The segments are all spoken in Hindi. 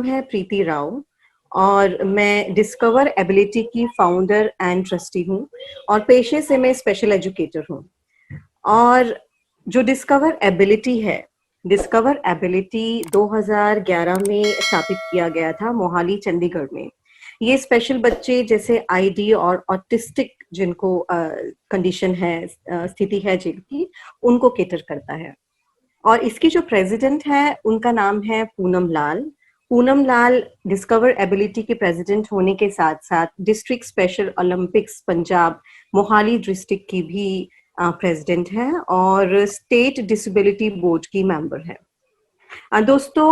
है प्रीति राव और मैं डिस्कवर एबिलिटी की फाउंडर एंड ट्रस्टी हूँ और पेशे से मैं स्पेशल एजुकेटर हूँ। और जो डिस्कवर एबिलिटी है, डिस्कवर एबिलिटी 2011 में स्थापित किया गया था मोहाली चंडीगढ़ में। ये स्पेशल बच्चे जैसे आईडी और ऑटिस्टिक जिनको कंडीशन है, स्थिति है जिनकी, उनको केटर करता है। और इसकी जो प्रेसिडेंट है उनका नाम है पूनम लाल। पूनम लाल डिस्कवर एबिलिटी के प्रेसिडेंट होने के साथ साथ district special Olympics Punjab Mohali district की भी प्रेसिडेंट है और स्टेट डिसेबिलिटी बोर्ड की मेंबर है। दोस्तों,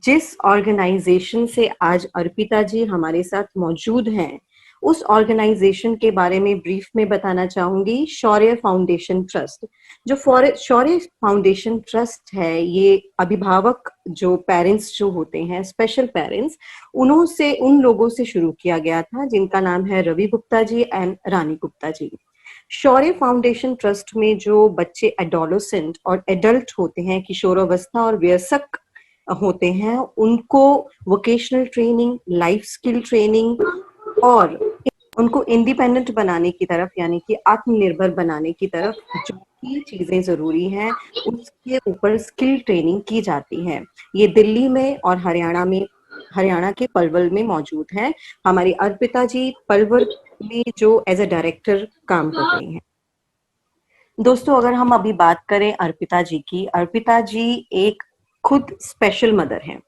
जिस ऑर्गेनाइजेशन से आज अर्पिता जी हमारे साथ मौजूद हैं, उस ऑर्गेनाइजेशन के बारे में ब्रीफ में बताना चाहूंगी। शौर्य फाउंडेशन ट्रस्ट, जो शौर्य फाउंडेशन ट्रस्ट है, ये अभिभावक जो पेरेंट्स जो होते हैं, स्पेशल पेरेंट्स, उन लोगों से शुरू किया गया था जिनका नाम है Ravi Gupta ji and Rani Gupta ji. Shaurya foundation trust में जो बच्चे एडोलेसेंट और एडल्ट होते हैं, किशोरावस्था और वयस्क होते हैं, उनको vocational training, life skill training और उनको इंडिपेंडेंट बनाने की तरफ, यानी कि आत्मनिर्भर बनाने की तरफ जो भी चीजें जरूरी हैं उसके ऊपर स्किल ट्रेनिंग की जाती है। ये दिल्ली में और हरियाणा के पलवल में मौजूद है। हमारी अर्पिता जी पलवल में जो एज अ डायरेक्टर काम कर रही हैं। दोस्तों, अगर हम अभी बात करें अर्पिता जी की, अर्पिता जी एक खुद स्पेशल मदर हैं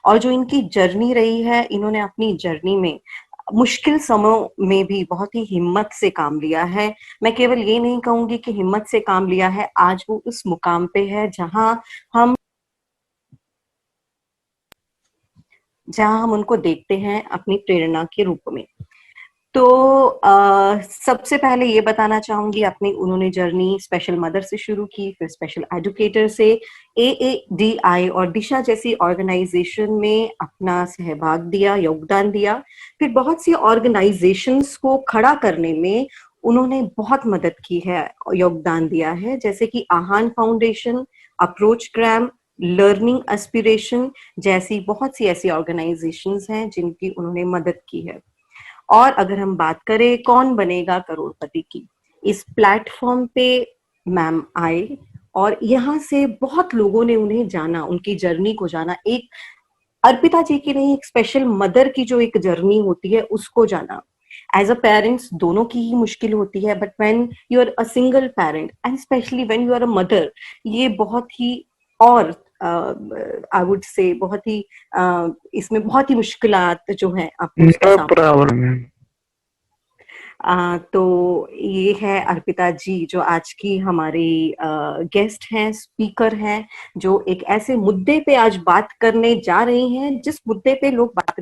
और जो इनकी जर्नी रही है, इन्होंने अपनी जर्नी में मुश्किल समय में भी बहुत ही हिम्मत से काम लिया है। मैं केवल ये नहीं कहूंगी कि हिम्मत से काम लिया है, आज वो उस मुकाम पे है जहां हम उनको देखते हैं अपनी प्रेरणा के रूप में। तो सबसे पहले ये बताना चाहूंगी, अपनी उन्होंने जर्नी स्पेशल मदर से शुरू की, फिर स्पेशल एजुकेटर से AADI और दिशा जैसी ऑर्गेनाइजेशन में अपना सहभाग दिया, योगदान दिया। फिर बहुत सी ऑर्गेनाइजेशंस को खड़ा करने में उन्होंने बहुत मदद की है, योगदान दिया है, जैसे कि आहान फाउंडेशन, अप्रोच ग्राम, लर्निंग एस्पिरेशन जैसी बहुत सी ऐसी ऑर्गेनाइजेशंस हैं जिनकी उन्होंने मदद की है। और अगर हम बात करें कौन बनेगा करोड़पति की, इस प्लेटफॉर्म पे मैम आए और यहाँ से बहुत लोगों ने उन्हें जाना, उनकी जर्नी को जाना। एक अर्पिता जी की नहीं, एक स्पेशल मदर की जो एक जर्नी होती है उसको जाना। एज अ पेरेंट्स दोनों की ही मुश्किल होती है, but when you are a single parent and specially when you are a mother, ये बहुत ही, और आई वुड से बहुत ही इसमें बहुत ही मुश्किलात जो है आपको उसका सामना। तो ये है अर्पिता जी जो आज की हमारी गेस्ट हैं, स्पीकर हैं, जो एक ऐसे मुद्दे पे आज बात करने जा रही हैं जिस मुद्दे पे लोग बात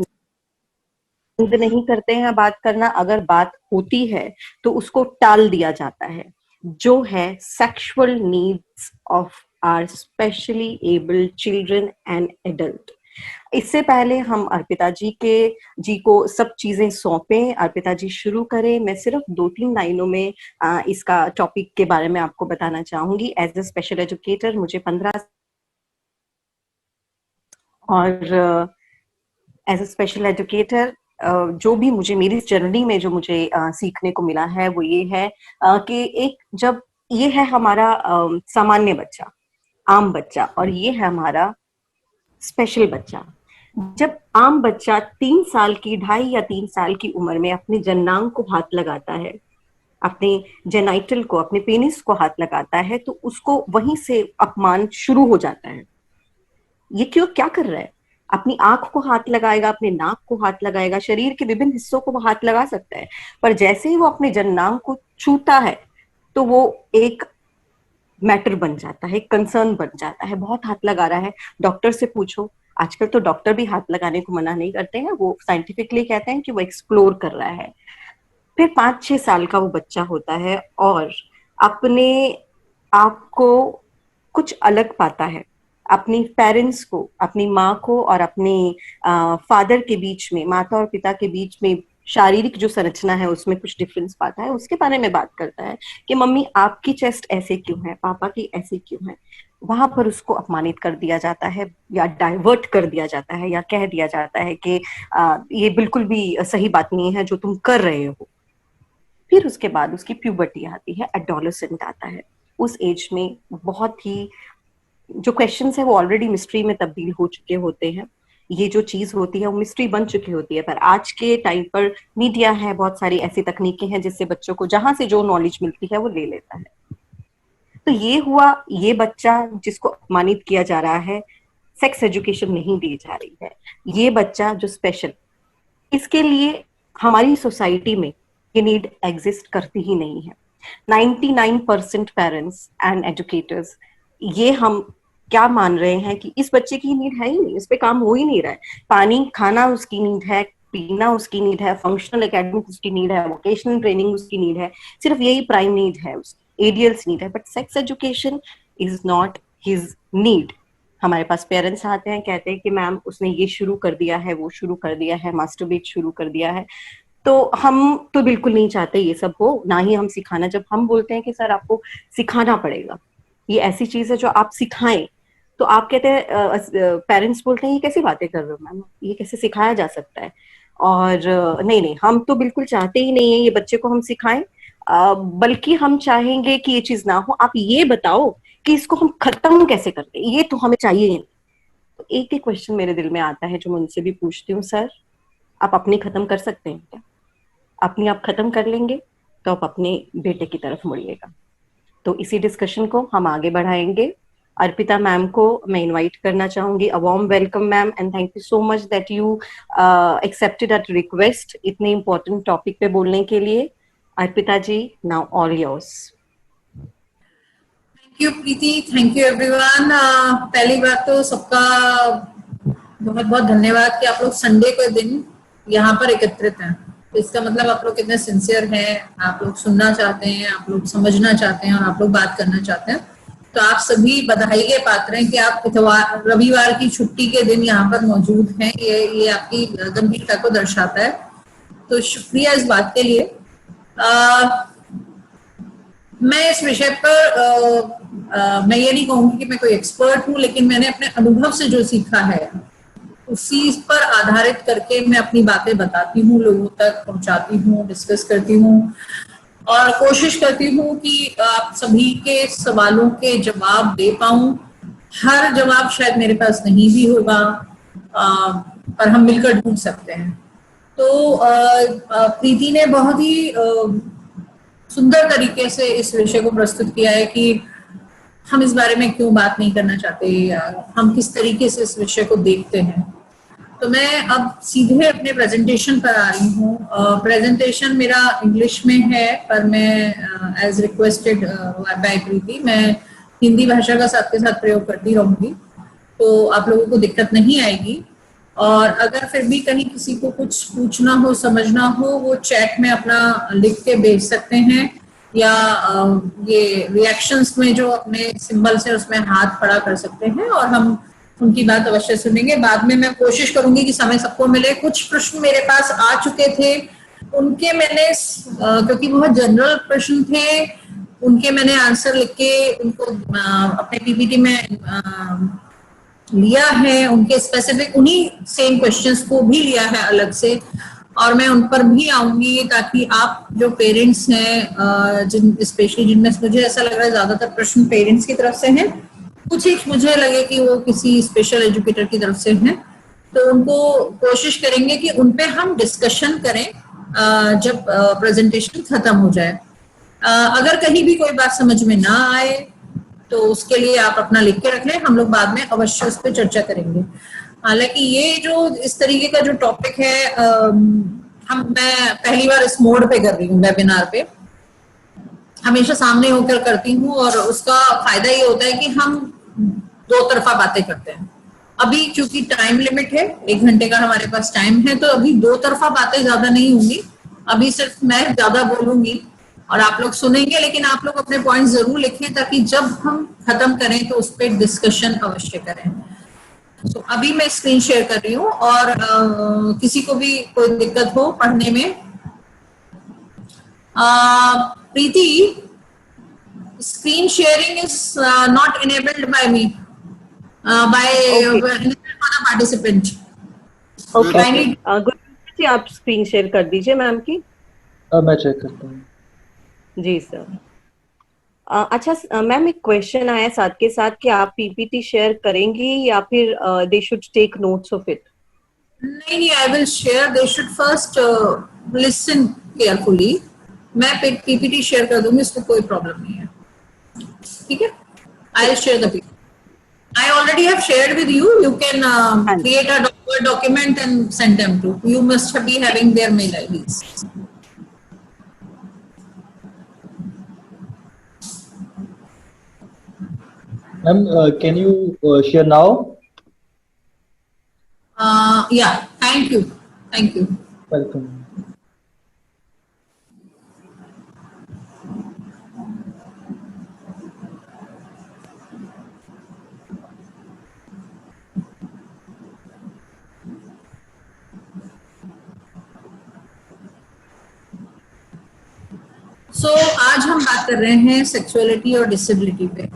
नहीं करते हैं बात करना। अगर बात होती है तो उसको टाल दिया जाता है, जो है sexual needs of our specially abled children and adult. इससे पहले हम अर्पिता जी को सब चीजें सौंपें, अर्पिता जी शुरू करें। मैं सिर्फ 2-3 लाइनों में इसका टॉपिक के बारे में आपको बताना चाहूंगी। एज अ स्पेशल एजुकेटर मुझे 15 और एज अ स्पेशल एजुकेटर जो भी मुझे मेरी जर्नी में जो मुझे सीखने को मिला है वो ये है कि एक जब ये है हमारा सामान्य बच्चा, आम बच्चा, और ये है हमारा स्पेशल बच्चा। जब आम बच्चा 3 साल की, 2.5 या 3 साल की उम्र में अपने जन्नांग को हाथ लगाता है, अपने जेनाइटल को, अपने पेनिस को हाथ लगाता है, तो उसको वहीं से अपमान शुरू हो जाता है। ये क्या कर रहा है? अपनी आंख को हाथ लगाएगा, अपने नाक को हाथ लगाएगा, शरीर के विभिन्न हिस्सों को वो हाथ लगा सकता है, पर जैसे ही वो अपने जन्नांग को छूता है तो वो एक मैटर बन जाता है, कंसर्न बन जाता है। बहुत हाथ लगा रहा है, डॉक्टर से पूछो। आजकल तो डॉक्टर भी हाथ लगाने को मना नहीं करते हैं, वो साइंटिफिकली कहते हैं कि वो एक्सप्लोर कर रहा है। फिर 5-6 साल का वो बच्चा होता है और अपने आप को कुछ अलग पाता है, अपनी पेरेंट्स को, अपनी माँ को और अपने फादर के बीच में, माता और पिता के बीच में शारीरिक जो संरचना है उसमें कुछ डिफरेंस पाता है, उसके बारे में बात करता है कि मम्मी आपकी चेस्ट ऐसे क्यों है, पापा की ऐसे क्यों है, वहां पर उसको अपमानित कर दिया जाता है या डाइवर्ट कर दिया जाता है या कह दिया जाता है कि ये बिल्कुल भी सही बात नहीं है जो तुम कर रहे हो। फिर उसके बाद उसकी प्यूबर्टी आती है, एडोलेसेंट आता है। उस एज में बहुत ही जो क्वेश्चंस है वो ऑलरेडी मिस्ट्री में तब्दील हो चुके होते हैं। ये जो चीज होती है वो मिस्ट्री बन चुकी होती है, पर आज के टाइम पर मीडिया है, बहुत सारी ऐसी तकनीकें हैं जिससे बच्चों को जहां से जो नॉलेज मिलती है वो ले लेता है। तो ये हुआ, ये बच्चा जिसको अपमानित किया जा रहा है, सेक्स एजुकेशन नहीं दी जा रही है, ये बच्चा जो स्पेशल, इसके लिए हमारी सोसाइटी में ये नीड एग्जिस्ट करती ही नहीं है। 99% पेरेंट्स एंड एजुकेटर्स ये हम क्या मान रहे हैं कि इस बच्चे की नीड है ही नहीं, इस पे काम हो ही नहीं रहा है। पानी खाना उसकी नीड है, पीना उसकी नीड है, फंक्शनल एकेडमिक उसकी नीड है, वोकेशनल ट्रेनिंग उसकी नीड है, सिर्फ यही प्राइम नीड है उसकी, एडियल्स नीड है, but sex education is not his need. हमारे पास पेरेंट्स आते हैं, कहते हैं कि मैम उसने ये शुरू कर दिया है, वो शुरू कर दिया है, मास्टरबेट शुरू कर दिया है। तो हम तो बिल्कुल नहीं चाहते ये सब हो, ना ही हम सिखाना। जब हम बोलते हैं कि सर आपको सिखाना पड़ेगा, ये ऐसी चीज है जो आप सिखाएं, तो आप कहते हैं, पेरेंट्स बोलते हैं ये कैसी बातें कर रहे हो मैम, ये कैसे सिखाया जा सकता है। और नहीं नहीं, हम तो बिल्कुल चाहते ही नहीं है ये बच्चे को हम सिखाएं, बल्कि हम चाहेंगे कि ये चीज ना हो। आप ये बताओ कि इसको हम खत्म कैसे करते, ये तो हमें चाहिए ही नहीं। तो एक ही क्वेश्चन मेरे दिल में आता है जो मैं उनसे भी पूछती हूँ, सर आप अपनी खत्म कर सकते हैं क्या? अपनी आप खत्म कर लेंगे तो आप अपने बेटे की तरफ मुड़िएगा। तो इसी डिस्कशन को हम आगे बढ़ाएंगे। अर्पिता मैम को मैं इनवाइट करना चाहूंगी। A warm welcome ma'am, and thank you so much that you accepted that request इतने इंपॉर्टेंट टॉपिक पे बोलने के लिए। Arpita ji, now all yours. Thank you Preeti, thank you everyone. पहली बात तो सबका बहुत बहुत धन्यवाद कि आप लोग संडे के दिन यहाँ पर एकत्रित हैं। तो इसका मतलब आप लोग कितने सिंसियर हैं, आप लोग सुनना चाहते हैं, आप लोग समझना चाहते हैं और आप लोग बात करना चाहते हैं। तो आप सभी बधाई के पात्र हैं कि आप इतवार रविवार की छुट्टी के दिन यहाँ पर मौजूद हैं। ये आपकी गंभीरता को दर्शाता है, तो शुक्रिया इस बात के लिए। मैं इस विषय पर मैं ये नहीं कहूंगी कि मैं कोई एक्सपर्ट हूँ, लेकिन मैंने अपने अनुभव से जो सीखा है उसी पर आधारित करके मैं अपनी बातें बताती हूँ, लोगों तक पहुंचाती हूँ, डिस्कस करती हूँ और कोशिश करती हूँ कि आप सभी के सवालों के जवाब दे पाऊं। हर जवाब शायद मेरे पास नहीं भी होगा, पर हम मिलकर ढूंढ सकते हैं। तो प्रीति ने बहुत ही सुंदर तरीके से इस विषय को प्रस्तुत किया है कि हम इस बारे में क्यों बात नहीं करना चाहते या हम किस तरीके से इस विषय को देखते हैं। तो मैं अब सीधे अपने प्रेजेंटेशन पर आ रही हूँ। प्रेजेंटेशन मेरा इंग्लिश में है, पर मैं एज रिक्वेस्टेड बाय प्रीति मैं हिंदी भाषा का साथ के साथ प्रयोग करती रहूंगी, तो आप लोगों को दिक्कत नहीं आएगी। और अगर फिर भी कहीं किसी को कुछ पूछना हो, समझना हो, वो चैट में अपना लिख के भेज सकते हैं या ये रिएक्शंस में जो अपने सिंबल से उसमें हाथ खड़ा कर सकते हैं और हम उनकी बात अवश्य सुनेंगे। बाद में मैं कोशिश करूंगी कि समय सबको मिले। कुछ प्रश्न मेरे पास आ चुके थे, उनके मैंने क्योंकि बहुत जनरल प्रश्न थे, उनके मैंने आंसर लिख के उनको अपने पीपीटी में लिया है। उनके स्पेसिफिक उन्हीं सेम क्वेश्चंस को भी लिया है अलग से, और मैं उन पर भी आऊंगी ताकि आप जो पेरेंट्स हैं, जिन स्पेशली जिनमें मुझे ऐसा लग रहा है ज्यादातर प्रश्न पेरेंट्स की तरफ से हैं, कुछ एक मुझे लगे कि वो किसी स्पेशल एजुकेटर की तरफ से हैं, तो उनको कोशिश करेंगे कि उन पे हम डिस्कशन करें जब प्रेजेंटेशन खत्म हो जाए। अगर कहीं भी कोई बात समझ में ना आए तो उसके लिए आप अपना लिख के रख लें, हम लोग बाद में अवश्य उस पर चर्चा करेंगे। हालांकि ये जो इस तरीके का जो टॉपिक है, मैं पहली बार इस मोड पे कर रही हूँ, वेबिनार पे हमेशा सामने होकर करती हूँ, और उसका फायदा ये होता है कि हम दो तरफा बातें करते हैं। अभी चूंकि टाइम लिमिट है, 1 घंटे का हमारे पास टाइम है, तो अभी दो तरफा बातें ज्यादा नहीं होंगी। अभी सिर्फ मैं ज्यादा बोलूंगी और आप लोग सुनेंगे, लेकिन आप लोग अपने पॉइंट जरूर लिखें ताकि जब हम खत्म करें तो उस पर डिस्कशन अवश्य करें। So, अभी मैं स्क्रीन शेयर कर रही हूँ और किसी को भी कोई दिक्कत हो पढ़ने में, प्रीति, screen sharing is not enabled by me, by Okay. another participant. Okay Kindly, Gurpreet ji, आप स्क्रीन शेयर कर दीजिए मैम की। मैं चेक करता हूँ। जी सर। अच्छा मैम, एक क्वेश्चन आया साथ के साथ कि आप पीपीटी शेयर करेंगी या फिर they should take notes of it? नहीं, I will share. They should first listen carefully. मैं पीपीटी शेयर कर दूंगी, इसमें कोई प्रॉब्लम नहीं है, ठीक है? I'll share the PPT. I already have shared with you. You can create a Word document and send them to. You must be having their mail IDs. Ma'am, can you share now? Yeah, thank you. Thank you. Welcome. आज हम बात कर रहे हैं सेक्सुअलिटी और डिसेबिलिटी पे।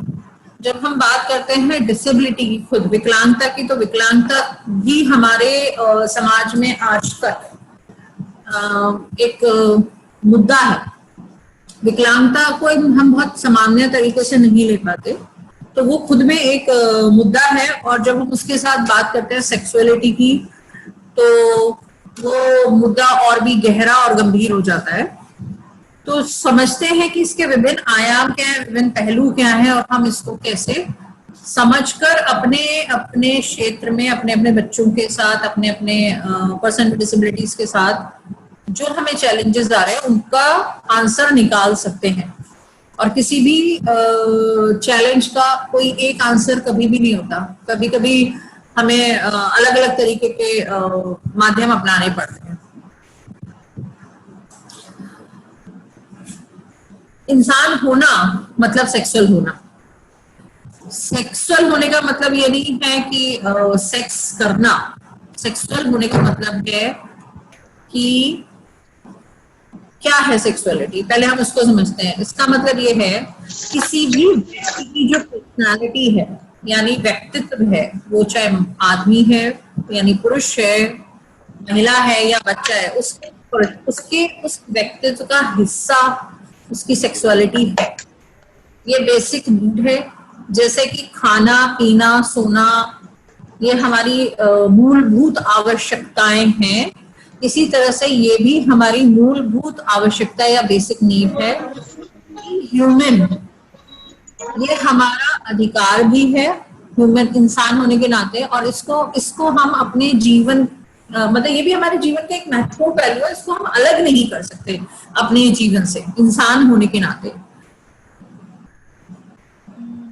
जब हम बात करते हैं डिसेबिलिटी की, खुद विकलांगता की, तो विकलांगता भी हमारे समाज में आज तक एक मुद्दा है। विकलांगता को हम बहुत सामान्य तरीके से नहीं ले पाते, तो वो खुद में एक मुद्दा है। और जब हम उसके साथ बात करते हैं सेक्सुअलिटी की, तो वो मुद्दा और भी गहरा और गंभीर हो जाता है। तो समझते हैं कि इसके विभिन्न आयाम क्या है, विभिन्न पहलू क्या हैं, और हम इसको कैसे समझकर अपने अपने क्षेत्र में, अपने अपने बच्चों के साथ, अपने अपने पर्सन विद डिसेबिलिटीज के साथ जो हमें चैलेंजेस आ रहे हैं उनका आंसर निकाल सकते हैं। और किसी भी चैलेंज का कोई एक आंसर कभी भी नहीं होता। कभी कभी हमें अलग अलग तरीके के माध्यम अपनाने पड़ते हैं। इंसान होना मतलब सेक्सुअल होना। सेक्सुअल होने का मतलब ये नहीं है कि सेक्स करना। सेक्सुअल होने का मतलब है कि क्या है सेक्सुअलिटी, पहले हम उसको समझते हैं। इसका मतलब ये है किसी भी व्यक्ति की जो पर्सनालिटी है, यानी व्यक्तित्व है, वो चाहे आदमी है यानी पुरुष है, महिला है या बच्चा है, उसके उस व्यक्तित्व का हिस्सा उसकी सेक्सुअलिटी है। ये बेसिक नीड है। जैसे कि खाना, पीना, सोना, ये हमारी मूलभूत आवश्यकताएं हैं। इसी तरह से ये भी हमारी मूलभूत आवश्यकता या बेसिक नीड है। ह्यूमन, ये हमारा अधिकार भी है ह्यूमन इंसान होने के नाते, और इसको हम अपने जीवन मतलब ये भी हमारे जीवन का एक महत्वपूर्ण पहलू है। इसको हम अलग नहीं कर सकते अपने जीवन से, इंसान होने के नाते।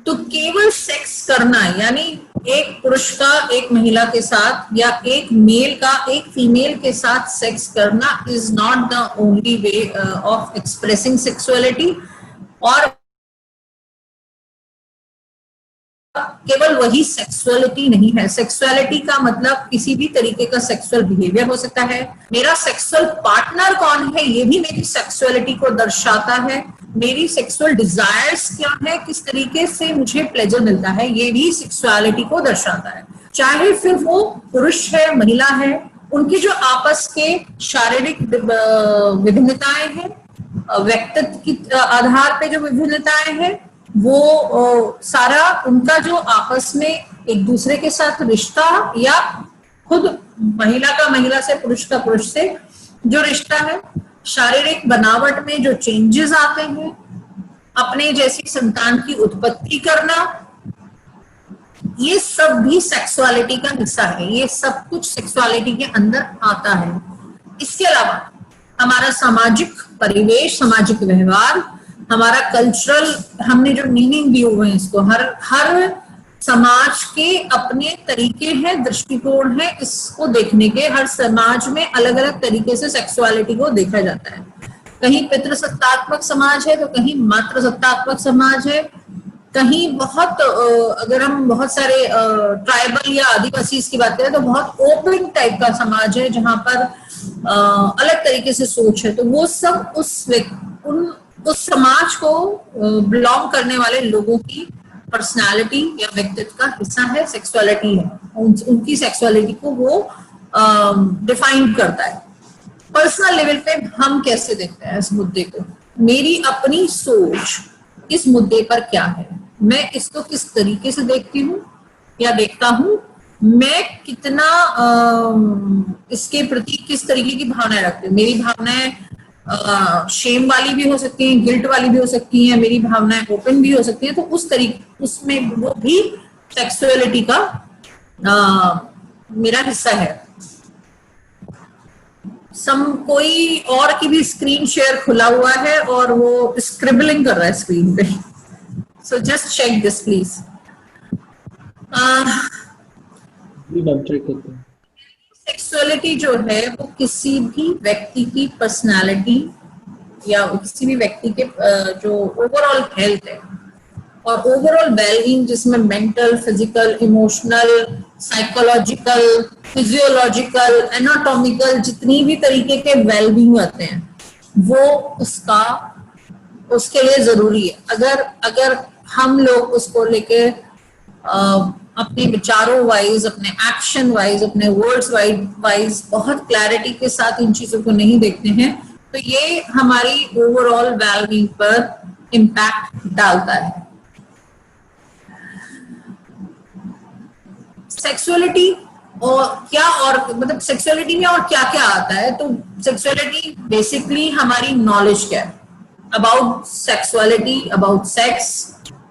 तो केवल सेक्स करना, यानी एक पुरुष का एक महिला के साथ या एक मेल का एक फीमेल के साथ सेक्स करना is not the only way of expressing sexuality. और केवल वही सेक्सुअलिटी नहीं है। सेक्सुअलिटी का मतलब किसी भी तरीके का सेक्सुअल बिहेवियर हो सकता है। मेरा सेक्सुअल पार्टनर कौन है, ये भी मेरी सेक्सुअलिटी को दर्शाता है। मेरी सेक्सुअल डिजायर्स क्या है, किस तरीके से मुझे प्लेजर मिलता है, ये भी सेक्सुअलिटी को दर्शाता है। चाहे फिर वो पुरुष है, महिला है, उनकी जो आपस के शारीरिक विभिन्नताएं हैं, व्यक्तित्व के आधार पे जो विभिन्नताएं हैं, वो सारा उनका जो आपस में एक दूसरे के साथ रिश्ता, या खुद महिला का महिला से, पुरुष का पुरुष से जो रिश्ता है, शारीरिक बनावट में जो चेंजेस आते हैं, अपने जैसी संतान की उत्पत्ति करना, ये सब भी सेक्सुअलिटी का हिस्सा है। ये सब कुछ सेक्सुअलिटी के अंदर आता है। इसके अलावा हमारा सामाजिक परिवेश, सामाजिक व्यवहार, हमारा कल्चरल, हमने जो मीनिंग दिए हुए हैं इसको, हर समाज के अपने तरीके हैं, दृष्टिकोण है इसको देखने के। हर समाज में अलग अलग तरीके से सेक्सुअलिटी को देखा जाता है। कहीं पितृसत्तात्मक समाज है तो कहीं मातृसत्तात्मक समाज है, कहीं बहुत अगर हम बहुत सारे ट्राइबल या आदिवासी की बात करें तो बहुत ओपन टाइप का समाज है जहां पर अलग तरीके से सोच है, तो वो सब उस समाज को बिलोंग करने वाले लोगों की पर्सनालिटी या व्यक्तित्व का हिस्सा है, सेक्सुअलिटी है, उनकी सेक्सुअलिटी को वो डिफाइन करता है। पर्सनल लेवल पे हम कैसे देखते हैं इस मुद्दे को, मेरी अपनी सोच इस मुद्दे पर क्या है, मैं इसको किस तरीके से देखती हूँ या देखता हूँ, मैं कितना इसके प्रति किस तरीके की भावनाएं रखती हूँ। मेरी भावनाएं शेम वाली भी हो सकती हैं, गिल्ट वाली भी हो सकती हैं, मेरी भावनाएं ओपन भी हो सकती हैं, तो उस तरीके उसमें वो भी सेक्सुअलिटी का मेरा हिस्सा है। कोई और की भी स्क्रीन शेयर खुला हुआ है और वो स्क्रिबलिंग कर रहा है स्क्रीन पे, so just check this please. Sexuality जो है वो किसी भी व्यक्ति की पर्सनालिटी या किसी भी व्यक्ति के जो ओवरऑल हेल्थ है और ओवरऑल वेलबींग, जिसमें mental, physical, emotional, psychological, physiological, anatomical, जितनी भी तरीके के वेलबींग आते हैं वो उसके लिए जरूरी है। अगर हम लोग उसको लेके अपने विचारों वाइज, अपने एक्शन वाइज, अपने वर्ड्स वाइज बहुत क्लैरिटी के साथ इन चीजों को नहीं देखते हैं तो ये हमारी ओवरऑल वेलबींग पर इम्पैक्ट डालता है। सेक्सुअलिटी और मतलब सेक्सुअलिटी में और क्या क्या आता है, तो सेक्सुअलिटी बेसिकली हमारी नॉलेज क्या है अबाउट सेक्सुअलिटी, अबाउट सेक्स।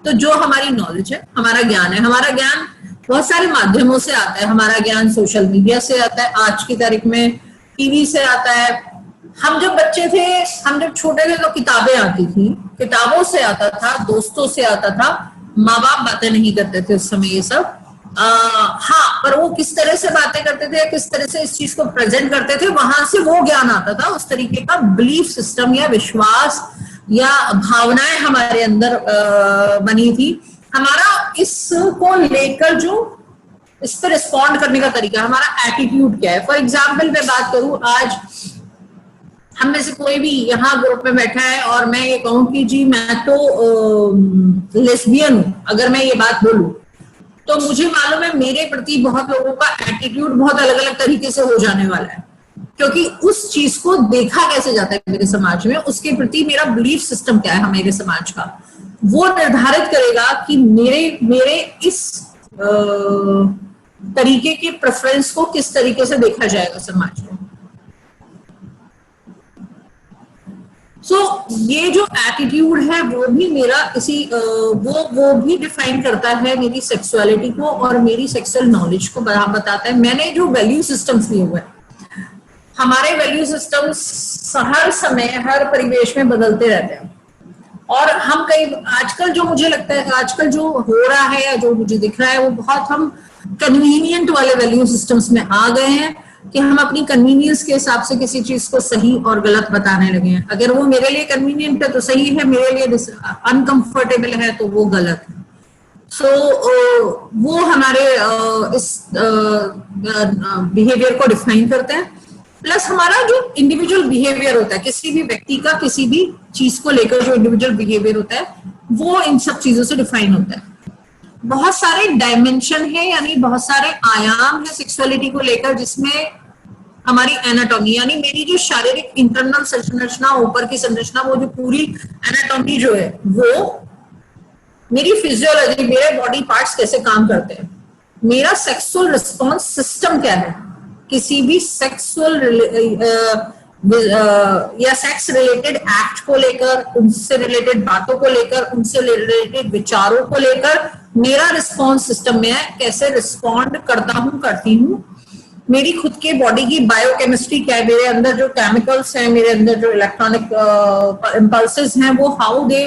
तो जो हमारी नॉलेज है, हमारा ज्ञान है, हमारा ज्ञान बहुत सारे माध्यमों से आता है। हमारा ज्ञान सोशल मीडिया से आता है, आज की तारीख में टीवी से आता है। हम जब बच्चे थे, हम जब छोटे थे तो किताबें आती थी, किताबों से आता था, दोस्तों से आता था, माँ बाप बातें नहीं करते थे उस समय ये सब। हाँ, पर वो किस तरह से बातें करते थे, किस तरह से इस चीज को प्रेजेंट करते थे, वहां से वो ज्ञान आता था। उस तरीके का बिलीफ सिस्टम या विश्वास या भावनाएं हमारे अंदर बनी थी। हमारा इसको लेकर जो इस पर रिस्पॉन्ड करने का तरीका, हमारा एटीट्यूड क्या है। फॉर एग्जाम्पल मैं बात करूं, आज हम में से कोई भी यहाँ ग्रुप में बैठा है और मैं ये कहूं कि जी मैं तो लेस्बियन हूं, अगर मैं ये बात बोलूं तो मुझे मालूम है मेरे प्रति बहुत लोगों का एटीट्यूड बहुत अलग अलग तरीके से हो जाने वाला है, क्योंकि उस चीज को देखा कैसे जाता है मेरे समाज में, उसके प्रति मेरा बिलीफ सिस्टम क्या है मेरे समाज का, वो निर्धारित करेगा कि मेरे इस तरीके के प्रेफरेंस को किस तरीके से देखा जाएगा समाज में। सो ये जो एटीट्यूड है वो भी मेरा वो भी डिफाइन करता है मेरी सेक्सुअलिटी को और मेरी सेक्सुअल नॉलेज को बताता है। मैंने जो वैल्यू सिस्टम्स लिए हुए हैं, हमारे वैल्यू सिस्टम्स हर समय हर परिवेश में बदलते रहते हैं और हम आजकल जो मुझे लगता है आजकल जो हो रहा है या जो मुझे दिख रहा है वो बहुत हम कन्वीनियंट वाले वैल्यू सिस्टम्स में आ गए हैं कि हम अपनी कन्वीनियंस के हिसाब से किसी चीज को सही और गलत बताने लगे हैं। अगर वो मेरे लिए कन्वीनियंट है तो सही है, मेरे लिए अनकंफर्टेबल है तो वो गलत है। सो वो हमारे इस बिहेवियर को डिफाइन करते हैं। प्लस हमारा जो इंडिविजुअल बिहेवियर होता है किसी भी व्यक्ति का, किसी भी चीज को लेकर जो इंडिविजुअल बिहेवियर होता है वो इन सब चीजों से डिफाइन होता है। बहुत सारे डायमेंशन है, यानी बहुत सारे आयाम है सेक्सुअलिटी को लेकर, जिसमें हमारी एनाटॉमी यानी मेरी जो शारीरिक इंटरनल संरचना, ऊपर की संरचना, वो जो पूरी एनाटॉमी जो है वो मेरी फिजियोलॉजी, मेरे बॉडी पार्ट्स कैसे काम करते हैं, मेरा सेक्सुअल रिस्पॉन्स सिस्टम क्या है, किसी भी सेक्सुअल या सेक्स रिलेटेड एक्ट को लेकर, उनसे रिलेटेड बातों को लेकर, उनसे रिलेटेड विचारों को लेकर मेरा रिस्पॉन्स सिस्टम में है, कैसे रिस्पॉन्ड करता हूं, करती हूं। मेरी खुद के बॉडी की बायोकेमिस्ट्री क्या है, मेरे अंदर जो केमिकल्स हैं, मेरे अंदर जो इलेक्ट्रॉनिक इम्पल्सेस हैं, वो how they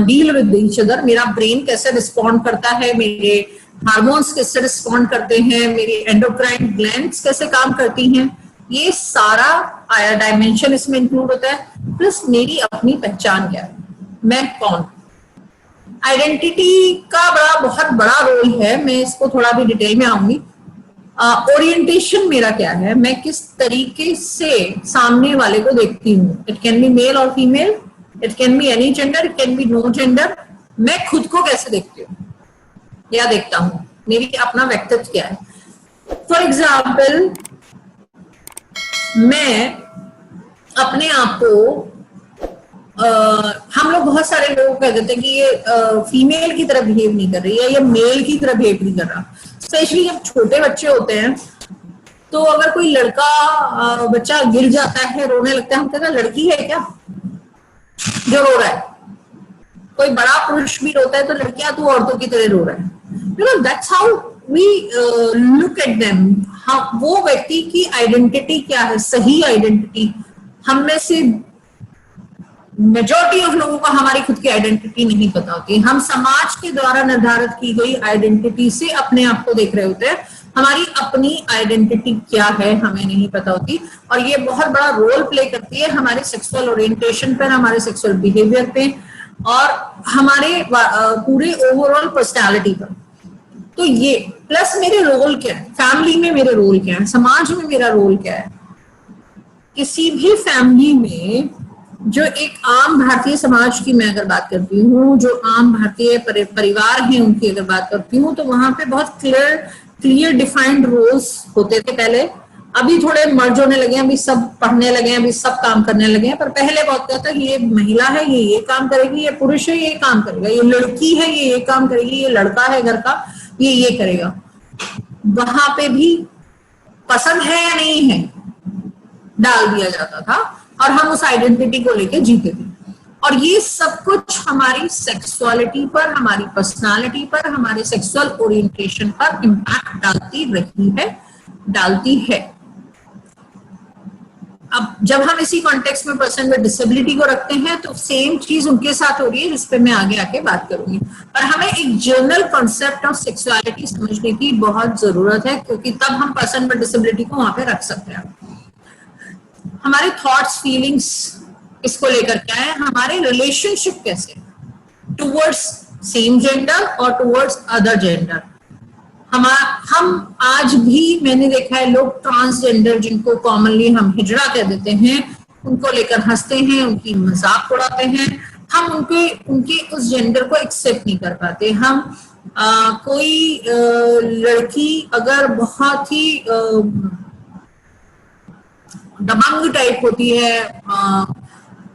deal with each other, मेरा ब्रेन कैसे रिस्पॉन्ड करता है, मेरे हार्मोन्स कैसे रिस्पॉन्ड करते हैं, मेरी एंडोक्राइन ग्लैंड्स कैसे काम करती हैं, ये सारा आया डायमेंशन इसमें इंक्लूड होता है। प्लस मेरी अपनी पहचान क्या है, मैं कौन, आइडेंटिटी का बहुत बड़ा रोल है, मैं इसको थोड़ा भी डिटेल में आऊंगी। ओरिएंटेशन मेरा क्या है, मैं किस तरीके से सामने वाले को देखती हूँ। इट कैन बी मेल और female, it can be any gender, it can be no gender. मैं खुद को कैसे देखती हूँ या देखता हूँ, मेरी अपना व्यक्तित्व क्या है। फॉर एग्जाम्पल, मैं अपने आप को हम लोग बहुत सारे लोग कह देते हैं कि ये फीमेल की तरह बिहेव नहीं कर रही है, ये मेल की तरह बिहेव नहीं कर रहा। स्पेशली जब छोटे बच्चे होते हैं, तो अगर कोई लड़का बच्चा गिर जाता है, रोने लगता है, हम कहते हैं लड़की है क्या जो रो रहा है। कोई बड़ा पुरुष भी रोता है तो लड़कियां तू औरतों की तरह रो रहा है। You know, that's how we look at them. वो व्यक्ति की आइडेंटिटी क्या है, सही आइडेंटिटी। हम में से मेजॉरिटी ऑफ लोगों को हमारी खुद की आइडेंटिटी नहीं पता होती। हम समाज के द्वारा निर्धारित की गई आइडेंटिटी से अपने आप को देख रहे होते हैं। हमारी अपनी आइडेंटिटी क्या है हमें नहीं पता होती, और ये बहुत बड़ा रोल प्ले करती है हमारे सेक्सुअल ओरिएंटेशन पर, हमारे सेक्सुअल बिहेवियर पे, और हमारे पूरे ओवरऑल पर्सनालिटी पर। तो ये प्लस मेरे रोल क्या है, फैमिली में मेरे रोल क्या है, समाज में मेरा रोल क्या है। किसी भी फैमिली में जो एक आम भारतीय समाज की मैं अगर बात करती हूँ, जो आम भारतीय परिवार हैं उनकी अगर बात करती हूँ, तो वहां पे बहुत क्लियर डिफाइंड रोल्स होते थे पहले। अभी थोड़े मर्ज होने लगे हैं, अभी सब पढ़ने लगे हैं, अभी सब काम करने लगे हैं, पर पहले बहुत कहता था ये महिला है ये काम करेगी, ये पुरुष है ये काम करेगा, ये लड़की है ये काम करेगी, ये लड़का है घर का ये करेगा। वहां पे भी पसंद है या नहीं है डाल दिया जाता था, और हम उस आइडेंटिटी को लेके जीते थे। और ये सब कुछ हमारी सेक्सुअलिटी पर, हमारी पर्सनालिटी पर, हमारे सेक्सुअल ओरिएंटेशन पर इम्पैक्ट डालती है। अब जब हम इसी कॉन्टेक्स्ट में पर्सन विद डिसेबिलिटी को रखते हैं, तो सेम चीज उनके साथ हो रही है, जिस पे मैं आगे आके बात करूंगी। पर हमें एक जनरल कॉन्सेप्ट ऑफ सेक्सुअलिटी समझने की बहुत जरूरत है, क्योंकि तब हम पर्सन विद डिसेबिलिटी को वहां पे रख सकते हैं। हमारे थॉट्स, फीलिंग्स इसको लेकर क्या है, हमारे रिलेशनशिप कैसे टुवर्ड्स सेम जेंडर और टुवर्ड्स अदर जेंडर। हम आज भी मैंने देखा है लोग ट्रांसजेंडर, जिनको कॉमनली हम हिजड़ा कह देते हैं, उनको लेकर हंसते हैं, उनकी मजाक उड़ाते हैं। हम उनके उस जेंडर को एक्सेप्ट नहीं कर पाते। हम कोई लड़की अगर बहुत ही दबंग टाइप होती है,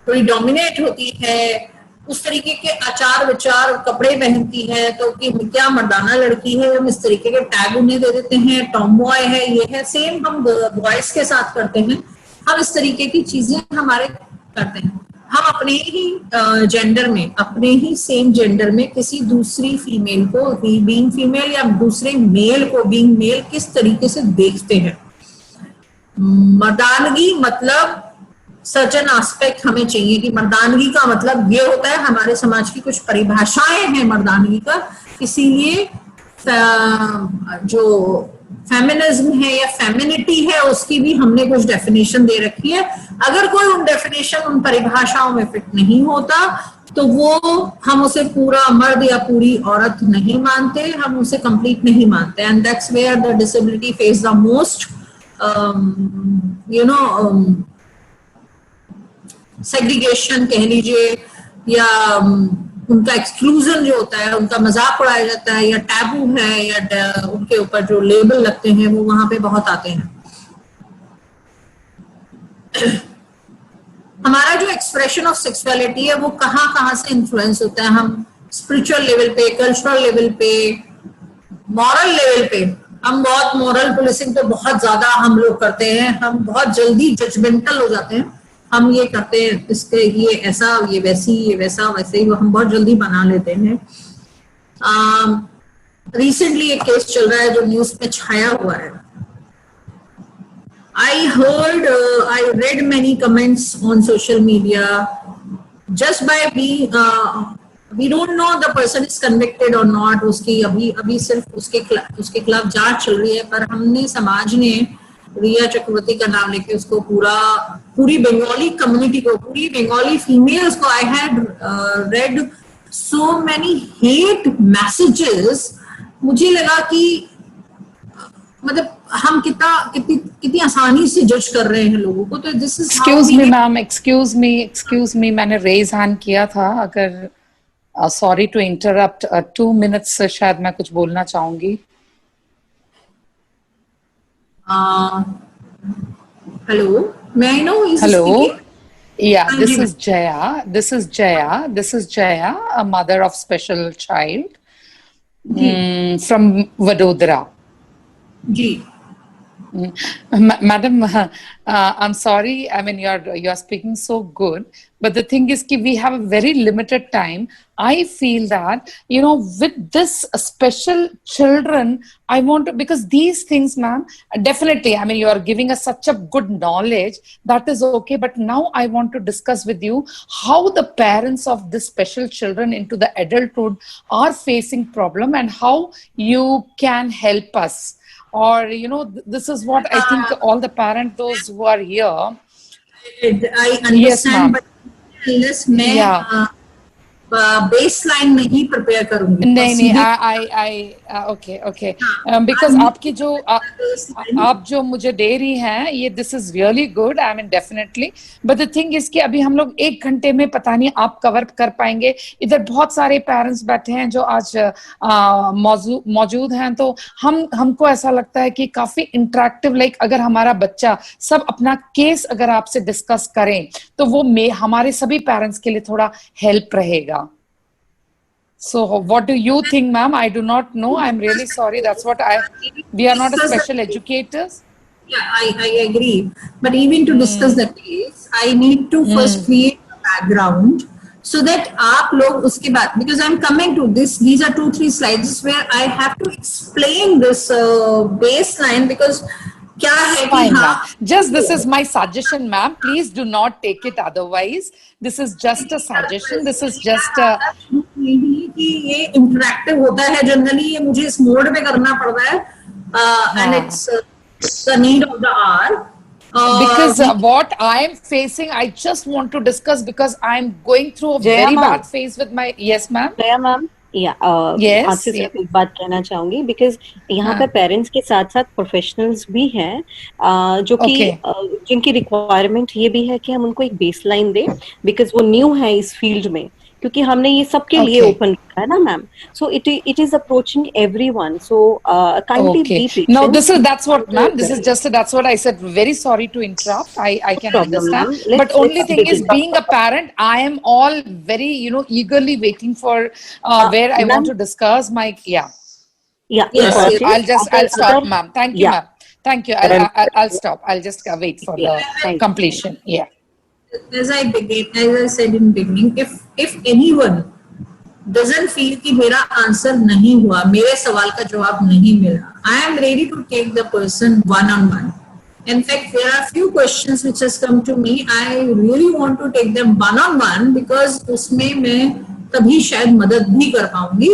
थोड़ी डोमिनेट होती है, उस तरीके के आचार विचार कपड़े पहनती है, तो कि क्या मर्दाना लड़की है, हम इस तरीके के टैग उन्हें दे देते हैं, टॉम बॉय है, ये है। सेम हम बॉयज के साथ करते हैं, हम इस तरीके की चीजें हमारे करते हैं। हम अपने ही जेंडर में, अपने ही सेम जेंडर में किसी दूसरी फीमेल को बीइंग फीमेल या दूसरे मेल को बीइंग मेल किस तरीके से देखते हैं। मर्दानगी मतलब सर्टेन एस्पेक्ट हमें चाहिए कि मर्दानगी का मतलब ये होता है, हमारे समाज की कुछ परिभाषाएं हैं मर्दानगी का, इसीलिए जो फेमिनिज्म है या फेमिनिटी है उसकी भी हमने कुछ डेफिनेशन दे रखी है। अगर कोई उन डेफिनेशन, उन परिभाषाओं में फिट नहीं होता, तो वो हम उसे पूरा मर्द या पूरी औरत नहीं मानते, हम उसे कंप्लीट नहीं मानते। And that's where the disability face the most segregation कह लीजिए, या उनका एक्सक्लूजन जो होता है, उनका मजाक उड़ाया जाता है, या टैबू है, या उनके ऊपर जो लेबल लगते हैं वो वहां पे बहुत आते हैं। हमारा जो एक्सप्रेशन ऑफ सेक्सुअलिटी है वो कहाँ से इन्फ्लुएंस होता है। हम स्पिरिचुअल लेवल पे, कल्चरल लेवल पे, मॉरल लेवल पे हम बहुत मॉरल पुलिसिंग तो बहुत ज्यादा हम लोग करते हैं। हम बहुत जल्दी जजमेंटल हो जाते हैं, हम ये करते हैं, इसके ये ऐसा, ये वैसी, ये वैसा, वैसे ही हम बहुत जल्दी बना लेते हैं। रिसेंटली एक केस चल रहा है जो न्यूज पे छाया हुआ है। I read many comments on social media just by being we don't know the person is convicted or not, उसकी अभी सिर्फ उसके खिलाफ जांच चल रही है, पर हमने समाज ने रिया चक्रवर्ती का नाम लेके उसको पूरी बंगाली कम्युनिटी को, पूरी बंगाली फीमेल्स को, I had read so many hate messages, मुझे लगा कि मतलब हम कितनी आसानी से जज कर रहे हैं लोगों को. तो this is excuse me ma'am, excuse me, मैंने रेज हैंड किया था. अगर सॉरी टू इंटरप्ट, 2 मिनट्स से शायद मैं कुछ बोलना चाहूंगी. Hello, may I know who is Hello. speaking? Yeah, हाँ this जी, is Jaya. This is Jaya, a mother of special child from Vadodara. जी. Madam, I'm sorry. I mean, you're speaking so good, but the thing is, कि we have a very limited time. I feel that with this special children, I want to, because these things, ma'am, definitely. I mean, you are giving us such a good knowledge. That is okay. But now I want to discuss with you how the parents of this special children into the adulthood are facing problem and how you can help us. Or this is what I think all the parents, those who are here. I understand, Yes, ma'am. but unless मैं Yeah. baseline नहीं prepare करूँगी. नहीं, okay. Because आपकी जो आप जो मुझे दे रही हैं, ये this is really good. I mean, definitely. But the thing is कि अभी हम लोग 1 घंटे में पता नहीं आप कवर कर पाएंगे. इधर बहुत सारे पेरेंट्स बैठे हैं जो आज मौजूद हैं, तो हमको ऐसा लगता है कि काफी इंटरेक्टिव, लाइक अगर हमारा बच्चा सब अपना केस अगर आपसे डिस्कस करें, तो वो हमारे सभी पेरेंट्स के लिए थोड़ा हेल्प रहेगा. So what do you think, ma'am? I do not know. I'm really sorry. That's what we are not a special educators. Yeah, I agree. But even to discuss the case, I need to first create a background so that आप लोग उसके बाद, because I'm coming to this, these are 2-3 slides where I have to explain this baseline, because क्या है कि हाँ, just this is my suggestion, ma'am. Please do not take it otherwise. This is just a suggestion. This is just a कि ये इंटरेक्टिव होता है जनरली, ये मुझे इस मोड पे करना पड़ रहा है, and it's the need of the hour. Because what I am facing, I just want to discuss because I am going through a Jaya very ma'am. bad phase with my. Yes, ma'am. Jaya ma'am, Yes, आपसे yeah. सिर्फ एक बात कहना चाहूंगी, बिकॉज यहाँ हाँ. पर पेरेंट्स के साथ साथ प्रोफेशनल्स भी हैं, जो कि Okay. जिनकी रिक्वायरमेंट ये भी है कि हम उनको एक बेसलाइन दें, बिकॉज वो न्यू है इस फील्ड में, क्योंकि हमने ये सबके लिए Okay. ओपन रखा है ना ma'am. So it is approaching everyone, so kindly Okay. Be No, patient. that's what, ma'am. This is just that's what I said. Very sorry to interrupt. I can problem, understand. ma'am. But only Let's thing is, begin. being a parent, I am all very eagerly waiting for where I want Ma'am. to discuss my Yeah, Yes, got yes. it. I'll stop, ma'am. Thank you, Yeah. ma'am. Thank you. I'll stop. I'll just wait for the Thank you. completion. Yeah. As I said in beginning, if anyone doesn't feel कि मेरा आंसर नहीं हुआ, मेरे सवाल का जवाब नहीं मिला, I am ready to take the person one-on-one. In fact, there are few questions which has come to me. I really want to take them one-on-one because उसमें मैं तभी शायद मदद भी कर पाऊंगी.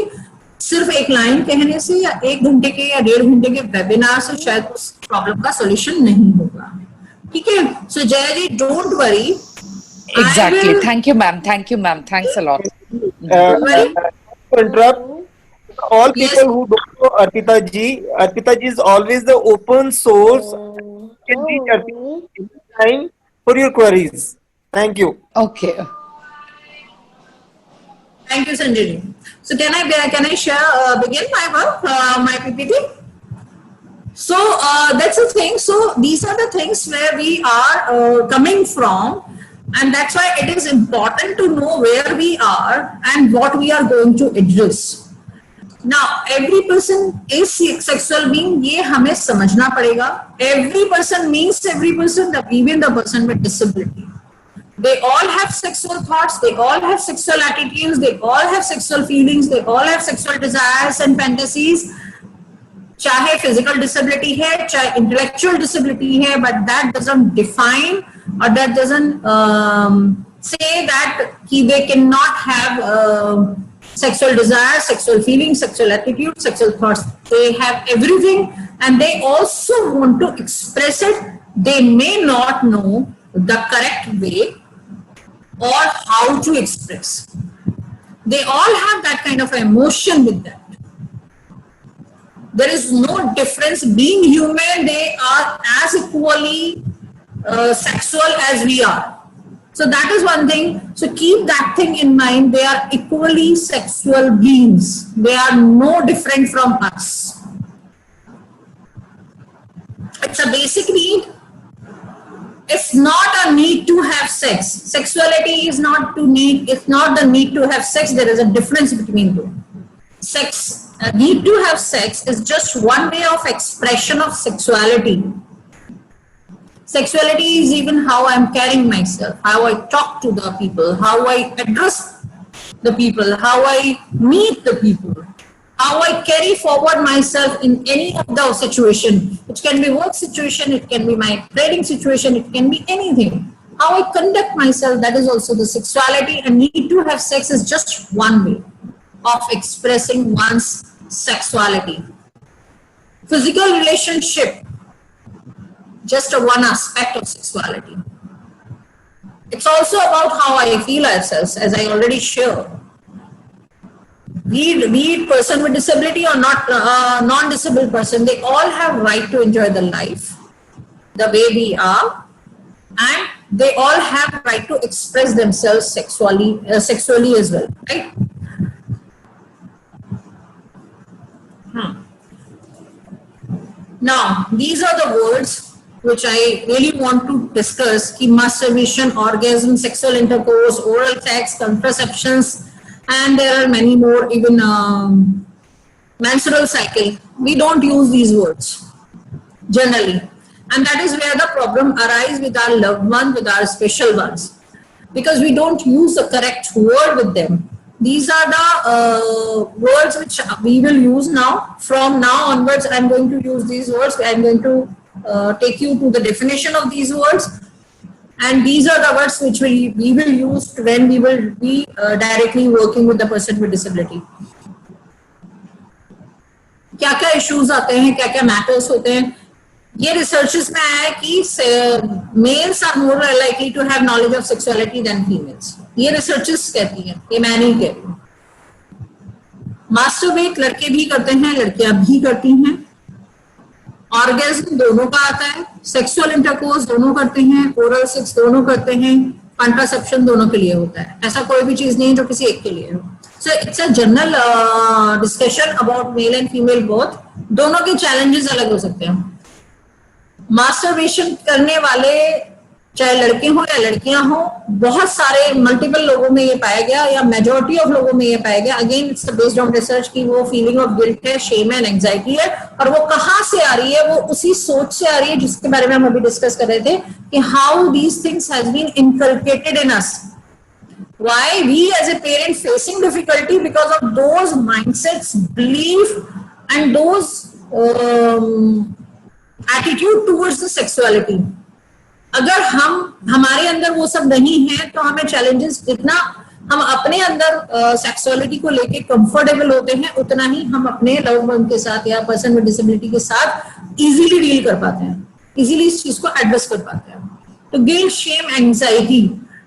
सिर्फ एक लाइन कहने से या 1 घंटे के या 1.5 घंटे के वेबिनार से शायद उस प्रॉब्लम का सॉल्यूशन नहीं होगा. ठीक है? So Jaya ji, don't worry. Exactly. Thank you, ma'am. Thank you, ma'am. Thanks a lot. To interrupt all people who don't know Arpita ji is always the open source. You can reach Arpita anytime for your queries. Thank you. Okay. Thank you, Sanjay ji. So can I share begin my work, my PPT? So that's the thing. So these are the things where we are coming from, and that's why it is important to know where we are and what we are going to address. Now, every person is sexual being. ये हमें समझना पड़ेगा. Every person means every person, even the person with disability. They all have sexual thoughts. They all have sexual attitudes. They all have sexual feelings. They all have sexual desires and fantasies. चाहे physical disability है, चाहे intellectual disability है, but that doesn't define or that doesn't say that they cannot have sexual desire, sexual feelings, sexual attitude, sexual thoughts. They have everything, and they also want to express it. They may not know the correct way or how to express. they all have that kind of emotion with that. There is no difference. Being human, they are as equally sexual as we are. So that is one thing. So keep that thing in mind. They are equally sexual beings. They are no different from us. It's a basic need. It's not a need to have sex. Sexuality is not to need. It's not the need to have sex. There is a difference between two. Sex, need to have sex is just one way of expression of sexuality. Sexuality is even how I'm carrying myself, how I talk to the people, how I address the people, how I meet the people, how I carry forward myself in any of the situation. It can be work situation, it can be my trading situation, it can be anything. How I conduct myself, that is also the sexuality. And need to have sex is just one way of expressing one's sexuality. Physical relationship, just a one aspect of sexuality. It's also about how I feel ourselves, as I already shared. Be it person with disability or not, non-disabled person, they all have right to enjoy the life the way we are, and they all have right to express themselves sexually as well, right? Now, these are the words which I really want to discuss: ki masturbation, orgasm, sexual intercourse, oral sex, contraceptions, and there are many more, even menstrual cycle. We don't use these words generally, and that is where the problem arises with our loved ones, with our special ones, because we don't use the correct word with them. These are the words which we will use now. From now onwards, I'm going to use these words. I'm going to take you to the definition of these words, and these are the words which we will use when we will be directly working with the person with disability. क्या क्या issues आते हैं, क्या क्या matters होते हैं, ये researches में आया है कि males are more likely to have knowledge of sexuality than females. ये researches कहती हैं, ये मैं नहीं कह रही हूँ. Masturbate लड़के भी करते हैं, लड़कियां भी करती हैं. ऑर्गेज्म दोनों का आता है, सेक्सुअल इंटरकोर्स दोनों करते हैं, ओरल सेक्स दोनों करते हैं, कॉन्ट्रासेप्शन दोनों के लिए होता है. ऐसा कोई भी चीज नहीं जो किसी एक के लिए हो. So it's a general discussion about male and female both. दोनों के चैलेंजेस अलग हो सकते हैं. मास्टरबेशन करने वाले चाहे लड़के हो या लड़कियां हो, बहुत सारे मल्टीपल लोगों में ये पाया गया, या मेजोरिटी ऑफ लोगों में ये पाया गया. Again it's based on research की वो फीलिंग ऑफ गिल्ट है, शेम एंड एंजाइटी है. और वो कहाँ से आ रही है? वो उसी सोच से आ रही है जिसके बारे में हम अभी डिस्कस कर रहे थे कि how these things has been inculcated in us. Why we as a parent facing difficulty because of those mindsets, belief and those attitude towards the sexuality. अगर हमारे अंदर वो सब नहीं है तो हमें चैलेंजेस, जितना हम अपने अंदर सेक्सुअलिटी को लेके कंफर्टेबल होते हैं, उतना ही हम अपने लव वन के साथ या पर्सन विद डिसेबिलिटी के साथ इजीली डील कर पाते हैं, इजीली इस चीज को एड्रेस कर पाते हैं. तो गिल्ट, शेम, एंजाइटी,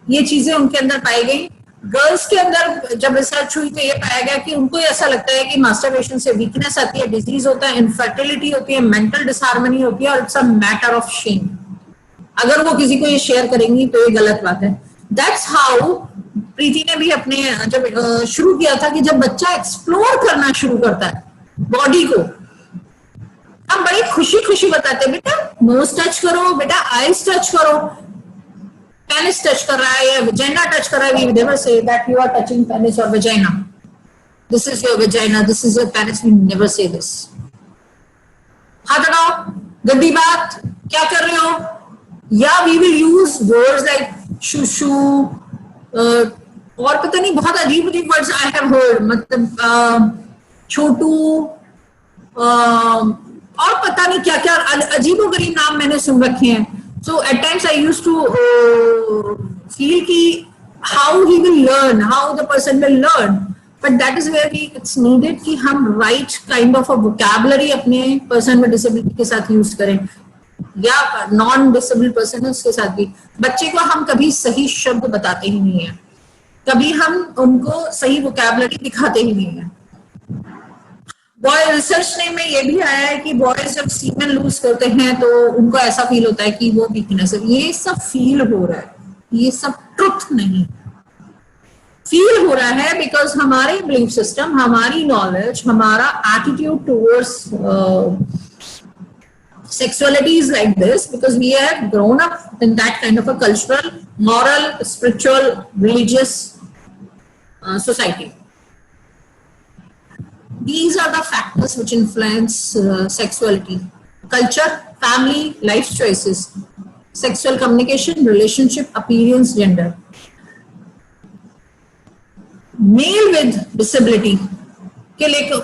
ये चीजें उनके अंदर पाई गई. गर्ल्स के अंदर जब रिसर्च हुई तो ये पाया गया कि उनको ऐसा लगता है कि मास्टरबेशन से वीकनेस आती है, डिजीज होता है, इनफर्टिलिटी होती है, मेंटल डिसहार्मनी होती है, और it's a matter of shame. अगर वो किसी को ये शेयर करेंगी तो ये गलत बात है. दैट्स हाउ प्रीति ने भी अपने जब शुरू किया था कि जब बच्चा एक्सप्लोर करना शुरू करता है बॉडी को, हम बड़ी खुशी खुशी बताते हैं बेटा नोज टच करो, बेटा आईज टच करो, पेनिस टच कर रहा है या वजाइना टच कर रहा है. We never say that you are touching penis और vagina. This is your vagina, this is your penis. We never say this. हाथ हटाओ, गंदी बात, क्या कर रहे हो. या we will use words like शूशू, और पता नहीं बहुत अजीब अजीब वर्ड्स आई हैव हर्ड, मतलब छोटू, और पता नहीं क्या क्या अजीबोगरीब नाम मैंने सुन रखे हैं. So at times I used to feel कि how he will learn, how the person will learn. But that is where it's needed कि हम right kind of a vocabulary अपने पर्सन विद डिसेबिलिटी के साथ यूज करें, या नॉन डिसेबल्ड पर्सन के साथ भी. बच्चे को हम कभी सही शब्द बताते ही नहीं है. कभी हम उनको सही वोकैबुलरी दिखाते ही नहीं है। बॉय रिसर्च में ये भी आया है कि बॉयज जब सीमेन लूज करते हैं तो उनको ऐसा फील होता है कि वो वीकनेस है। ये सब फील हो रहा है, ये सब ट्रुथ नहीं, फील हो रहा है बिकॉज हमारे बिलीफ सिस्टम, हमारी नॉलेज, हमारा attitude towards sexuality is like this because we have grown up in that kind of a cultural, moral, spiritual, religious society. These are the factors which influence sexuality: culture, family, life choices, sexual communication, relationship, appearance, gender. Male with disability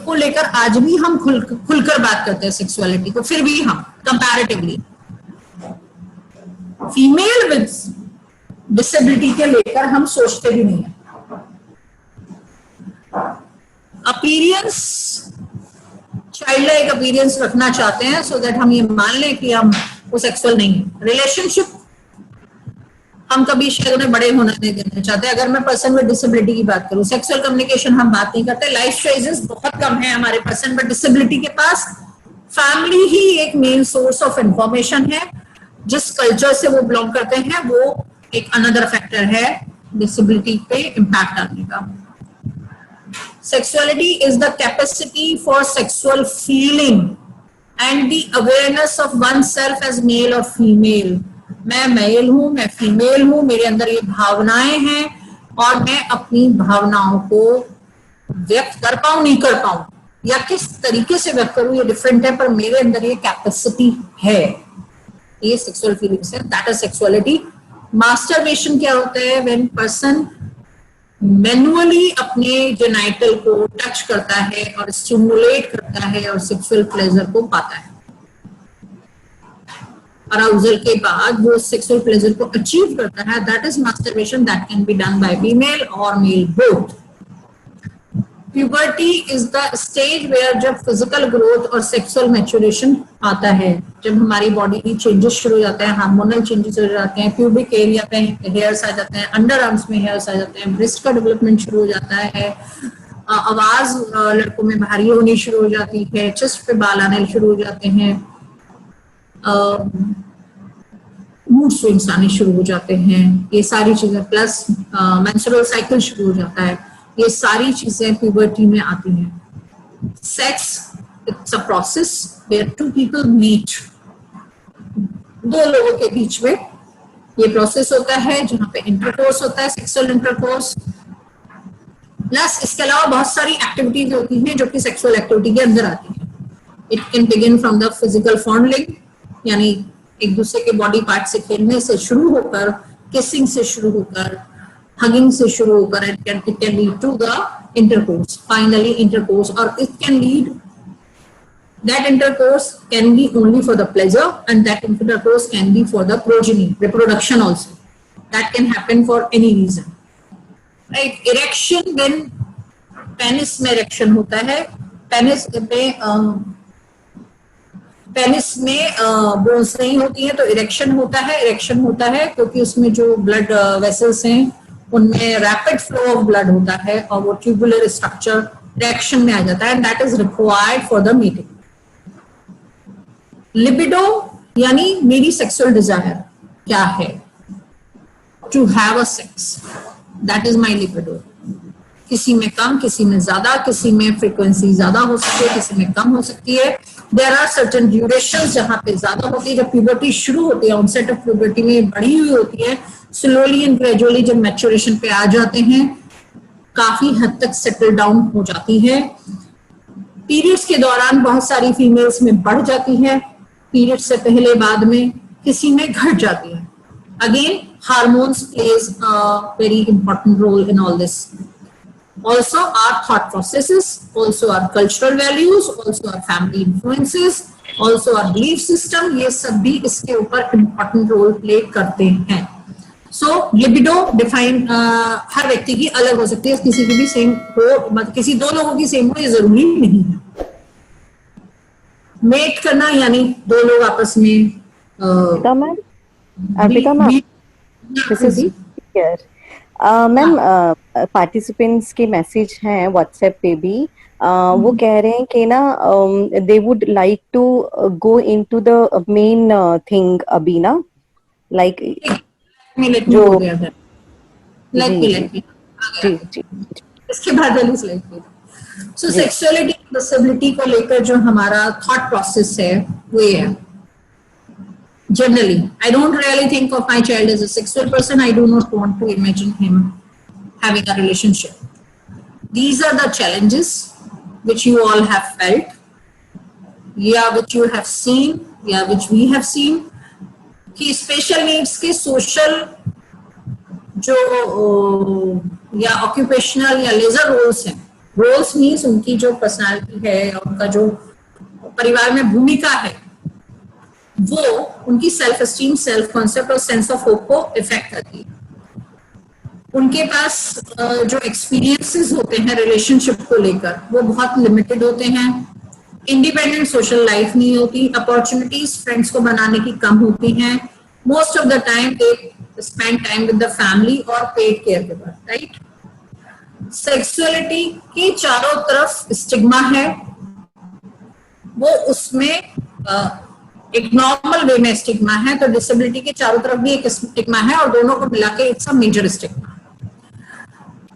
को लेकर आज भी हम खुलकर बात करते हैं सेक्सुअलिटी को, फिर भी हम कंपैरेटिवली फीमेल विद डिसेबिलिटी के लेकर हम सोचते भी नहीं है। अपीयरेंस, चाइल्ड लाइक अपीयरेंस रखना चाहते हैं सो दैट हम ये मान लें कि हम वो सेक्सुअल नहीं है। रिलेशनशिप हम कभी शायद उन्हें बड़े होना नहीं देना चाहते। अगर मैं पर्सन विद डिसेबिलिटी की बात करूं, सेक्सुअल कम्युनिकेशन हम बात नहीं करते, लाइफ चॉइसेस बहुत कम है हमारे पर्सन विद डिसेबिलिटी के पास। फैमिली ही एक मेन सोर्स ऑफ इंफॉर्मेशन है, जिस कल्चर से वो बिलोंग करते हैं वो एक अनदर फैक्टर है डिसेबिलिटी पे इम्पैक्ट डालने का। Sexuality is the capacity for sexual feeling and the awareness of one self as male और फीमेल। मैं मेल हूं, मैं फीमेल हूं, मेरे अंदर ये भावनाएं हैं और मैं अपनी भावनाओं को व्यक्त कर पाऊं नहीं कर पाऊं या किस तरीके से व्यक्त करूं ये डिफरेंट है, पर मेरे अंदर ये कैपेसिटी है, ये सेक्सुअल फीलिंग्स है, दैट इज सेक्सुअलिटी। मास्टरबेशन क्या होता है? व्हेन पर्सन मैनुअली अपने जेनाइटल को टच करता है और स्टिमुलेट करता है और सेक्सुअल प्लेजर को पाता है। अराउजल के बाद वो सेक्सुअल प्लेजर को अचीव करता है, that is masturbation, that can be done by female और male both. Puberty is the stage where जब फिजिकल ग्रोथ और सेक्सुअल मैच्योरेशन आता है, जब हमारी बॉडी की चेंजेस शुरू हो जाते हैं, हार्मोनल चेंजेस हो जाते हैं, प्यूबिक एरिया पे हेयर्स आ जाते हैं, अंडर आर्म्स में हेयर्स आ जाते हैं, ब्रेस्ट का डेवलपमेंट शुरू हो जाता है, आवाज लड़कों में भारी होनी शुरू हो जाती है, चेस्ट पे बाल आने शुरू हो जाते हैं, मूड स्विंग्स आने शुरू हो जाते हैं, ये सारी चीजें, प्लस मेंस्ट्रुअल साइकिल शुरू हो जाता है, ये सारी चीजें प्यूबर्टी में आती हैं। Sex it's a process where two people meet, दो लोगों के बीच में ये प्रोसेस होता है जहां पे इंटरकोर्स होता है, सेक्सुअल इंटरकोर्स। प्लस इसके अलावा बहुत सारी एक्टिविटीज होती हैं जो कि सेक्सुअल एक्टिविटी के अंदर आती हैं। It can begin from the physical fondling, यानी एक दूसरे के बॉडी पार्ट से खेलने से शुरू होकर, किसिंग से शुरू होकर, हगिंग से शुरू होकर, it can lead to the intercourse, finally intercourse, और it can lead, that intercourse can be only for the pleasure and that intercourse can be for the progeny, reproduction also, that can happen for any reason, right? Erection, when penis में erection होता है, पेनिस में बोन्स नहीं होती है तो इरेक्शन होता है। इरेक्शन होता है क्योंकि उसमें जो ब्लड वेसल्स हैं उनमें रैपिड फ्लो ऑफ ब्लड होता है और वो ट्यूबुलर स्ट्रक्चर इरेक्शन में आ जाता है, and that is required for the meeting. Libido यानी मेरी सेक्सुअल डिजायर क्या है, to have a sex, that is my libido. किसी में कम, किसी में ज्यादा, किसी में फ्रीक्वेंसी ज्यादा हो सकती है, किसी में कम हो सकती है। देयर आर सर्टेन ड्यूरेशंस जहां पे ज्यादा होती है, जब प्यूबर्टी शुरू होती है, ऑनसेट ऑफ प्यूबर्टी में बढ़ी हुई होती है, स्लोली एंड ग्रेजुअली जब मैच्योरेशन पे आ जाते हैं काफी हद तक सेटल डाउन हो जाती है। पीरियड्स के दौरान बहुत सारी फीमेल्स में बढ़ जाती है, पीरियड से पहले बाद में किसी में घट जाती है। Again hormones plays a very important role in all this. Also our thought processes, also our cultural values, also our family influences, also our belief system, ये सब भी इसके ऊपर important role play करते हैं। So libido define हर व्यक्ति की अलग हो सकती है, किसी की भी सेम हो, मतलब किसी दो लोगों की सेम हो ये जरूरी नहीं है। मेट करना यानी दो लोग आपस में Arpita ma'am, this is here. Ma'am participants के मैसेज हैं व्हाट्सएप पे भी, वो कह रहे हैं कि ना they would like to go into the main thing अभी ना, लाइक जो let जी me जी let me जी जी इसके बाद वाली स्लाइड पे। सो सेक्सुअलिटी डिसेबिलिटी को लेकर जो हमारा थॉट प्रोसेस है वो ये है। Generally, I don't really think of my child as a sexual person. I do not want to imagine him having a relationship. These are the challenges which you all have felt, yeah, which you have seen, yeah, which we have seen, कि स्पेशल नीड्स के सोशल जो या ऑक्यूपेशनल या लेजर रोल्स हैं, रोल्स मीन्स उनकी जो पर्सनालिटी है, उनका जो परिवार में भूमिका है, वो उनकी सेल्फ एस्टीम, सेल्फ कॉन्सेप्ट और सेंस ऑफ होप को इफेक्ट करती है। उनके पास जो एक्सपीरियंसेस होते हैं रिलेशनशिप को लेकर वो बहुत लिमिटेड होते हैं। इंडिपेंडेंट सोशल लाइफ नहीं होती, अपॉर्चुनिटीज फ्रेंड्स को बनाने की कम होती हैं। Most of the time they spend time with the family और paid caregiver, right. Sexuality की चारों तरफ स्टिग्मा है, वो उसमें एक नॉर्मल वे में स्टिग्मा है, तो डिसेबिलिटी के चारों तरफ भी एक स्टिग्मा है और दोनों को मिला के इट्स अ मेजर स्टिग्मा।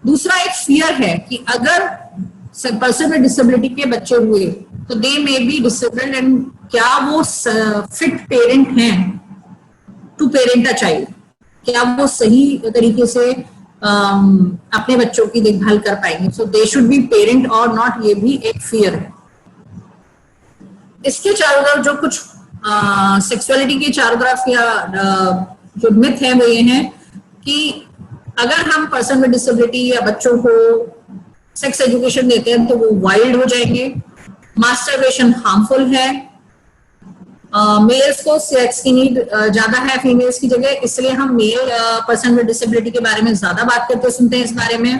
दूसरा एक फियर है कि अगर पर्सन में डिसेबिलिटी के बच्चे हुए तो दे मे बी डिसेबल्ड एंड क्या वो फिट पेरेंट हैं टू पेरेंट अ चाइल्ड, क्या वो सही तरीके से अपने बच्चों की देखभाल कर पाएंगे। सो दे शुड बी पेरेंट और नॉट, ये भी एक फियर है। इसके चारों तरफ जो कुछ सेक्सुअलिटी के चारों तरफ या जो मिथ है वो ये है कि अगर हम पर्सन में डिसेबिलिटी या बच्चों को सेक्स एजुकेशन देते हैं तो वो वाइल्ड हो जाएंगे, मास्टरबेशन हार्मफुल है, मेल्स को सेक्स की नीड ज्यादा है फीमेल्स की जगह, इसलिए हम मेल पर्सन में डिसेबिलिटी के बारे में ज्यादा बात करते सुनते हैं इस बारे में।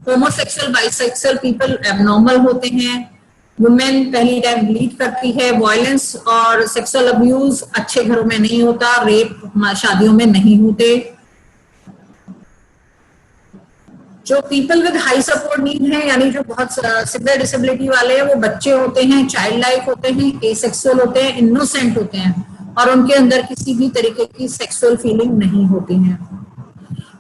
होमोसेक्सुअल बाइसेक्सुअल पीपल एबनॉर्मल होते हैं, वुमेन पहली टाइम ब्लीड करती है, वायलेंस और सेक्सुअल अब्यूज अच्छे घरों में नहीं होता, रेप शादियों में नहीं होते। जो people with high support need है, यानी जो बहुत सिवियर डिसेबिलिटी वाले हैं, वो बच्चे होते हैं, चाइल्ड लाइक होते हैं, एसेक्सुअल होते हैं, इनोसेंट होते हैं और उनके अंदर किसी भी तरीके की सेक्सुअल फीलिंग नहीं होती है।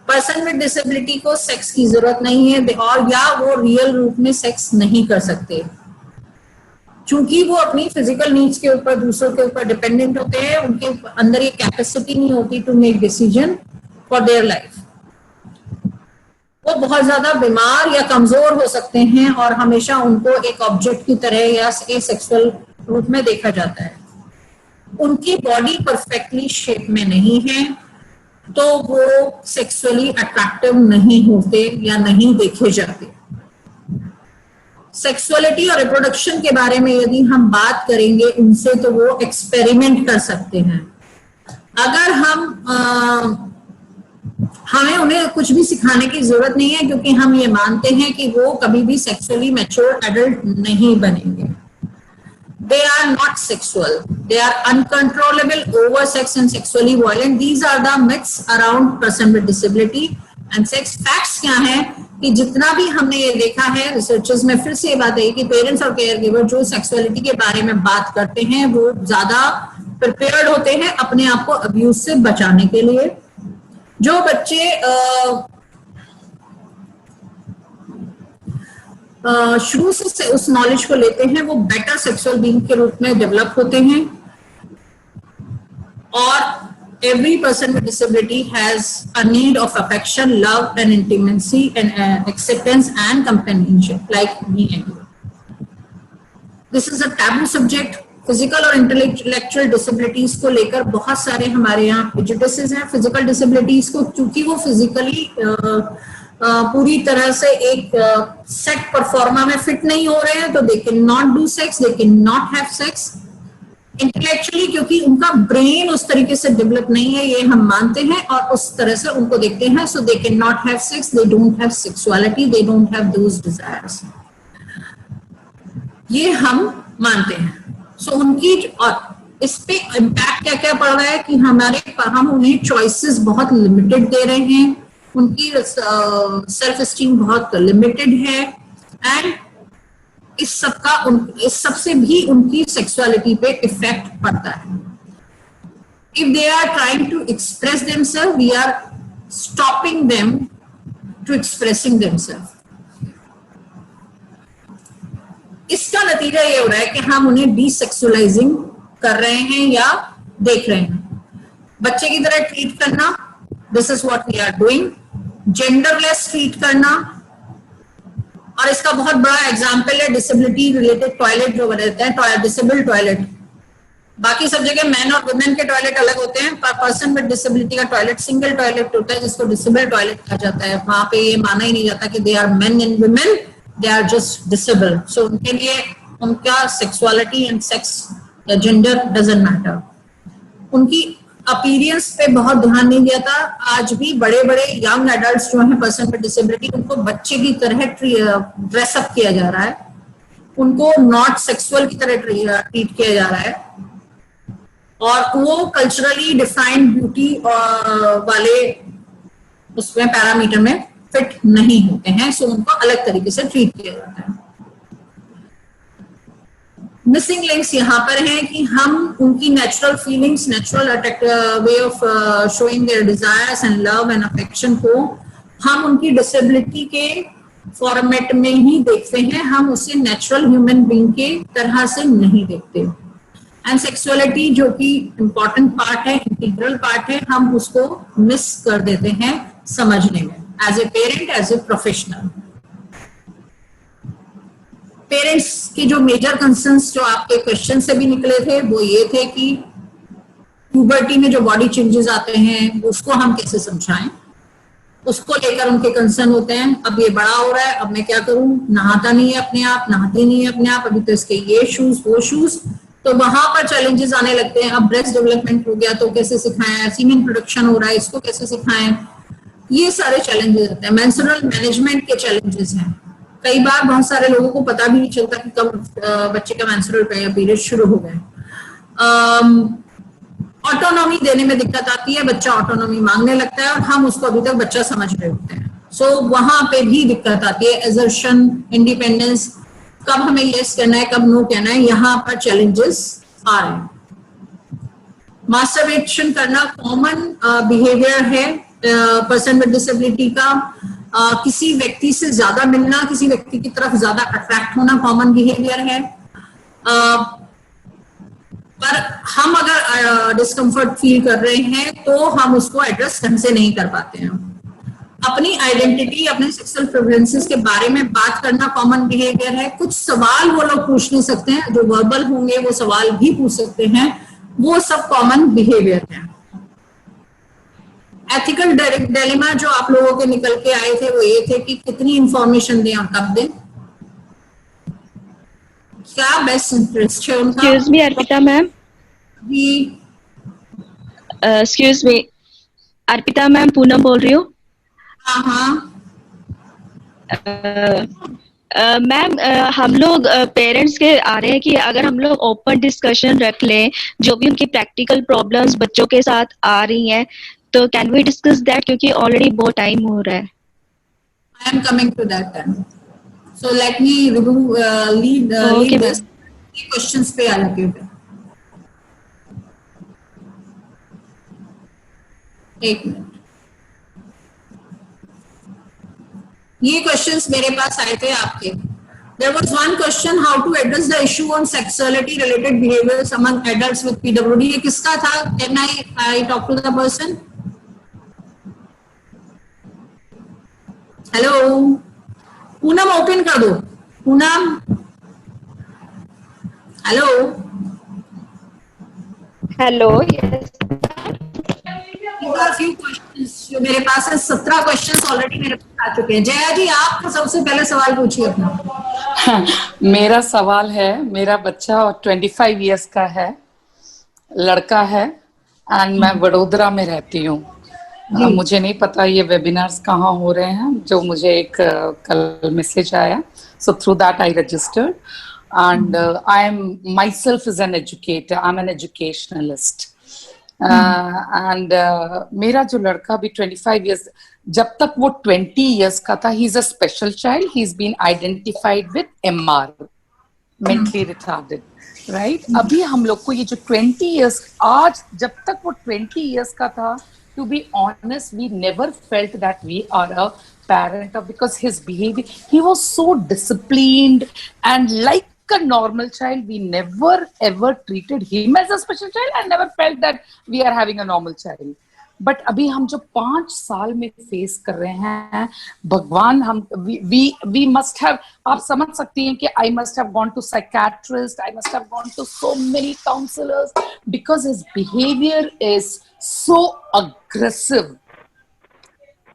पर्सन विद डिसेबिलिटी को सेक्स की जरूरत नहीं है और या वो रियल रूप में सेक्स नहीं कर सकते, चूंकि वो अपनी फिजिकल नीड्स के ऊपर दूसरों के ऊपर डिपेंडेंट होते हैं, उनके अंदर ये कैपेसिटी नहीं होती to make decision for their life. वो बहुत ज्यादा बीमार या कमजोर हो सकते हैं और हमेशा उनको एक ऑब्जेक्ट की तरह या सेक्सुअल रूप में देखा जाता है। उनकी बॉडी परफेक्टली शेप में नहीं है तो वो सेक्सुअली अट्रैक्टिव नहीं होते या नहीं देखे जाते। सेक्सुअलिटी और रिप्रोडक्शन के बारे में यदि हम बात करेंगे उनसे तो वो एक्सपेरिमेंट कर सकते हैं। अगर हमें उन्हें कुछ भी सिखाने की जरूरत नहीं है, क्योंकि हम ये मानते हैं कि वो कभी भी सेक्सुअली मैच्योर एडल्ट नहीं बनेंगे। They are not sexual. They are uncontrollable, oversex and sexually violent. These are the myths around person with disability and sex. Facts क्या है कि जितना भी हमने ये देखा है रिसर्चेस में, फिर से ये बात है कि पेरेंट्स और केयर गिवर जो सेक्सुअलिटी के बारे में बात करते हैं वो ज्यादा प्रिपेयर्ड होते हैं अपने आप को अब्यूज से बचाने के लिए। जो बच्चे शुरू से उस नॉलेज को लेते हैं वो बेटर सेक्सुअल बीइंग के रूप में डेवलप होते हैं। और every person with disability has a need of affection, love and intimacy and acceptance and companionship like me and you. This is a taboo subject. Physical और इंटेलेक्चुअल डिसेबिलिटीज को लेकर बहुत सारे हमारे यहाँ प्रेजुडिसेस हैं। फिजिकल डिसेबिलिटीज को क्योंकि वो फिजिकली पूरी तरह से एक सेट परफॉर्मा में फिट नहीं हो रहे हैं तो दे can not do sex, they can not have sex. Intellectually क्योंकि उनका ब्रेन उस तरीके से डेवलप नहीं है, ये हम मानते हैं और उस तरह से उनको देखते हैं। So they can not have sex, they don't have sexuality, they don't have those desires, ये हम मानते हैं। सो उनकी और इस पे इम्पैक्ट क्या क्या पड़ रहा है कि हम उन्हें चॉइसेस बहुत लिमिटेड दे रहे हैं, उनकी सेल्फ एस्टीम बहुत लिमिटेड है, एंड इस सबसे भी उनकी सेक्सुअलिटी पे इफेक्ट पड़ता है. If they are trying to express themselves, we are stopping them to expressing themselves. इसका नतीजा ये हो रहा है कि हम उन्हें डिसेक्सुअलाइजिंग कर रहे हैं या देख रहे हैं. बच्चे की तरह ट्रीट करना, this is what we are doing. Genderless treat करना, और इसका बहुत बड़ा एग्जाम्पल है डिसेबिलिटी रिलेटेड टॉयलेट जो रहते हैं, डिसेबल्ड टॉयलेट. बाकी सब जगह मैन और वुमेन के टॉयलेट अलग होते हैं, पर पर्सन विद डिसेबिलिटी का टॉयलेट सिंगल टॉयलेट होता है जिसको डिसेबल्ड टॉयलेट कहा जाता है. वहां पे ये माना ही नहीं जाता कि they are men and women, they are just disabled. So उनके लिए उनका सेक्सुअलिटी एंड सेक्स या जेंडर डजंट मैटर. उनकी अपीयरेंस पे बहुत ध्यान नहीं दिया था. आज भी बड़े बड़े यंग एडल्ट्स जो हैं पर्सन विद डिसेबिलिटी, उनको बच्चे की तरह ड्रेसअप किया जा रहा है, उनको नॉट सेक्सुअल की तरह ट्रीट किया जा रहा है, और वो कल्चरली डिफाइंड ब्यूटी वाले उसमें पैरामीटर में फिट नहीं होते हैं. सो उनको अलग तरीके से ट्रीट किया जाता है. मिसिंग लिंक्स यहाँ पर है कि हम उनकी natural feelings, natural way of showing there desires and love and affection को हम उनकी डिसेबिलिटी के फॉर्मेट में ही देखते हैं. हम उसे नेचुरल ह्यूमन बीइंग के तरह से नहीं देखते. एंड सेक्सुअलिटी जो कि इंपॉर्टेंट पार्ट है, इंटीग्रल पार्ट है, हम उसको मिस कर देते हैं समझने में, as a parent, as a professional. Parents के जो मेजर कंसर्न्स जो आपके क्वेश्चन से भी निकले थे वो ये थे कि प्यूबर्टी में जो बॉडी चेंजेस आते हैं उसको हम कैसे समझाएं. उसको लेकर उनके कंसर्न होते हैं. अब ये बड़ा हो रहा है, अब मैं क्या करूं, नहाता नहीं है अपने आप, नहाती नहीं है अपने आप, अभी तो इसके ये शूज वो शूज. तो वहां पर चैलेंजेस आने लगते हैं. अब ब्रेस्ट डेवलपमेंट हो गया तो कैसे सिखाएं, सीमेन प्रोडक्शन हो रहा है इसको कैसे सिखाएं, ये सारे चैलेंजेस होते हैं. मेंस्ट्रुअल मैनेजमेंट के चैलेंजेस हैं. कई बार बहुत सारे लोगों को पता भी नहीं चलता कि कब बच्चे का मेंस्ट्रुअल पीरियड शुरू हो गए. ऑटोनॉमी देने में दिक्कत आती है, बच्चा ऑटोनॉमी मांगने लगता है और हम उसको अभी तक बच्चा समझ रहे होते हैं. सो वहां पे भी दिक्कत आती है. एजर्शन, इंडिपेंडेंस, कब हमें यस कहना है, कब नो कहना है, यहाँ पर चैलेंजेस आ रहे हैं. मास्टरबेशन करना कॉमन बिहेवियर है पर्सन विद डिसेबिलिटी का. किसी व्यक्ति से ज्यादा मिलना, किसी व्यक्ति की तरफ ज्यादा अट्रैक्ट होना कॉमन बिहेवियर है. पर हम अगर डिस्कम्फर्ट फील कर रहे हैं तो हम उसको एड्रेस ढंग से नहीं कर पाते हैं. अपनी आइडेंटिटी, अपने सेक्सुअल प्रेफरेंसेस के बारे में बात करना कॉमन बिहेवियर है. कुछ सवाल वो लोग पूछ नहीं सकते हैं, जो वर्बल होंगे वो सवाल भी पूछ सकते हैं, वो सब कॉमन बिहेवियर है. एथिकल डिलेमा जो आप लोगों के निकल के आए थे वो ये थे कि कितनी इंफॉर्मेशन दें और कब दें, क्या बेस्ट इंटरेस्ट है उनका. Excuse me Arpita ma'am. जी excuse me Arpita ma'am, Poonam बोल रही हूँ. हाँ. मैम हम लोग पेरेंट्स के आ रहे हैं कि अगर हम लोग ओपन डिस्कशन रख लें जो भी उनकी प्रैक्टिकल प्रॉब्लम्स बच्चों के साथ आ रही हैं, तो कैन वी डिस्कस दैट, क्योंकि ऑलरेडी बहुत टाइम हो रहा है. I am coming to that then. So let me lead this. Questions पे allocate. एक मिनट. ये क्वेश्चंस मेरे पास आए थे आपके. There was one question, how to address the issue on sexuality related behaviors among adults with PWD. ये किसका था? Can I talk to the person? Hello Poonam, open कर दो. Poonam, hello. Hello. Yes few questions जो मेरे पास है, 17 क्वेश्चंस ऑलरेडी मेरे पास आ चुके हैं. जया जी, आप सबसे पहले सवाल पूछिए अपना. मेरा सवाल है, मेरा बच्चा 25 इयर्स का है, लड़का है, एंड मैं वडोदरा में रहती हूँ. मुझे नहीं पता ये वेबिनार्स कहाँ हो रहे हैं, जो मुझे एक कल मैसेज आया, so through that I registered, and I am my self is an educator, I am an educationalist, and मेरा जो लड़का भी 25 years, जब तक वो 20 years का था, he is a special child, he is been identified with MR, mentally retarded, right? अभी हम लोग को ये जो 20 years, आज जब तक वो 20 years का था, to be honest, we never felt that we are a parent of, because his behavior, he was so disciplined and like a normal child. We never ever treated him as a special child and never felt that we are having a normal child. But अभी हम जो 5 साल में फेस कर रहे हैं, भगवान, हम वी मस्ट हैव, आप समझ सकती हैं कि I must have gone to psychiatrist, I must have gone to so many counsellors, because his behaviour is so aggressive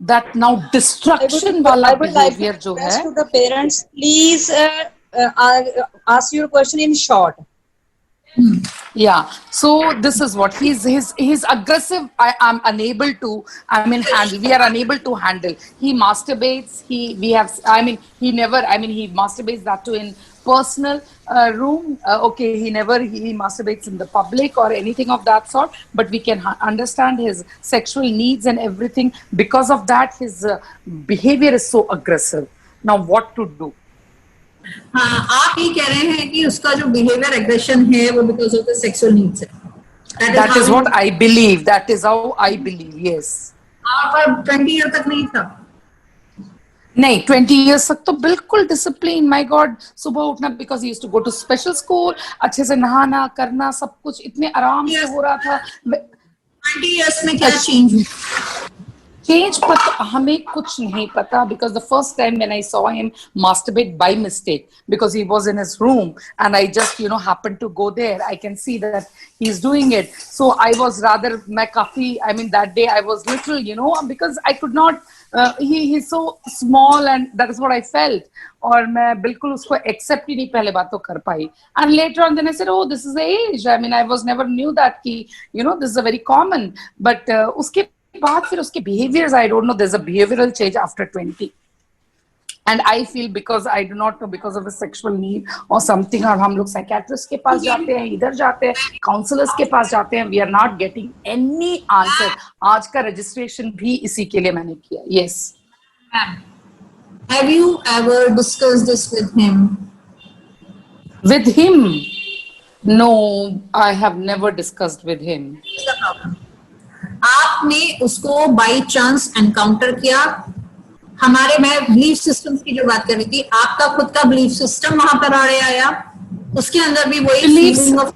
that now destruction वाला बिहेवियर जो है. To the parents, please ask your question in short. Yeah, so this is what he's aggressive. I'm unable to, handle. We are unable to handle. He masturbates. He masturbates that too in personal room. Okay, he masturbates in the public or anything of that sort. But we can understand his sexual needs and everything. Because of that, his behavior is so aggressive. Now, what to do? हाँ, आप ये कह रहे हैं कि उसका जो बिहेवियर एग्रेशन है वो because of the sexual needs है. That is what I believe. That is how I believe. Yes. आप 20 ईयर तक नहीं था? नहीं, 20 years तक तो बिल्कुल डिसिप्लिन. माय गॉड, सुबह उठना, because he used to go to special school, अच्छे से नहाना करना, सब कुछ इतने आराम से हो रहा था. 20 years में क्या चेंज हुआ? Change, पता हमें कुछ नहीं पता, because the first time when I saw him masturbate by mistake, because he was in his room and I just happened to go there, I can see that he's doing it. So I was rather, that day I was little, because I could not, he's so small and that is what I felt. और मैं बिल्कुल उसको accept ही नहीं पहले बात तो कर पाई. And later on then I said, oh, this is the age. I was never knew that कि this is a very common. But उसके बाद फिर उसके behaviors, I don't know, there's a behavioral change after 20. And I feel, because I do not know, because of a sexual need or something, और हम लोग psychiatrist के पास जाते हैं, इधर जाते हैं, counselors के पास जाते हैं, we are not getting any answer. आज का registration भी इसी के लिए मैंने किया. Yes. Have you ever discussed this with him? With him? No, I have never discussed with him. What's the problem? आपने उसको बाई चांस एनकाउंटर किया. हमारे, मैं बिलीफ सिस्टम्स की जो बात कर रही थी, आपका खुद का बिलीफ सिस्टम वहां पर आया, उसके अंदर भी वही feeling of,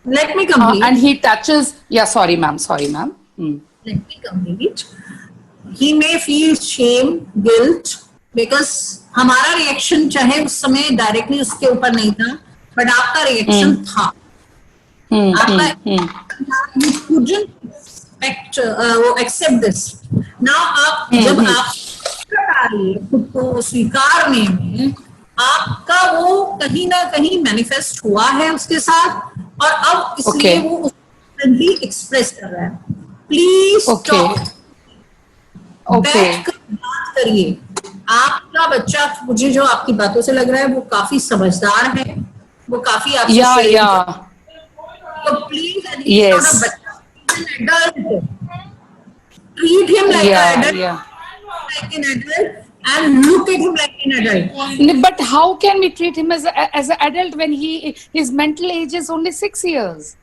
let me complete, and he touches, yeah, sorry ma'am. Let me complete. He may feel shame, guilt, because हमारा रिएक्शन चाहे उस समय डायरेक्टली उसके ऊपर नहीं था, बट आपका रिएक्शन था. You couldn't accept this. Now आप जब आप खुद को स्वीकारने में, आपका वो कहीं ना कहीं मैनिफेस्ट हुआ है उसके साथ, और अब इसलिए वो उसको एक्सप्रेस कर रहा है. प्लीज स्टॉप, बैठ कर बात करिए. आपका बच्चा, मुझे जो आपकी बातों से लग रहा है, वो काफी समझदार है, वो काफी आपसे So please, yes, not a bachcha, he's an adult. Treat him like an adult, like an adult, and look at him like an adult. But how can we treat him as an adult when his mental age is only 6 years?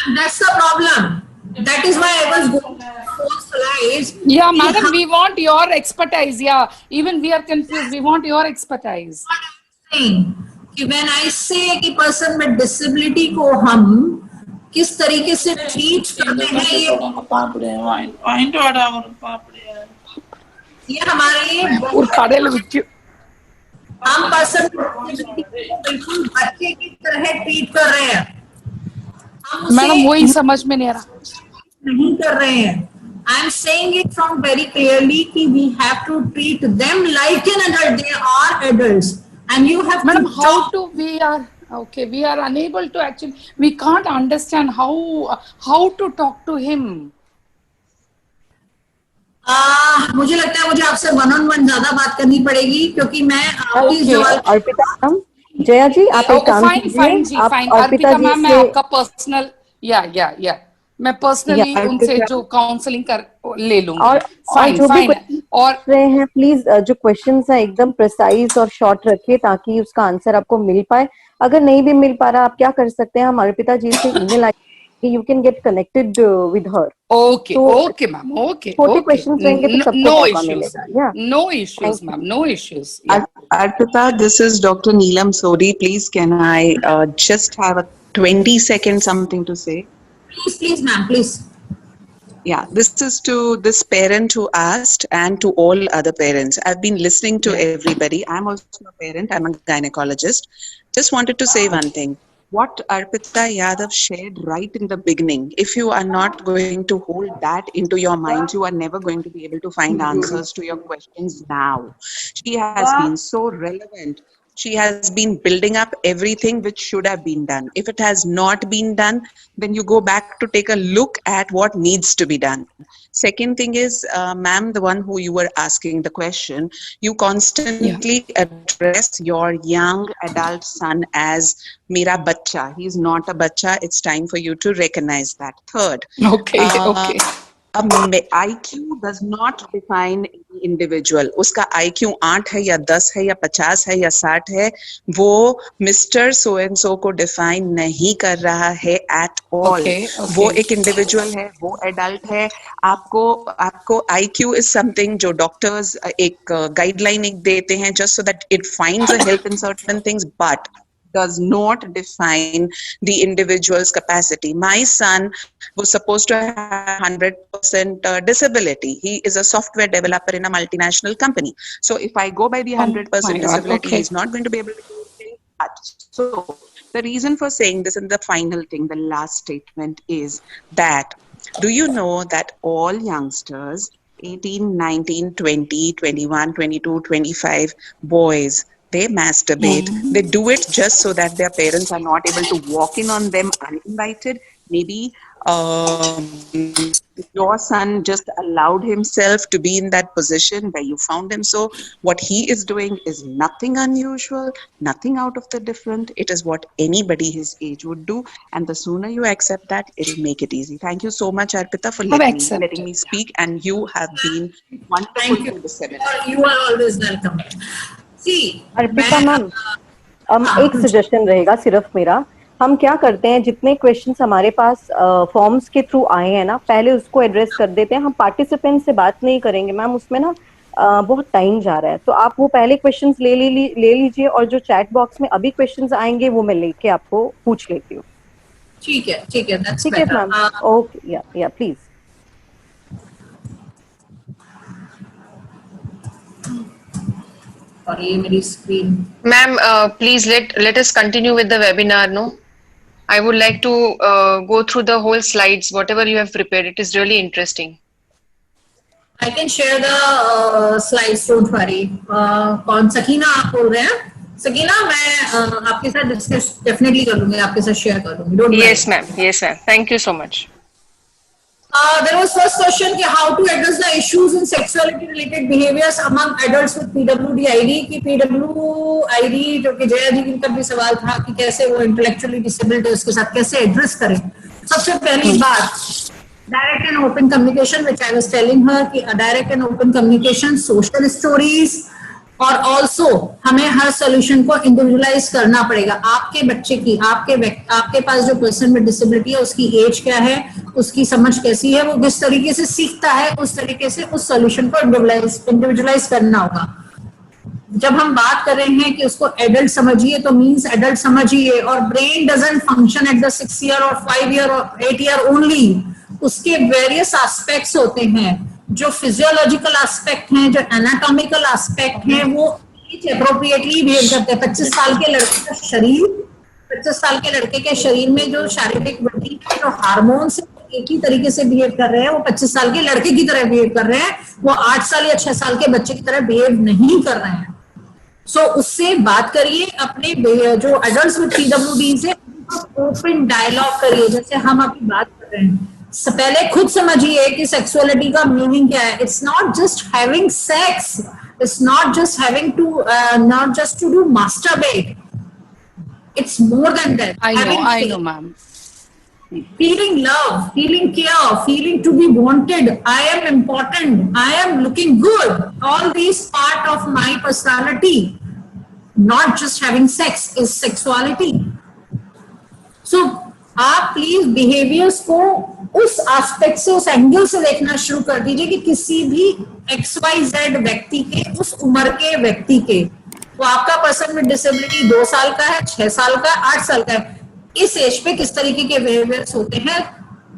And that's the problem. That is why I was going to 4 slides. Yeah, madam, we want your expertise. Yeah, even we are confused. We want your expertise. What I'm saying, कि when I say कि person with disability को हम किस तरीके से ट्रीट करते हैं, ये हमारे लिए हम पर्सन बिल्कुल बच्चे की तरह ट्रीट कर रहे हैं. मैडम वही समझ में नहीं आ रहा, नहीं कर रहे हैं. I am saying it from very clearly कि we have to treat them like an adult. They are adults, and you have madam, to how to we are unable to actually, we can't understand how to talk to him. मुझे लगता है मुझे आपसे 1-on-1 ज्यादा बात करनी पड़ेगी, क्योंकि मैं आपकी सवाल. अर्पिता मैम, जया जी आप एक काम कीजिए, फाइन अर्पिता मैम, मैं आपका पर्सनल, या मैं पर्सनली Yeah, उनसे Arpita. जो काउंसलिंग कर ले लूंगी. और फाइन जो भी फाइन. questions और पूछ रहे हैं प्लीज जो क्वेश्चंस हैं एकदम प्रिसाइज और शॉर्ट रखिए ताकि उसका आंसर आपको मिल पाए. अगर नहीं भी मिल पा रहा, आप क्या कर सकते हैं, हम अर्पिता जी से email ID, you can get connected with her. Okay तो ओके मैम, ओके छोटे ओके, क्वेश्चंस रहेंगे तो सबको नो मौका इश्यूज, मिलेगा. Yeah no issues ma'am, no issues. Yeah Arpita, this is Dr. Neelam Sodi. Please, can I just have a 20-second something to say? Please, ma'am, please. Yeah, this is to this parent who asked and to all other parents. I've been listening to everybody. I'm also a parent. I'm a gynecologist. Just wanted to say one thing. What Arpita Yadav shared right in the beginning, if you are not going to hold that into your mind, you are never going to be able to find answers to your questions now. She has been so relevant. She has been building up everything which should have been done. If it has not been done, then you go back to take a look at what needs to be done. Second thing is, ma'am, the one who you were asking the question, you constantly address your young adult son as Mera Bacha. He's not a bacha. It's time for you to recognize that. Third, okay. IQ does not define any individual. उसका IQ 8 है या 10 है या 50 है या 60 है, वो मिस्टर सो एंड सो को डिफाइन नहीं कर रहा है एट ऑल. वो एक इंडिविजुअल है, वो एडल्ट है. आपको IQ इज समथिंग जो डॉक्टर्स एक गाइडलाइन एक देते हैं just so that it finds a help in certain things, but does not define the individual's capacity. My son was supposed to have 100% disability. He is a software developer in a multinational company. So if I go by the 100% disability, he's not going to be able to do anything. So the reason for saying this and the final thing, the last statement is that, do you know that all youngsters, 18, 19, 20, 21, 22, 25 boys, they masturbate. They do it just so that their parents are not able to walk in on them uninvited. Maybe your son just allowed himself to be in that position where you found him. So what he is doing is nothing unusual, nothing out of the different. It is what anybody his age would do. And the sooner you accept that, it'll make it easy. Thank you so much, Arpita, for letting me speak. And you have been wonderful to the seminar. You are always welcome. Arpita ma'am, एक सजेशन रहेगा सिर्फ मेरा. हम क्या करते हैं, जितने क्वेश्चंस हमारे पास फॉर्म्स के थ्रू आए हैं ना, पहले उसको एड्रेस कर देते हैं. हम पार्टिसिपेंट से बात नहीं करेंगे मैम, उसमें ना बहुत टाइम जा रहा है. तो आप वो पहले क्वेश्चंस ले लीजिए और जो चैट बॉक्स में अभी क्वेश्चंस आएंगे वो मैं लेके आपको पूछ लेती हूँ. ठीक है, ठीक है मैम. ओके, या प्लीज. और ये मेरी screen. Ma'am, please let us continue with the webinar. No, I would like to go through the whole slides, whatever you have prepared. It is really interesting. I can share the slides. Don't worry. कौन सकीना आप बोल रहे हैं? सकीना, मैं आपके साथ डिस्कस डेफिनेटली कर लूंगी, आपके साथ शेयर कर लूंगी. Don't worry. Yes, ma'am. Yes, ma'am. Thank you so much. There was first question कि how to address the issues in sexuality related behaviors among adults with PWD ID. कि PWD ID जो कि जया जी का भी सवाल था कि कैसे वो intellectually disabled है, उसके साथ कैसे एड्रेस करें. सबसे पहली बात, direct and open communication, which I was telling her कि direct and open communication, social stories, और ऑल्सो हमें हर सोल्यूशन को इंडिविजुअलाइज करना पड़ेगा. आपके बच्चे की, आपके पास जो पर्सन में डिसेबिलिटी है उसकी एज क्या है, उसकी समझ कैसी है, वो किस तरीके से सीखता है, उस तरीके से उस सोल्यूशन को इंडिविजुअलाइज करना होगा. जब हम बात कर रहे हैं कि उसको एडल्ट समझिए, तो मींस एडल्ट समझिए. और brain doesn't function at the 6 year और 5 ईयर और 8 ईयर ओनली. उसके वेरियस एस्पेक्ट्स होते हैं, जो फिजियोलॉजिकल एस्पेक्ट हैं, जो एनाटॉमिकल एस्पेक्ट हैं, वो एज अप्रोप्रिएटली बिहेव करते हैं. 25 साल के लड़के का शरीर, 25 साल के लड़के के शरीर में जो शारीरिक वृद्धि है, जो हार्मोन्स एक ही तरीके से बिहेव कर रहे हैं, वो 25 साल के लड़के की तरह बिहेव कर रहे हैं. वो 8 साल या 6 साल के बच्चे की तरह बिहेव नहीं कर रहे हैं. सो उससे बात करिए. अपने जो एडल्ट्स विद पीडब्ल्यूडी से ओपन डायलॉग करिए, जैसे हम अभी बात कर रहे हैं. पहले खुद समझिए कि सेक्सुअलिटी का मीनिंग क्या है. It's not just having sex, it's not just having to not just to do masturbate. It's more than that. I know, ma'am. feeling love, feeling care, feeling to be wanted, I am important, I am looking good, all these part of my personality. Not just having sex is sexuality. So आप प्लीज बिहेवियर्स को उस एस्पेक्ट से, उस एंगल से देखना शुरू कर दीजिए कि किसी भी XYZ व्यक्ति के, उस उम्र के व्यक्ति के, वो आपका पर्सन विद डिसेबिलिटी 2 साल का है, 6 साल का, 8 साल का है, इस एज पे किस तरीके के बिहेवियर्स होते हैं.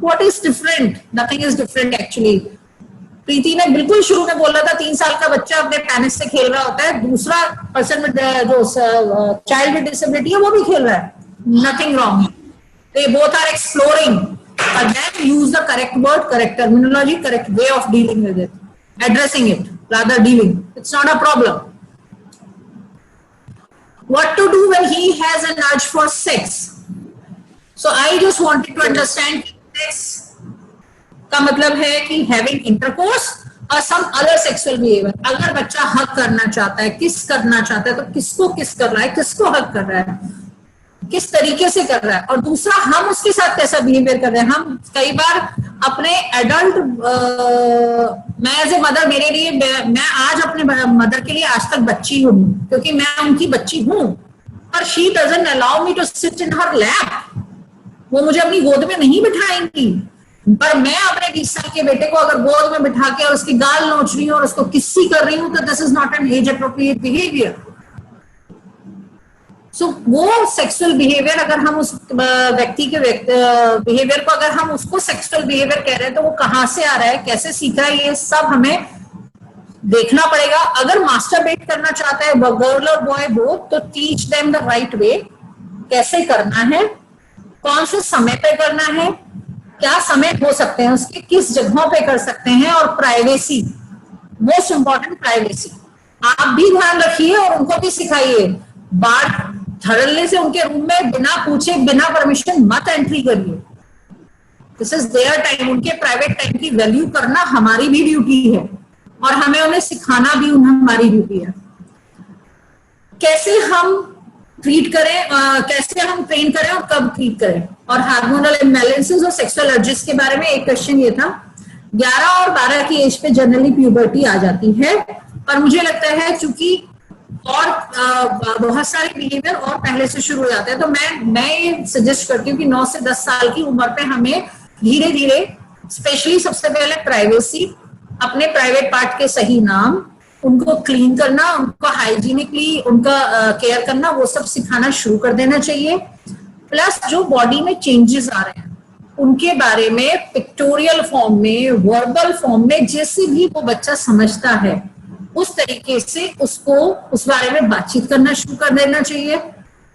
What is different? Nothing is different actually. Preeti ने बिल्कुल शुरू में बोला था 3 साल का बच्चा अपने पेनिस से खेल रहा होता है, दूसरा पर्सन विद जो चाइल्ड विद डिसेबिलिटी है वो भी खेल रहा है. Nothing wrong. They both are exploring, but then use the correct word, correct terminology, correct way of dealing with it, addressing it, rather dealing. It's not a problem. What to do when he has an urge for sex? So I just wanted to understand sex का मतलब है कि having intercourse or some other sexual behavior. अगर बच्चा हक करना चाहता है, किस करना चाहता है, तो किसको किस कर रहा है, किसको हक कर रहा है, किस तरीके से कर रहा है, और दूसरा हम उसके साथ कैसा बिहेवियर कर रहे हैं. हम कई बार अपने एडल्ट, मैं एज ए मदर, मेरे लिए, मैं आज अपने मदर के लिए आज तक बच्ची हूँ क्योंकि मैं उनकी बच्ची हूँ, पर she doesn't allow me to sit in her lap. वो मुझे अपनी गोद में नहीं बिठाएंगी, पर मैं अपने 20 साल के बेटे को अगर गोद में बिठा के और उसकी गाल नोच रही हूँ और उसको किस्सी कर रही हूँ, तो this is not an age appropriate behaviour. So वो सेक्सुअल बिहेवियर, अगर हम उस व्यक्ति के बिहेवियर को, अगर हम उसको सेक्सुअल बिहेवियर कह रहे हैं, तो वो कहाँ से आ रहा है, कैसे सीखा है, ये सब हमें देखना पड़ेगा. अगर मास्टरबेट करना चाहता है गर्ल और बॉय बोथ, तो teach them the right way, कैसे करना है, कौन से समय पे करना है, क्या समय हो सकते हैं उसके, किस जगहों पे कर सकते हैं, और प्राइवेसी, मोस्ट इंपॉर्टेंट प्राइवेसी. आप भी ध्यान रखिए और उनको भी सिखाइए. बाहर धड़ल्ले से उनके रूम में बिना पूछे, बिना परमिशन मत एंट्री करिए. This is their time. उनके प्राइवेट टाइम की वैल्यू करना हमारी भी ड्यूटी है, और हमें उन्हें सिखाना भी हमारी ड्यूटी है. कैसे हम ट्रीट करें, कैसे हम ट्रेन करें और कब ट्रीट करें. और हार्मोनल इम्बैलेंसेस और सेक्सुअल अर्जेस के बारे में एक क्वेश्चन ये था. 11 और 12 की एज पे जनरली प्यूबर्टी आ जाती है, पर मुझे लगता है चूंकि और बहुत सारे बिहेवियर और पहले से शुरू हो जाते हैं, तो मैं ये सजेस्ट करती हूँ कि 9 से 10 साल की उम्र पे हमें धीरे धीरे, स्पेशली सबसे पहले प्राइवेसी, अपने प्राइवेट पार्ट के सही नाम, उनको क्लीन करना, उनको हाइजीनिकली उनका केयर करना, वो सब सिखाना शुरू कर देना चाहिए. प्लस जो बॉडी में चेंजेस आ रहे हैं उनके बारे में पिक्टोरियल फॉर्म में, वर्बल फॉर्म में, जैसे भी वो बच्चा समझता है उस तरीके से उसको उस बारे में बातचीत करना शुरू कर देना चाहिए.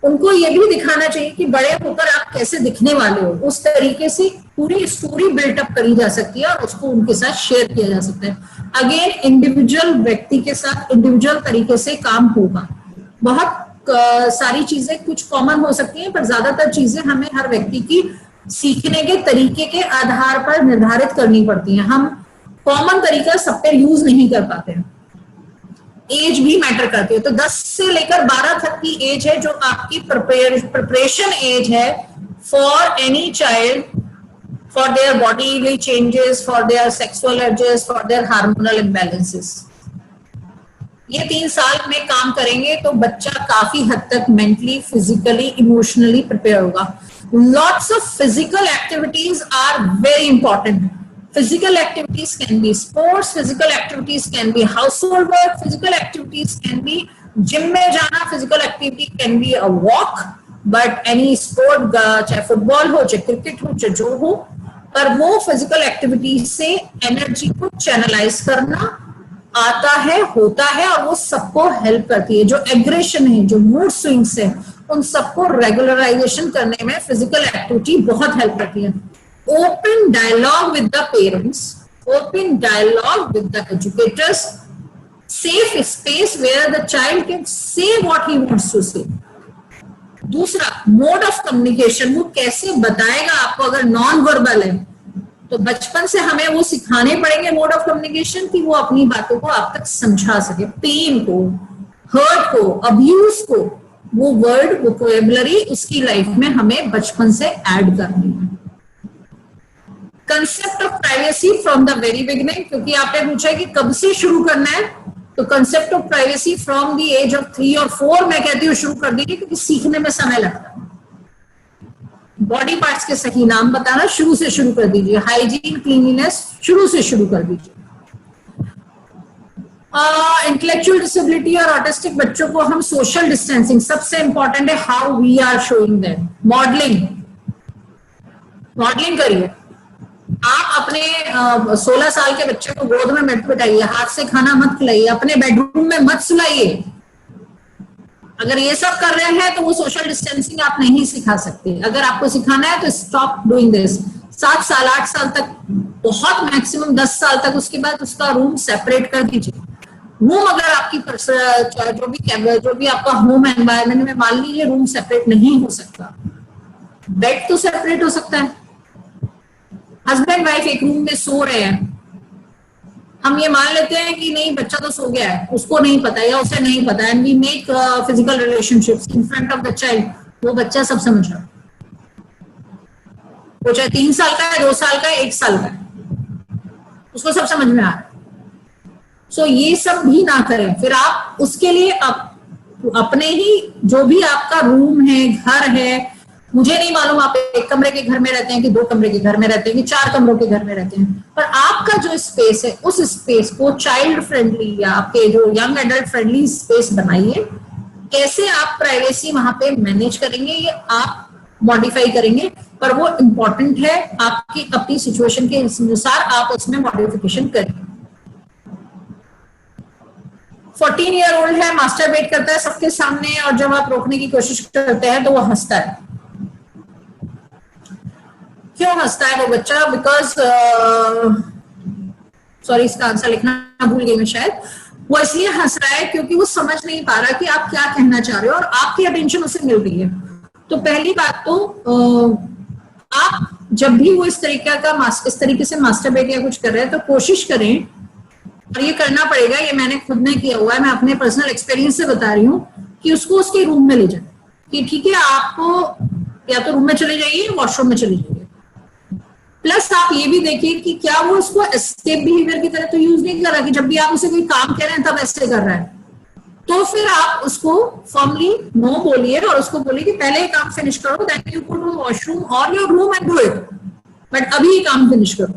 उनको ये भी दिखाना चाहिए कि बड़े होकर आप कैसे दिखने वाले हो. उस तरीके से पूरी स्टोरी बिल्टअप करी जा सकती है और उसको उनके साथ शेयर किया जा सकता है. अगेन इंडिविजुअल व्यक्ति के साथ इंडिविजुअल तरीके से काम होगा. बहुत सारी चीजें कुछ कॉमन हो सकती हैं, पर ज्यादातर चीजें हमें हर व्यक्ति की सीखने के तरीके के आधार पर निर्धारित करनी पड़ती हैं. हम कॉमन तरीका सब पे यूज नहीं कर पाते हैं. एज भी मैटर करती है. तो 10 से लेकर 12 तक की एज है जो आपकी प्रिपरेशन एज है for any child, for their bodily changes, for their sexual urges, for their hormonal imbalances. ये 3 साल में काम करेंगे तो बच्चा काफी हद तक मेंटली, फिजिकली, इमोशनली प्रिपेयर होगा. Lots of physical activities are very important. Physical activities can be sports, physical activities can be household work, physical activities can be gym में जाना, physical activity can be a walk, but any sport, चाहे फुटबॉल हो, चाहे क्रिकेट हो, चाहे जो हो, पर वो physical activities से एनर्जी को चैनलाइज करना आता है, होता है, और वो सबको हेल्प करती है. जो एग्रेशन है, जो मूड स्विंग्स है, उन सबको रेगुलराइजेशन करने में फिजिकल एक्टिविटी बहुत हेल्प करती है. Open dialogue with the parents, open dialogue with the educators, safe space where the child can say what he wants to say. दूसरा, मोड ऑफ कम्युनिकेशन, वो कैसे बताएगा आपको. अगर नॉन वर्बल है तो बचपन से हमें वो सिखाने पड़ेंगे मोड ऑफ कम्युनिकेशन कि वो अपनी बातों को आप तक समझा सके. पेन को, हर्ट को, अब्यूज को, वो वर्ड वोकैबुलरी उसकी लाइफ में हमें बचपन से ऐड करनी है. Concept of privacy from the very beginning, क्योंकि आपने पूछा है कि कब से शुरू करना है, तो concept of privacy from the age of 3 और 4 मैं कहती हूँ शुरू कर दीजिए, क्योंकि सीखने में समय लगता है। बॉडी पार्ट्स के सही नाम बताना शुरू से शुरू कर दीजिए, हाइजीन क्लीनिनेस शुरू से शुरू कर दीजिए। इंटेलेक्चुअल डिसेबिलिटी और ऑटिस्टिक बच्चों को हम सोशल डिस्टेंसिंग, सबसे इंपॉर्टेंट है how we are showing them. Modelling करिए। आप अपने 16 साल के बच्चे को गोद में मत बिठाइए, हाथ से खाना मत खिलाइए, अपने बेडरूम में मत सुलाइए। अगर ये सब कर रहे हैं तो वो सोशल डिस्टेंसिंग आप नहीं सिखा सकते। अगर आपको सिखाना है तो स्टॉप डूइंग दिस। 7 साल 8 साल तक, बहुत मैक्सिमम 10 साल तक, उसके बाद उसका रूम सेपरेट कर दीजिए। रूम अगर आपकी जो भी आपका होम एनवायरनमेंट में, मान लीजिए रूम सेपरेट नहीं हो सकता, बेड तो सेपरेट हो सकता है। हस्बैंड वाइफ एक रूम में सो रहे हैं, हम ये मान लेते हैं कि नहीं बच्चा तो सो गया है, उसको नहीं पता या उसे नहीं पता, and we make physical relationships in front of the child. वो बच्चा सब समझ रहा है, वो चाहे 3 साल का है, 2 साल का है, 1 साल का है, उसको सब समझ में आ रहा है। सो ये सब भी ना करें। फिर आप उसके लिए अपने ही जो भी आपका रूम है, घर है, मुझे नहीं मालूम आप 1 कमरे के घर में रहते हैं कि 2 कमरे के घर में रहते हैं कि 4 कमरों के घर में रहते हैं, पर आपका जो स्पेस है उस स्पेस को चाइल्ड फ्रेंडली या आपके जो यंग एडल्ट फ्रेंडली स्पेस बनाइए। कैसे आप प्राइवेसी वहां पे मैनेज करेंगे ये आप मॉडिफाई करेंगे, पर वो इम्पोर्टेंट है। आपकी अपनी सिचुएशन के अनुसार आप उसमें मॉडिफिकेशन करें। 14 ईयर ओल्ड है, मास्टरबेट करता है सबके सामने, और जब आप रोकने की कोशिश करते हैं तो वो हंसता है। क्यों हंसता है वो बच्चा? बिकॉज सॉरी, इसका आंसर लिखना भूल गई मैं शायद। वो इसलिए हंस रहा है क्योंकि वो समझ नहीं पा रहा कि आप क्या कहना चाह रहे हो और आपकी अटेंशन उसे मिल रही है। तो पहली बात तो आप जब भी वो इस तरीके से मास्टरबेट या कुछ कर रहे हैं तो कोशिश करें, और ये करना पड़ेगा, ये मैंने खुद ने किया हुआ है, मैं अपने पर्सनल एक्सपीरियंस से बता रही हूँ, कि उसको उसके रूम में ले जाए कि ठीक है आपको या तो रूम में चले जाइए, वॉशरूम में चले जाइए। प्लस आप ये भी देखिए कि क्या वो उसको एस्केप बिहेवियर की तरह तो यूज नहीं कर रहा कि जब भी आप उसे कोई काम कह रहे हैं तब ऐसे कर रहा है। तो फिर आप उसको फॉर्मली नो बोलिए और उसको बोलिए कि पहले ये काम फिनिश करो, then you go to washroom और your room and do it, but अभी ये काम फिनिश करो।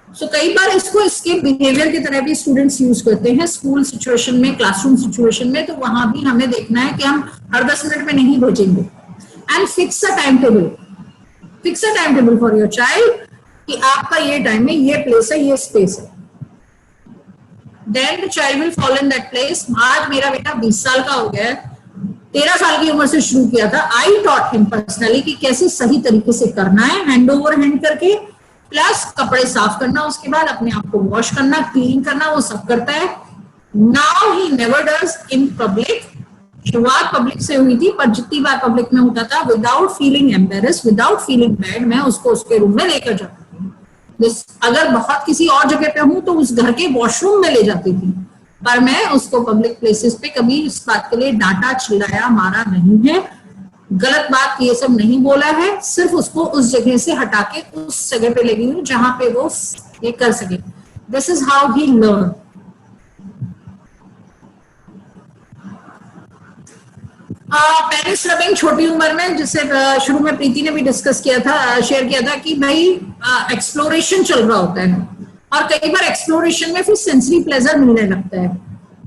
सो कई बार इसको एस्केप बिहेवियर की तरह भी स्टूडेंट्स यूज करते हैं स्कूल सिचुएशन में, क्लासरूम सिचुएशन में। तो वहां भी हमें देखना है कि हम हर 10 मिनट में नहीं भेजेंगे। And fix a time table for your child कि आपका ये टाइम है, ये प्लेस है, ये स्पेस है। Then the child will fall in that place. आज मेरा बेटा 20 साल का हो गया है, 13 साल की उम्र से शुरू किया था। I taught him personally कि कैसे सही तरीके से करना है, हैंड ओवर हैंड करके, प्लस कपड़े साफ करना, उसके बाद अपने आप को वॉश करना, क्लीन करना, वो सब करता है। Now he never does in public. शुरुआत पब्लिक से हुई थी, पर जितनी बार पब्लिक में होता था, without feeling embarrassed, without feeling bad, मैं उसको उसके रूम में लेकर जाती थी। अगर बहुत किसी और जगह पे हूं तो उस घर के वॉशरूम में ले जाती थी, पर मैं उसको पब्लिक प्लेसेस पे कभी इस बात के लिए डांटा, चिल्लाया, मारा नहीं है। गलत बात ये सब नहीं बोला है, सिर्फ उसको उस जगह से हटा के उस जगह पे लगी हूँ जहां पे वो ये कर सके। This is how he learn. Penis rubbing छोटी उम्र में, जिससे शुरू में प्रीति ने भी डिस्कस किया था, शेयर किया था कि भाई एक्सप्लोरेशन चल रहा होता है और कई बार एक्सप्लोरेशन में फिर सेंसरी प्लेजर मिलने लगता है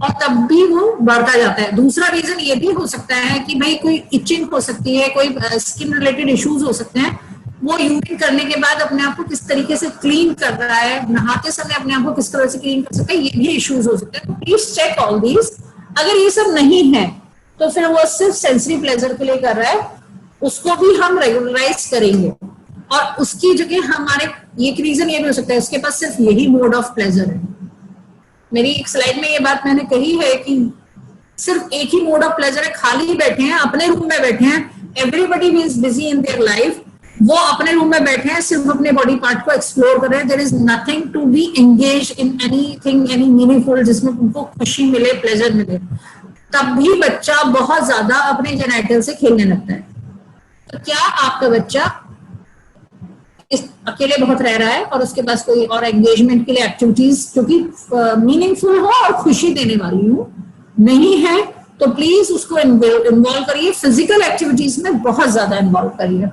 और तब भी वो बढ़ता जाता है। दूसरा रीजन ये भी हो सकता है कि भाई कोई इचिंग हो सकती है, कोई स्किन रिलेटेड इश्यूज हो सकते हैं। वो यूरिन करने के बाद अपने आप को किस तरीके से क्लीन कर रहा है, नहाते समय अपने आप को किस तरह से क्लीन कर सकता है, ये भी इश्यूज हो सकते हैं। तो प्लीज चेक ऑल दीज। अगर ये सब नहीं है तो फिर वो सिर्फ सेंसरी प्लेजर के लिए कर रहा है, उसको भी हम रेगुलराइज करेंगे। और उसकी जगह हमारे एक रीजन ये भी हो सकता है उसके पास सिर्फ यही मोड ऑफ प्लेजर है। मेरी एक स्लाइड में ये बात मैंने कही है कि सिर्फ एक ही मोड ऑफ प्लेजर है, खाली बैठे हैं, अपने रूम में बैठे हैं, everybody is busy in their life, वो अपने रूम में बैठे हैं, सिर्फ अपने बॉडी पार्ट को एक्सप्लोर कर रहे हैं। There is nothing to be engage in anything, any meaningful, जिसमें उनको खुशी मिले, प्लेजर मिले। तब भी बच्चा बहुत ज्यादा अपने जेनिटल से खेलने लगता है। तो क्या आपका बच्चा अकेले बहुत रह रहा है और उसके पास कोई और एंगेजमेंट के लिए एक्टिविटीज जो कि मीनिंगफुल हो और खुशी देने वाली हो नहीं है, तो प्लीज उसको इन्वॉल्व करिए, फिजिकल एक्टिविटीज में बहुत ज्यादा इन्वॉल्व करिए।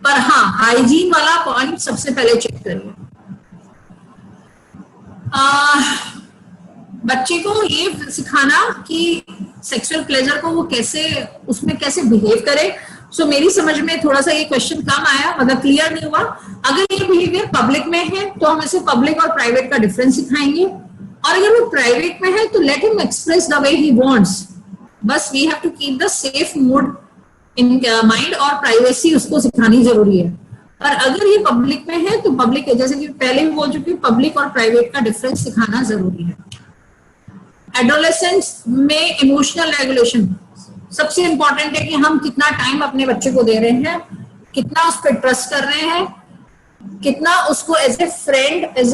पर हाँ, हाइजीन वाला पॉइंट सबसे पहले चेक करिए। बच्चे को ये सिखाना कि सेक्सुअल प्लेजर को वो कैसे, उसमें कैसे बिहेव करे। सो मेरी समझ में थोड़ा सा ये क्वेश्चन कम आया, मतलब क्लियर नहीं हुआ। अगर ये बिहेवियर पब्लिक में है तो हम इसे पब्लिक और प्राइवेट का डिफरेंस सिखाएंगे, और अगर वो प्राइवेट में है तो let him express the way he wants. बस we have to keep the safe mood in mind, और प्राइवेसी उसको सिखानी जरूरी है। पर अगर ये पब्लिक में है तो पब्लिक, जैसे कि पहले भी बोल चुकी हूँ, पब्लिक और प्राइवेट का डिफरेंस सिखाना जरूरी है। एडोलेसेंस में इमोशनल रेगुलेशन सबसे इंपॉर्टेंट है कि हम कितना टाइम अपने बच्चे को दे रहे हैं, कितना उस पर ट्रस्ट कर रहे हैं, कितना उसको as a friend, as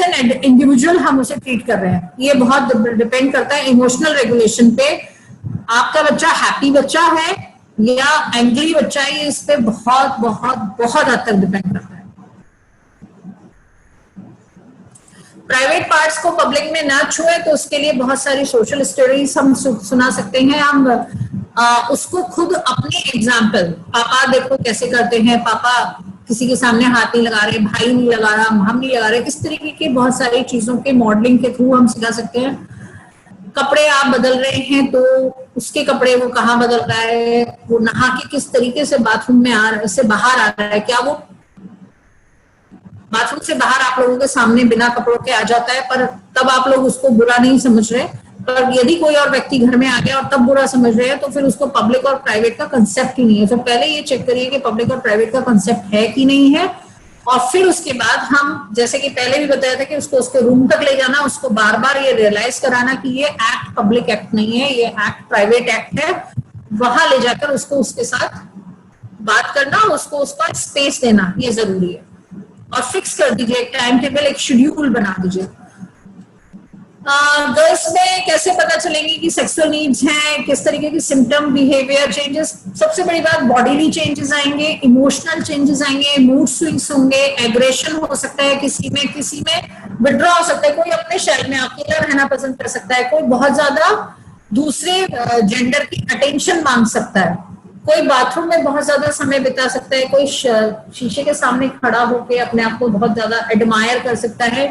an individual हम उसे ट्रीट कर रहे हैं। ये बहुत डिपेंड करता है इमोशनल रेगुलेशन पे। आपका बच्चा हैप्पी बच्चा है या एंग्री बच्चा है, ये इस पे बहुत बहुत बहुत हद तक डिपेंड करता है। प्राइवेट पार्ट्स को पब्लिक में ना छुए तो उसके लिए बहुत सारी सोशल स्टोरीज हम सुना सकते हैं। हम उसको खुद अपने एग्जाम्पल, पापा देखो कैसे करते हैं, पापा किसी के सामने हाथ नहीं लगा रहे, भाई नहीं लगा रहा, हम नहीं लगा रहे, इस तरीके की बहुत सारी चीजों के मॉडलिंग के थ्रू हम सिखा सकते हैं। कपड़े आप बदल रहे हैं तो उसके कपड़े वो कहाँ बदल रहा है, वो नहा के किस तरीके से बाथरूम में आ रहा है, से बाहर आ रहा है, क्या वो बाथरूम से बाहर आप लोगों के सामने बिना कपड़ों के आ जाता है, पर तब आप लोग उसको बुरा नहीं समझ रहे। पर यदि कोई और व्यक्ति घर में आ गया और तब बुरा समझ रहे हैं तो फिर उसको पब्लिक और प्राइवेट का कंसेप्ट ही नहीं है। तो पहले ये चेक करिए कि पब्लिक और प्राइवेट का कंसेप्ट है कि नहीं है, और फिर उसके बाद हम, जैसे कि पहले भी बताया था, कि उसको उसके रूम तक ले जाना, उसको बार बार ये रियलाइज कराना कि ये एक्ट पब्लिक एक्ट नहीं है, ये एक्ट प्राइवेट एक्ट है। वहां ले जाकर उसको उसके साथ बात करना, उसको उसका स्पेस देना, ये जरूरी है। और फिक्स कर दीजिए एक टाइम टेबल, एक शेड्यूल बना दीजिए। गर्ल्स में कैसे पता चलेंगी कि सेक्सुअल नीड्स हैं, किस तरीके की सिम्टम, बिहेवियर चेंजेस। सबसे बड़ी बात, बॉडीली चेंजेस आएंगे, इमोशनल चेंजेस आएंगे, मूड स्विंग्स होंगे, एग्रेशन हो सकता है किसी में विड्रॉ हो सकता है, कोई अपने शहर में अकेला रहना पसंद कर सकता है, कोई बहुत ज्यादा दूसरे जेंडर की अटेंशन मांग सकता है, कोई बाथरूम में बहुत ज्यादा समय बिता सकता है, कोई शीशे के सामने खड़ा होकर अपने आप को बहुत ज्यादा एडमायर कर सकता है,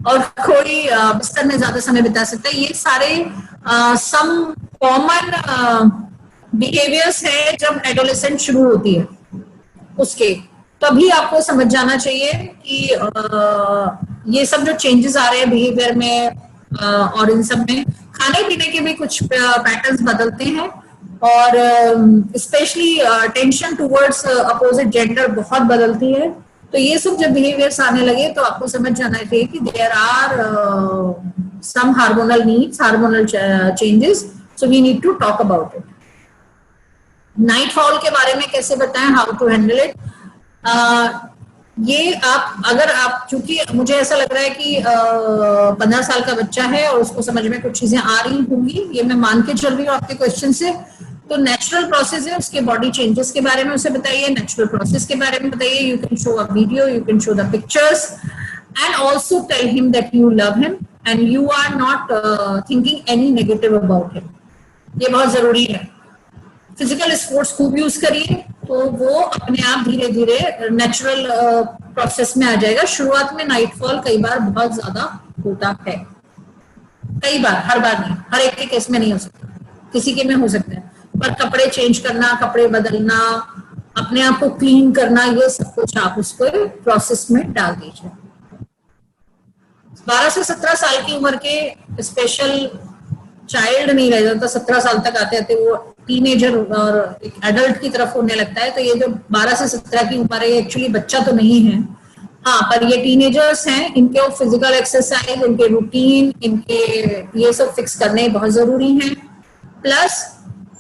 और कोई बिस्तर में ज्यादा समय बिता सकता है। ये सारे सम कॉमन बिहेवियर्स है जब एडोलेसेंट शुरू होती है उसके, तभी आपको समझ जाना चाहिए कि ये सब जो चेंजेस आ रहे हैं बिहेवियर में और इन सब में, खाने पीने के भी कुछ पैटर्न्स बदलते हैं, और specially tension towards opposite gender बहुत बदलती है। तो ये सब जब बिहेवियर्स आने लगे तो आपको समझ जाना चाहिए कि there are some hormonal needs, hormonal changes, so we need to talk about it. Night fall के बारे में कैसे बताएं, हाउ टू हैंडल इट। ये आप, अगर आप, चूंकि मुझे ऐसा लग रहा है कि 15 साल का बच्चा है और उसको समझ में कुछ चीजें आ रही होंगी, ये मैं मान के चल रही हूँ आपके क्वेश्चन से, तो नेचुरल प्रोसेस है, उसके बॉडी चेंजेस के बारे में उसे बताइए, नेचुरल प्रोसेस के बारे में बताइए। You can show a video, you can show the pictures, and also tell him that you love him and you are not thinking any negative about him. ये बहुत जरूरी है। फिजिकल स्पोर्ट्स खूब यूज करिए तो वो अपने आप धीरे धीरे नेचुरल प्रोसेस में आ जाएगा। शुरुआत में नाइटफॉल कई बार बहुत ज्यादा होता है, कई बार, हर बार नहीं, हर एक के केस में नहीं हो सकता, किसी के में हो सकता है, पर कपड़े चेंज करना, कपड़े बदलना, अपने आप को क्लीन करना, ये सब कुछ आप उसको प्रोसेस में डाल दीजिए। 12 से 17 साल की उम्र के स्पेशल चाइल्ड नहीं रह जाता, 17 साल तक आते आते वो टीनेजर और एक एडल्ट की तरफ होने लगता है। तो ये जो 12 से 17 की उम्र है, ये एक्चुअली बच्चा तो नहीं है, हाँ, पर ये टीनेजर्स हैं, इनके फिजिकल एक्सरसाइज, इनके रूटीन, इनके ये सब फिक्स करने बहुत जरूरी हैं। प्लस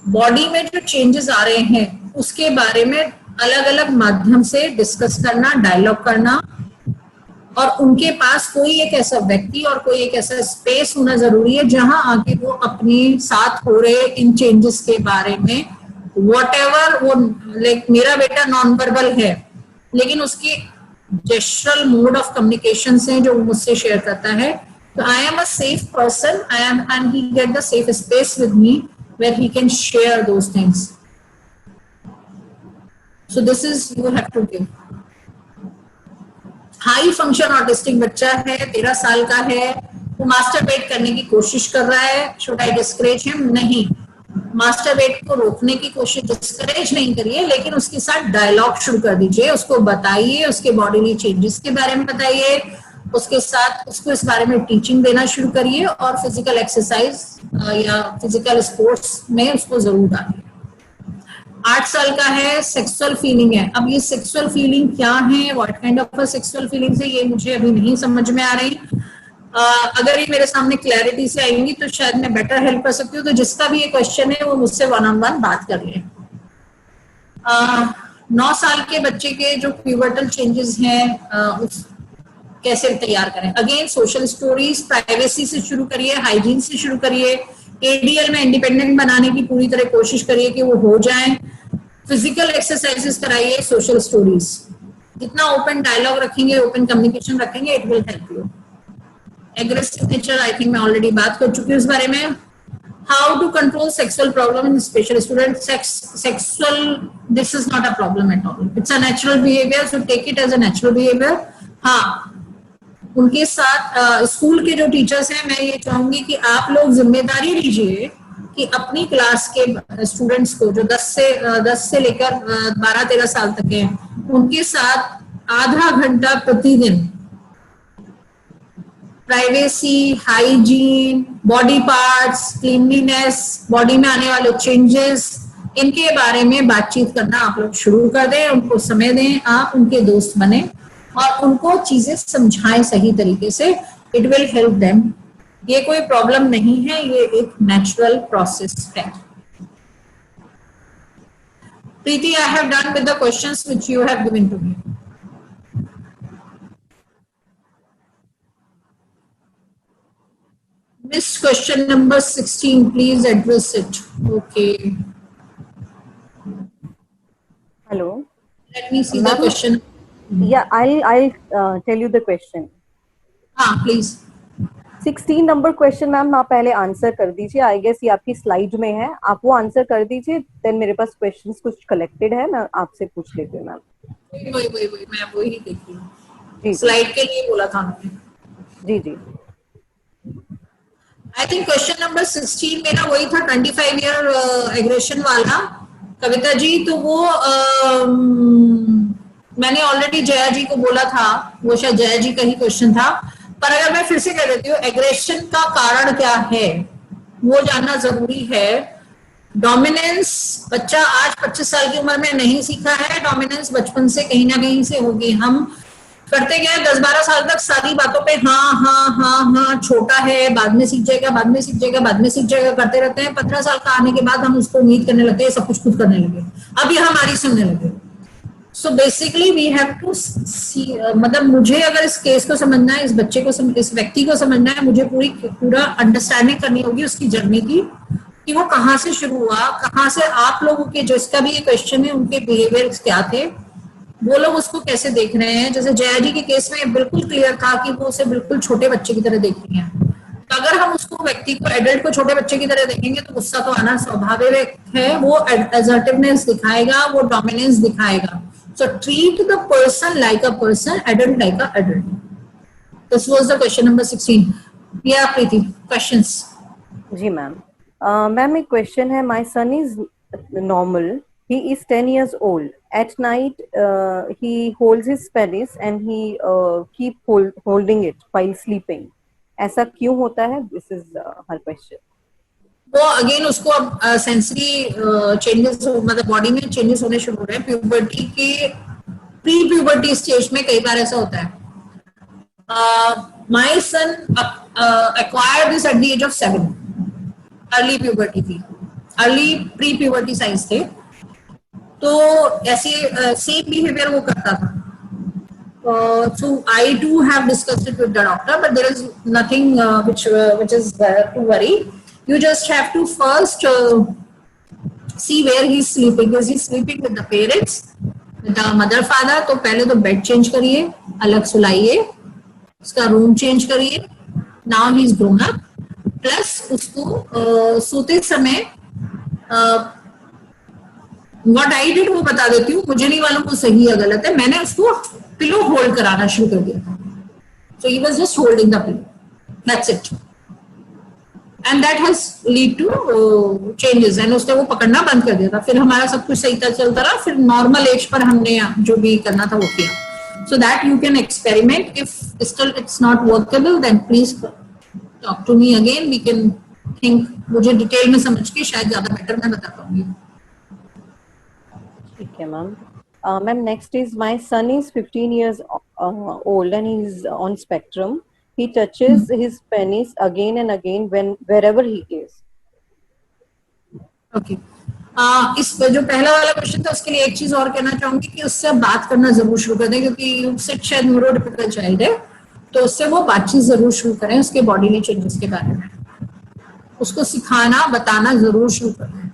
बॉडी में जो चेंजेस आ रहे हैं उसके बारे में अलग अलग माध्यम से डिस्कस करना, डायलॉग करना, और उनके पास कोई एक ऐसा व्यक्ति और कोई एक ऐसा स्पेस होना जरूरी है जहां आके वो अपने साथ हो रहे इन चेंजेस के बारे में whatever वो like मेरा बेटा नॉन वर्बल है लेकिन उसकी gestural mode of communication से जो मुझसे शेयर करता है, तो I am a safe person, and he get the safe space with me where he can share those things. So this is you have to give. High function autistic बच्चा है, 13 साल का है, वो मास्टरबेट करने की कोशिश कर रहा है, शुड आई डिस्करेज हिम? नहीं, मास्टरबेट को रोकने की कोशिश डिस्करेज नहीं करिए, लेकिन उसके साथ डायलॉग शुरू कर दीजिए, उसको बताइए, उसके बॉडीली चेंजेस के बारे में बताइए, उसके साथ उसको इस बारे में टीचिंग देना शुरू करिए और फिजिकल एक्सरसाइज या फिजिकल स्पोर्ट्स में उसको जरूर डालिए। 8 साल का है, सेक्सुअल फीलिंग है। अब ये सेक्सुअल फीलिंग क्या है, what kind of sexual feelings है, ये मुझे अभी नहीं समझ में आ रही। अगर ये मेरे सामने क्लैरिटी से आएंगी तो शायद मैं बेटर हेल्प कर सकती हूँ। तो जिसका भी ये क्वेश्चन है वो मुझसे 1-on-1 बात कर ले। 9 साल के बच्चे के जो प्यूबर्टल चेंजेस हैं उस कैसे तैयार करें? अगेन सोशल स्टोरीज, प्राइवेसी से शुरू करिए, हाइजीन से शुरू करिए, एडीएल में इंडिपेंडेंट बनाने की पूरी तरह कोशिश करिए कि वो हो जाए, फिजिकल एक्सरसाइजेस कराइए, सोशल स्टोरीज। जितना ओपन डायलॉग रखेंगे, ओपन कम्युनिकेशन रखेंगे, it will help you. Aggressive nature, I think मैं ऑलरेडी बात कर चुकी हूँ इस बारे में। How to control sexual problem in special student? Sexual, this is not a problem at all, it's a natural behaviour, so take it as a natural behaviour. हाँ, उनके साथ स्कूल के जो टीचर्स हैं, मैं ये चाहूंगी कि आप लोग जिम्मेदारी लीजिए कि अपनी क्लास के स्टूडेंट्स को जो 10 से लेकर 12-13 साल तक हैं, उनके साथ आधा घंटा प्रतिदिन privacy, hygiene, body parts, cleanliness, body में आने वाले चेंजेस, इनके बारे में बातचीत करना आप लोग शुरू कर दें, उनको समय दें, आप उनके दोस्त बने और उनको चीजें समझाएं सही तरीके से। It will help them. ये कोई प्रॉब्लम नहीं है, ये एक नेचुरल प्रोसेस है। Preeti, I have done with the questions which you have given to me. Missed question number 16, please address it. Okay. Hello. Let me see the question. Yeah, I'll tell you the question. हाँ, please. 16 नंबर क्वेश्चन मैम आप पहले आंसर कर दीजिए। आई गेस ये आपकी स्लाइड में है, आप वो आंसर कर दीजिए। देन मेरे पास क्वेश्चंस कुछ कलेक्टेड है, मैं आपसे पूछ लेती हूँ मैम। वही मैं वही देख रही हूँ। स्लाइड के लिए बोला था मैंने। जी। आई थिंक क्वेश्चन नंबर 16 मेरा वही था, 25 ईयर एग्रेशन वाला, कविता जी। तो वो मैंने ऑलरेडी जया जी को बोला था, वो शायद जया जी का ही क्वेश्चन था, पर अगर मैं फिर से कह देती हूँ, एग्रेशन का कारण क्या है वो जानना जरूरी है। डोमिनेंस बच्चा आज 25 साल की उम्र में नहीं सीखा है, डोमिनेंस बचपन से कहीं ना कहीं से होगी। हम करते गए 10-12 साल तक सारी बातों पे हाँ, छोटा है, बाद में सीख जाएगा करते रहते हैं। 15 साल का आने के बाद हम उसको उम्मीद करने लगते हैं सब कुछ खुद करने लगे, अब ये हमारी सुनने लगे। So basically we have to see, मतलब मुझे अगर इस केस को समझना है, इस बच्चे को इस व्यक्ति को समझना है, मुझे पूरा अंडरस्टैंडिंग करनी होगी उसकी जर्नी की, कि वो कहाँ से शुरू हुआ, कहाँ से आप लोगों के जो इसका भी ये क्वेश्चन है, उनके बिहेवियर क्या थे, वो लोग उसको कैसे देख रहे हैं। जैसे जया जी के केस में बिल्कुल क्लियर था कि वो उसे बिल्कुल छोटे बच्चे की तरह देख रही हैं। तो अगर हम उसको व्यक्ति को, एडल्ट को छोटे बच्चे की तरह देखेंगे तो गुस्सा तो आना स्वाभाविक है, वो असर्टिवनेस दिखाएगा, वो डोमिनेंस दिखाएगा। So treat the person like a person, adult like a adult. This was the question number 16। या प्रीति, क्वेश्चंस? जी मैम। मैम एक क्वेश्चन है, my son is normal, he is 10 years old. At night he holds his penis and he keep holding it while sleeping. ऐसा क्यों होता है? This is her question. वो अगेन उसको अब सेंसरी चेंजेस, मतलब बॉडी में चेंजेस होने शुरू हो रहे हैं। प्यूबर्टी के प्री प्यूबर्टी स्टेज में कई बार ऐसा होता है। My sun acquired this at the age of 7. Early puberty थी, अर्ली प्री प्यूबर्टी साइंस थे, तो ऐसे सेम बिहेवियर वो करता था। So I too have discussed it with the doctor, but there is nothing which is to worry. You just have to first see where he is sleeping. Is he sleeping with the parents, with the mother father? तो पहले तो बेड चेंज करिए, अलग सुलाइए, उसका रूम चेंज करिए. Now he is grown up. Plus उसको सोते समय व्हाट आई डिड वो बता देती हूँ, मुझे नहीं मालूम वो सही या गलत है. मैंने उसको पिलो होल्ड कराना शुरू कर दिया था. So he was just holding the pillow. That's it. And that has lead to changes. And उसने वो पकड़ना बंद कर दिया था. फिर हमारा सब कुछ सही तरह चलता रहा. फिर नॉर्मल एज पर हमने जो भी करना था वो किया. So that you can experiment. If still it's not workable, then please talk to me again. We can think. मुझे डिटेल में समझ के शायद ज्यादा बेटर मैं बता पाऊंगी. ठीक है ma'am. Ma'am, next is my son is 15 years old and he's on spectrum. He touches his penis again and again wherever he is. Okay. इस जो पहला वाला क्वेश्चन था उसके लिए एक चीज और कहना चाहूंगी कि उससे बात करना जरूर शुरू कर दें, क्योंकि उससे शायद न्यूरोटिपिकल चाइल्ड है, तो उससे वो बातचीत जरूर शुरू करें उसके बॉडीली चेंजेस के बारे में. उसको सिखाना बताना जरूर शुरू करें.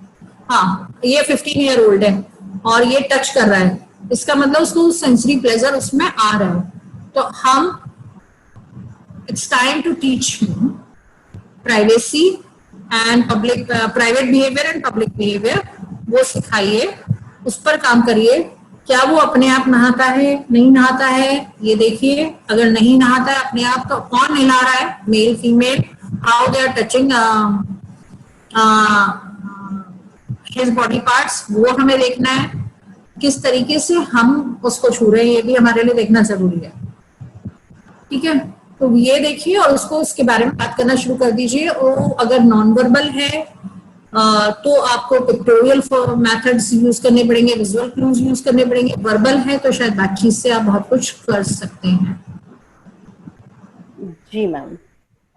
हाँ, ये 15 ईयर ओल्ड है और ये टच कर रहा है, इसका मतलब उसको सेंसरी प्लेजर उसमें आ रहा है. तो हम it's time to teach him privacy and public, private behaviour and public behaviour. वो सिखाइए, उस पर काम करिए. क्या वो अपने आप नहाता है, नहीं नहाता है, ये देखिए. अगर नहीं नहाता है अपने आप तो कौन नहला रहा है, male female, how they are touching his body parts, वो हमें देखना है. किस तरीके से हम उसको छू रहे हैं ये भी हमारे लिए देखना जरूरी है. ठीक है, तो ये देखिए और उसको उसके बारे में बात करना शुरू कर दीजिए. और अगर नॉन वर्बल है तो आपको पिक्टोरियल मेथड्स यूज करने पड़ेंगे, विजुअल क्लूज यूज करने पड़ेंगे. वर्बल है तो शायद बातचीत से आप बहुत कुछ कर सकते हैं. जी ma'am.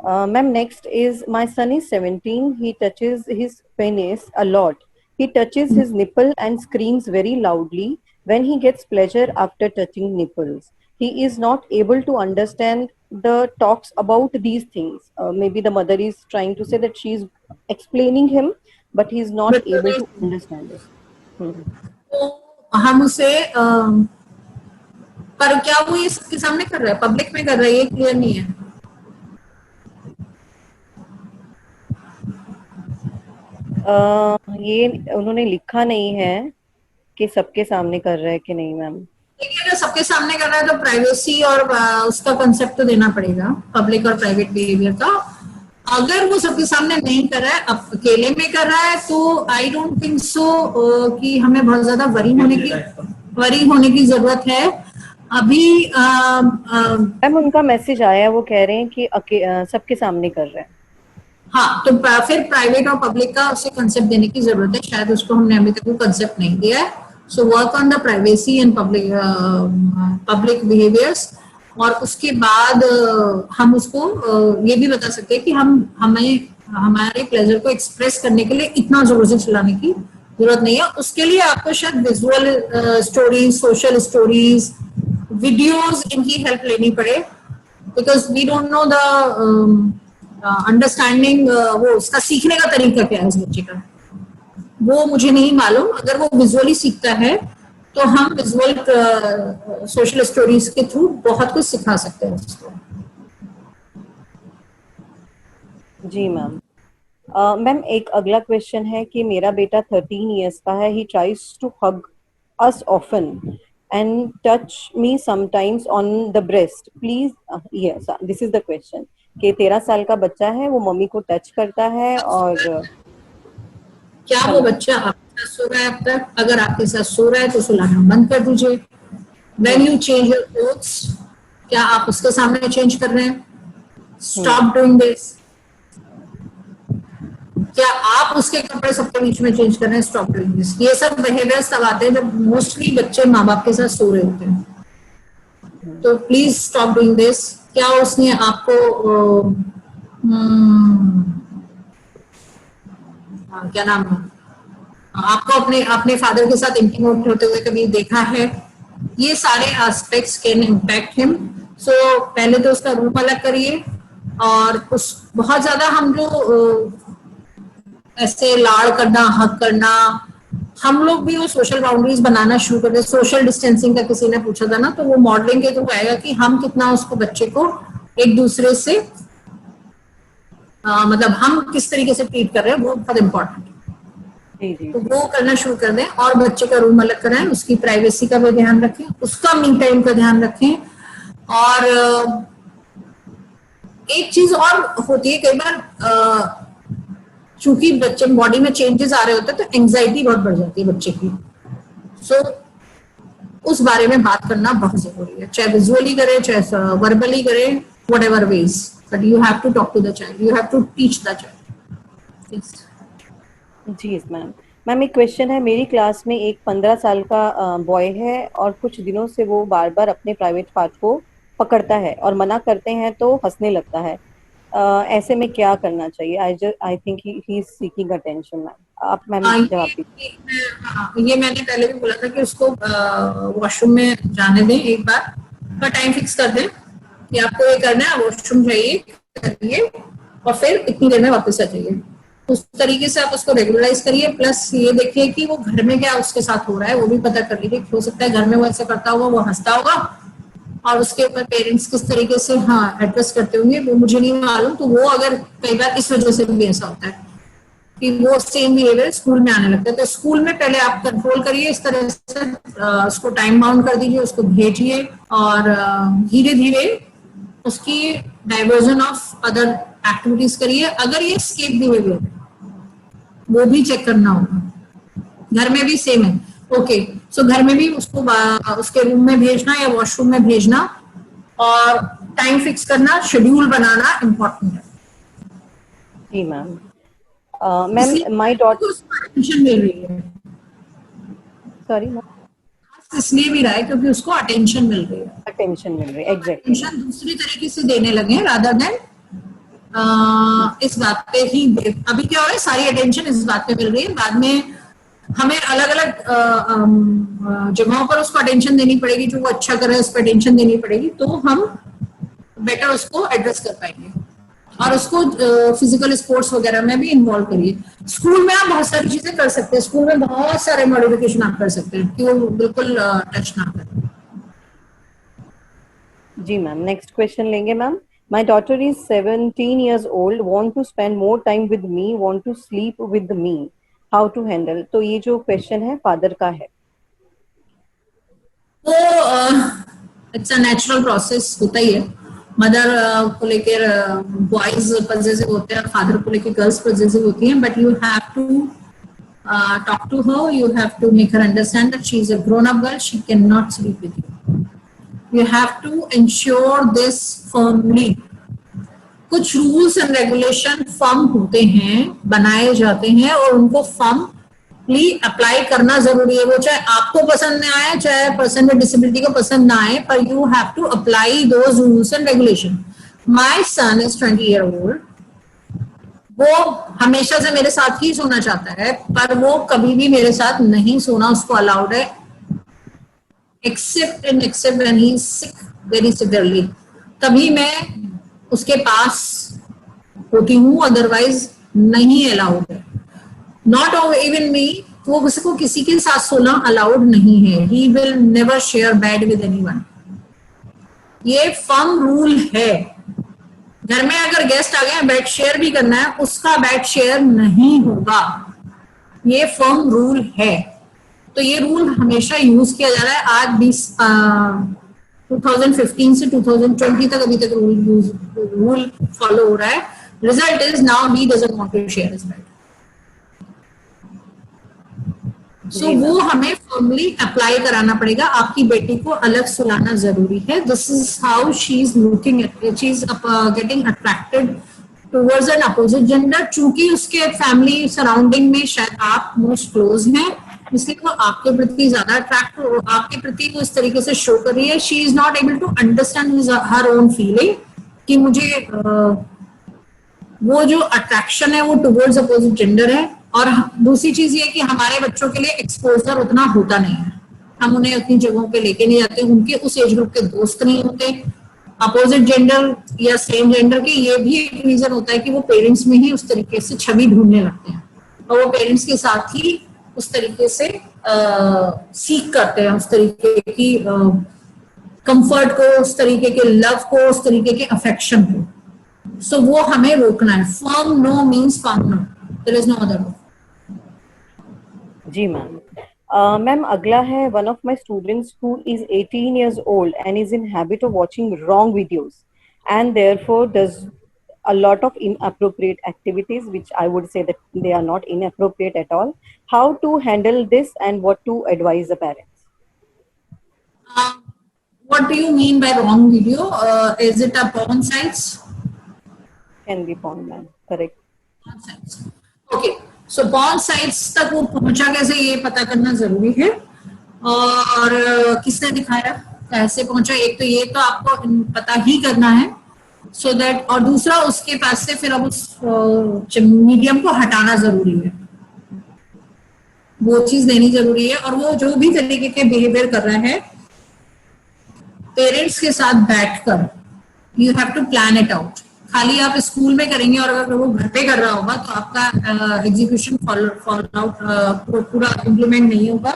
Ma'am, next is my son is 17. He touches his penis a lot. He touches his nipple and screams very loudly when he gets pleasure after touching nipples. He is not able to understand the talks about these things. Maybe the mother is trying to say that she is explaining him, but he is not able to understand it. तो हम उसे पर क्या वो ये सबके सामने कर रहा है, पब्लिक में कर रहा है, ये क्लियर नहीं है. ये उन्होंने लिखा नहीं है कि सबके सामने कर रहा है कि नहीं मैम. देखिए, अगर सबके सामने कर रहा है तो प्राइवेसी और उसका कंसेप्ट तो देना पड़ेगा, पब्लिक और प्राइवेट बिहेवियर का. अगर वो सबके सामने नहीं कर रहा है, अकेले में कर रहा है, तो आई डोंट थिंक सो कि हमें बहुत ज्यादा वरी होने की जरूरत है. अभी मैम उनका मैसेज आया, वो कह रहे हैं कि सबके सामने कर रहे हैं. हाँ, तो फिर प्राइवेट और पब्लिक का उसे कंसेप्ट देने की जरूरत है. शायद उसको हमने अभी तक वो कंसेप्ट नहीं दिया है. So work on the privacy and public behaviours. और उसके बाद हम उसको ये भी बता सकते हैं कि हमें हमारे प्लेजर को एक्सप्रेस करने के लिए इतना जोर से चलाने की जरूरत नहीं है. उसके लिए आपको शायद visual stories, social stories, videos, इनकी हेल्प लेनी पड़े. Because we don't know the understanding, वो उसका सीखने का तरीका क्या है उस बच्चे का, वो मुझे नहीं मालूम. अगर वो विजुअली सीखता है तो हम विजुअल सोशल स्टोरीज के थ्रू बहुत कुछ सिखा सकते हैं उसको. जी मैम. मैम एक अगला क्वेश्चन है कि मेरा बेटा 13 इयर्स का है. He tries to hug us often and touch me sometimes on the breast. Please, yes, this is the question. कि 13 साल का बच्चा है, वो मम्मी को टच करता है. और क्या वो बच्चा आपके साथ सो रहा है अब तक? अगर आपके साथ सो रहा है तो सुलाना बंद कर दीजिए. When you change your clothes, क्या आप उसके सामने चेंज कर रहे हैं? Stop doing this. क्या आप उसके कपड़े सबके बीच में चेंज कर रहे हैं? Stop doing this. ये सब बिहेवियर्स तब आते हैं जब मोस्टली बच्चे माँ बाप के साथ सो रहे होते हैं. तो प्लीज स्टॉप डूइंग दिस. क्या उसने आपको क्या नाम है, आपको अपने फादर के साथ इंटीमेट होते हुए कभी देखा है? ये सारे एस्पेक्ट्स कैन इम्पैक्ट हिम. सो पहले तो उसका रूम अलग करिए. और उस बहुत ज्यादा हम जो ऐसे लाड़ करना, हक करना, हम लोग भी वो सोशल बाउंड्रीज बनाना शुरू कर दे। सोशल डिस्टेंसिंग का किसी ने पूछा था ना, तो वो मॉडलिंग के थ्रू आएगा कि हम कितना उसको बच्चे को एक दूसरे से मतलब हम किस तरीके से ट्रीट कर रहे हैं, वो बहुत इम्पोर्टेंट है। तो वो करना शुरू कर दें और बच्चे का रूम अलग कराएं, उसकी प्राइवेसी का भी ध्यान रखें, उसका मी टाइम का ध्यान रखें। और एक चीज और होती है, कई बार चूंकि बच्चे बॉडी में चेंजेस आ रहे होते हैं तो एंजाइटी बहुत बढ़ जाती है बच्चे की। सो उस बारे में बात करना बहुत जरूरी है, चाहे विजुअली करे चाहे वर्बली करे, whatever ways, but you have to talk to the child, you have to teach the child. Yes. जी मैम एक क्वेश्चन है। मेरी क्लास में एक 15 साल का बॉय है और कुछ दिनों से वो बार बार अपने प्राइवेट पार्ट को पकड़ता है और मना करते हैं तो हंसने लगता है। ऐसे में क्या करना चाहिए? I think he is seeking attention. Ma'am आप जवाब दीजिए। ये मैंने पहले भी बोला था कि उसको वॉशरूम में जाने दें, एक बार का टाइम फिक्स कर दें कि आपको ये करना है, वॉशरूम जाइए करिए और फिर इतनी देर में वापस आ जाइए। उस तरीके से आप उसको रेगुलराइज करिए। प्लस ये देखिए कि वो घर में क्या उसके साथ हो रहा है वो भी पता कर लीजिए। हो सकता है घर में वो ऐसा करता होगा, वो हंसता होगा और उसके ऊपर पेरेंट्स किस तरीके से एड्रेस करते होंगे वो मुझे नहीं मालूम। तो वो अगर कई बार इस वजह से भी ऐसा होता है कि वो सेम बिहेवियर स्कूल में आने लगता है। तो स्कूल में पहले आप कंट्रोल करिए, इस तरह से उसको टाइम बाउंड कर दीजिए, उसको भेजिए और धीरे धीरे उसकी डाइवर्जन ऑफ अदर एक्टिविटीज करिए। अगर ये स्केप बिहेवियर है वो भी चेक करना होगा। घर में भी सेम है, ओके। सो घर में भी उसको उसके रूम में भेजना या वॉशरूम में भेजना और टाइम फिक्स करना, शेड्यूल बनाना इम्पोर्टेंट है। जी ma'am. Ma'am my daughter attention मिल रही है। सॉरी मैम, इसलिए भी रहा है क्योंकि उसको अटेंशन मिल रही है। अटेंशन मिल रही है, एग्जैक्टली। अटेंशन दूसरी तरीके से देने लगे रादर देन इस बात पे ही। अभी क्या हो रहा है, सारी अटेंशन इस बात पे मिल रही है, बाद में हमें अलग अलग जगहों पर उसको अटेंशन देनी पड़ेगी। जो वो अच्छा कर रहा है उस पर अटेंशन देनी पड़ेगी, तो हम बेटर उसको एड्रेस कर पाएंगे। और उसको फिजिकल स्पोर्ट्स वगैरह में भी इन्वॉल्व करिए। स्कूल में आप बहुत सारी चीजें कर सकते हैं, स्कूल में बहुत सारे मॉडिफिकेशन आप कर सकते हैं कि वो बिल्कुल टच ना करें। जी मैम, नेक्स्ट क्वेश्चन लेंगे ma'am. My daughter is 17 years old, want to spend more time with me, want to sleep with me. How to handle? तो ये जो क्वेश्चन है फादर का है। तो इट्स अ नेचुरल प्रोसेस, होता ही है। मदर को लेकर बॉयज पॉजिटिव होते हैं और फादर को लेकर गर्ल्स पॉजिटिव होती हैं, but you have to talk to her, you have to make her understand that she is a grown up girl, she can not sleep with you. You have to ensure this firmly. कुछ रूल्स एंड रेगुलेशन फर्म होते हैं, बनाए जाते हैं और उनको फर्मली अप्लाई करना जरूरी है। वो चाहे आपको पसंद ना आए, चाहे पर्सन विद डिसेबिलिटी को पसंद ना आए, पर you have to apply those rules and regulation. My son is 20 year old. वो हमेशा से मेरे साथ ही सोना चाहता है, पर वो कभी भी मेरे साथ नहीं सोना उसको अलाउड है, except when he is sick very severely, तभी मैं उसके पास होती हूँ, अदरवाइज नहीं अलाउड है। नॉट इवन मी, वो उसको किसी के साथ सोना अलाउड नहीं है। he will never share bed with anyone. ये फर्म रूल है। घर में अगर गेस्ट आ गए, बेड शेयर भी करना है, उसका बेड शेयर नहीं होगा, ये फर्म रूल है। तो ये रूल हमेशा यूज किया जा रहा है। आज 2015 से 2020 तक अभी तक रूल फॉलो हो रहा है। Result is now he doesn't want to share his bed. So वो हमें फॉर्मली अप्लाई कराना पड़ेगा। आपकी बेटी को अलग सुलाना जरूरी है। This is how she is looking at, she is getting attracted towards an opposite gender. चूंकि उसके फैमिली सराउंडिंग में शायद आप मोस्ट क्लोज हैं, इसलिए वो आपके प्रति ज्यादा अट्रैक्ट, आपके प्रति वो इस तरीके से शो कर रही है। She is not able to understand her own feeling कि मुझे वो जो अट्रैक्शन है वो टुवर्ड्स अपोजिट जेंडर है। और दूसरी चीज ये कि हमारे बच्चों के लिए एक्सपोजर उतना होता नहीं है, हम उन्हें उतनी जगहों पे लेके नहीं जाते, उनके उस एज ग्रुप के दोस्त नहीं होते अपोजिट जेंडर या सेम जेंडर के। ये भी एक रीजन होता है कि वो पेरेंट्स में ही उस तरीके से छवि ढूंढने लगते हैं और वो पेरेंट्स के साथ ही उस तरीके से सीख करते हैं, उस तरीके की कंफर्ट को, उस तरीके के लव को, उस तरीके के अफेक्शन को। सो वो हमें रोकना है। Firm no means firm no, there is no other way. जी मैम। मैम अगला है, one of my students who is 18 years old and is in habit of watching wrong videos and therefore does a lot of inappropriate activities, which I would say that they are not inappropriate at all. How to handle this and what to advise the parents? What do you mean by wrong video? Is it a porn sites? Can be porn, ma'am. Correct. Porn sites. Okay. So porn sites तक वो पहुंचा कैसे, ये पता करना जरूरी है। और किसने दिखाया, कैसे पहुंचा, एक तो ये तो आपको पता ही करना है, so that, और दूसरा उसके पास से फिर अब उस मीडियम को हटाना जरूरी है, वो चीज देनी जरूरी है। और वो जो भी तरीके के बिहेवियर कर रहा है, पेरेंट्स के साथ बैठकर you have to plan it out. खाली आप स्कूल में करेंगे और अगर वो घर पे कर रहा होगा तो आपका एग्जीक्यूशन फॉलो आउट पूरा इम्प्लीमेंट नहीं होगा।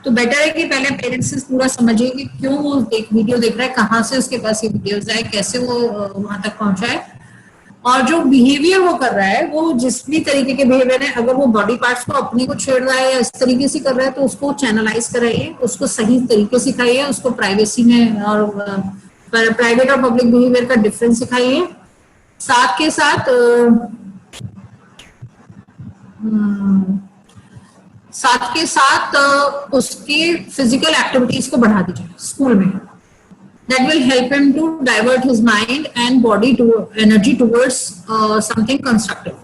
तो बेटर है कि पहले पेरेंट्स से पूरा समझिए कि क्यों वो वीडियो देख रहा है, कहाँ से उसके पास ये वीडियोस आए, कैसे वो वहां तक पहुंचा है, और जो बिहेवियर वो कर रहा है, वो जिस भी तरीके के बिहेवियर है, अगर वो बॉडी पार्ट्स को अपने को छेड़ रहा है या इस तरीके से कर रहा है तो उसको चैनलाइज कराइए, उसको सही तरीके सिखाइए, उसको प्राइवेसी में और प्राइवेट और पब्लिक बिहेवियर का डिफरेंस सिखाइए। साथ के साथ उसकी फिजिकल एक्टिविटीज को बढ़ा दीजिए स्कूल में। That will help him to divert his mind and body to energy towards something constructive.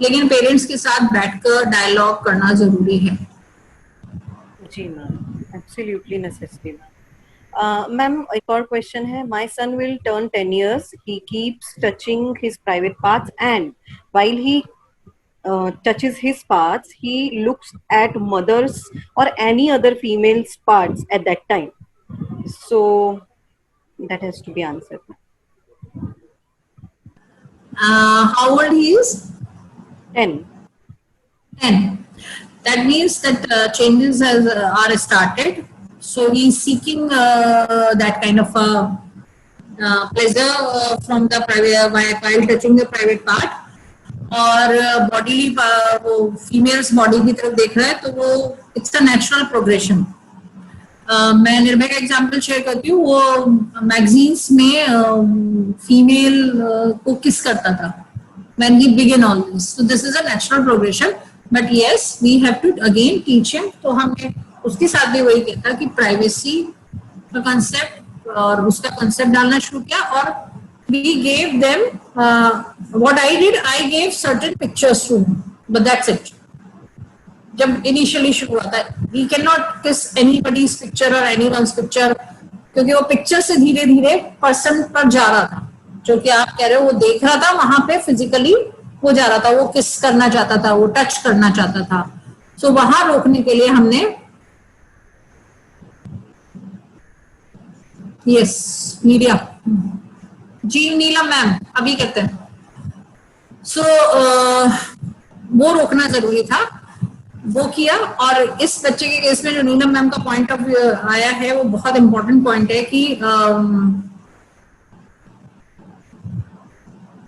लेकिन पेरेंट्स के साथ बैठकर डायलॉग करना जरूरी है। जी ma'am, absolutely necessary ma'am. Ma'am एक और क्वेश्चन है, my son will turn 10 years, he keeps touching his private parts and while he touches his parts, he looks at mother's or any other female's parts at that time. So that has to be answered. How old he is? 10. 10. That means that changes are started. So he is seeking that kind of pleasure from the private while touching the private part. और बॉडी वो फीमेल्स बॉडी की तरफ देख रहा है, तो वो इट्स अ नेचुरल प्रोग्रेशन। मैं निर्भय का एग्जांपल शेयर करती हूँ। वो मैगजीन्स में फीमेल को किस करता था when he began all this. So this is a natural progression, but yes, we have to again teach him. तो हमने उसके साथ भी वही कहता कि प्राइवेसी का कंसेप्ट और उसका कंसेप्ट डालना शुरू किया। और we gave them what I did, I gave certain pictures to him, but that's it. जब इनिशियली शुरू हुआ था, he cannot kiss anybody's picture or anyone's picture, क्योंकि वो पिक्चर से धीरे धीरे पर्सन पर जा रहा था। जो कि आप कह रहे हो, वो देख रहा था, वहां पे फिजिकली वो जा रहा था, वो किस करना चाहता था, वो टच करना चाहता था। सो वहां रोकने के लिए हमने यस मीडिया जी नीलम मैम अभी कहते हैं। सो वो रोकना जरूरी था, वो किया। और इस बच्चे के केस में जो नीलम मैम का पॉइंट ऑफ व्यू आया है, वो बहुत इंपॉर्टेंट पॉइंट है कि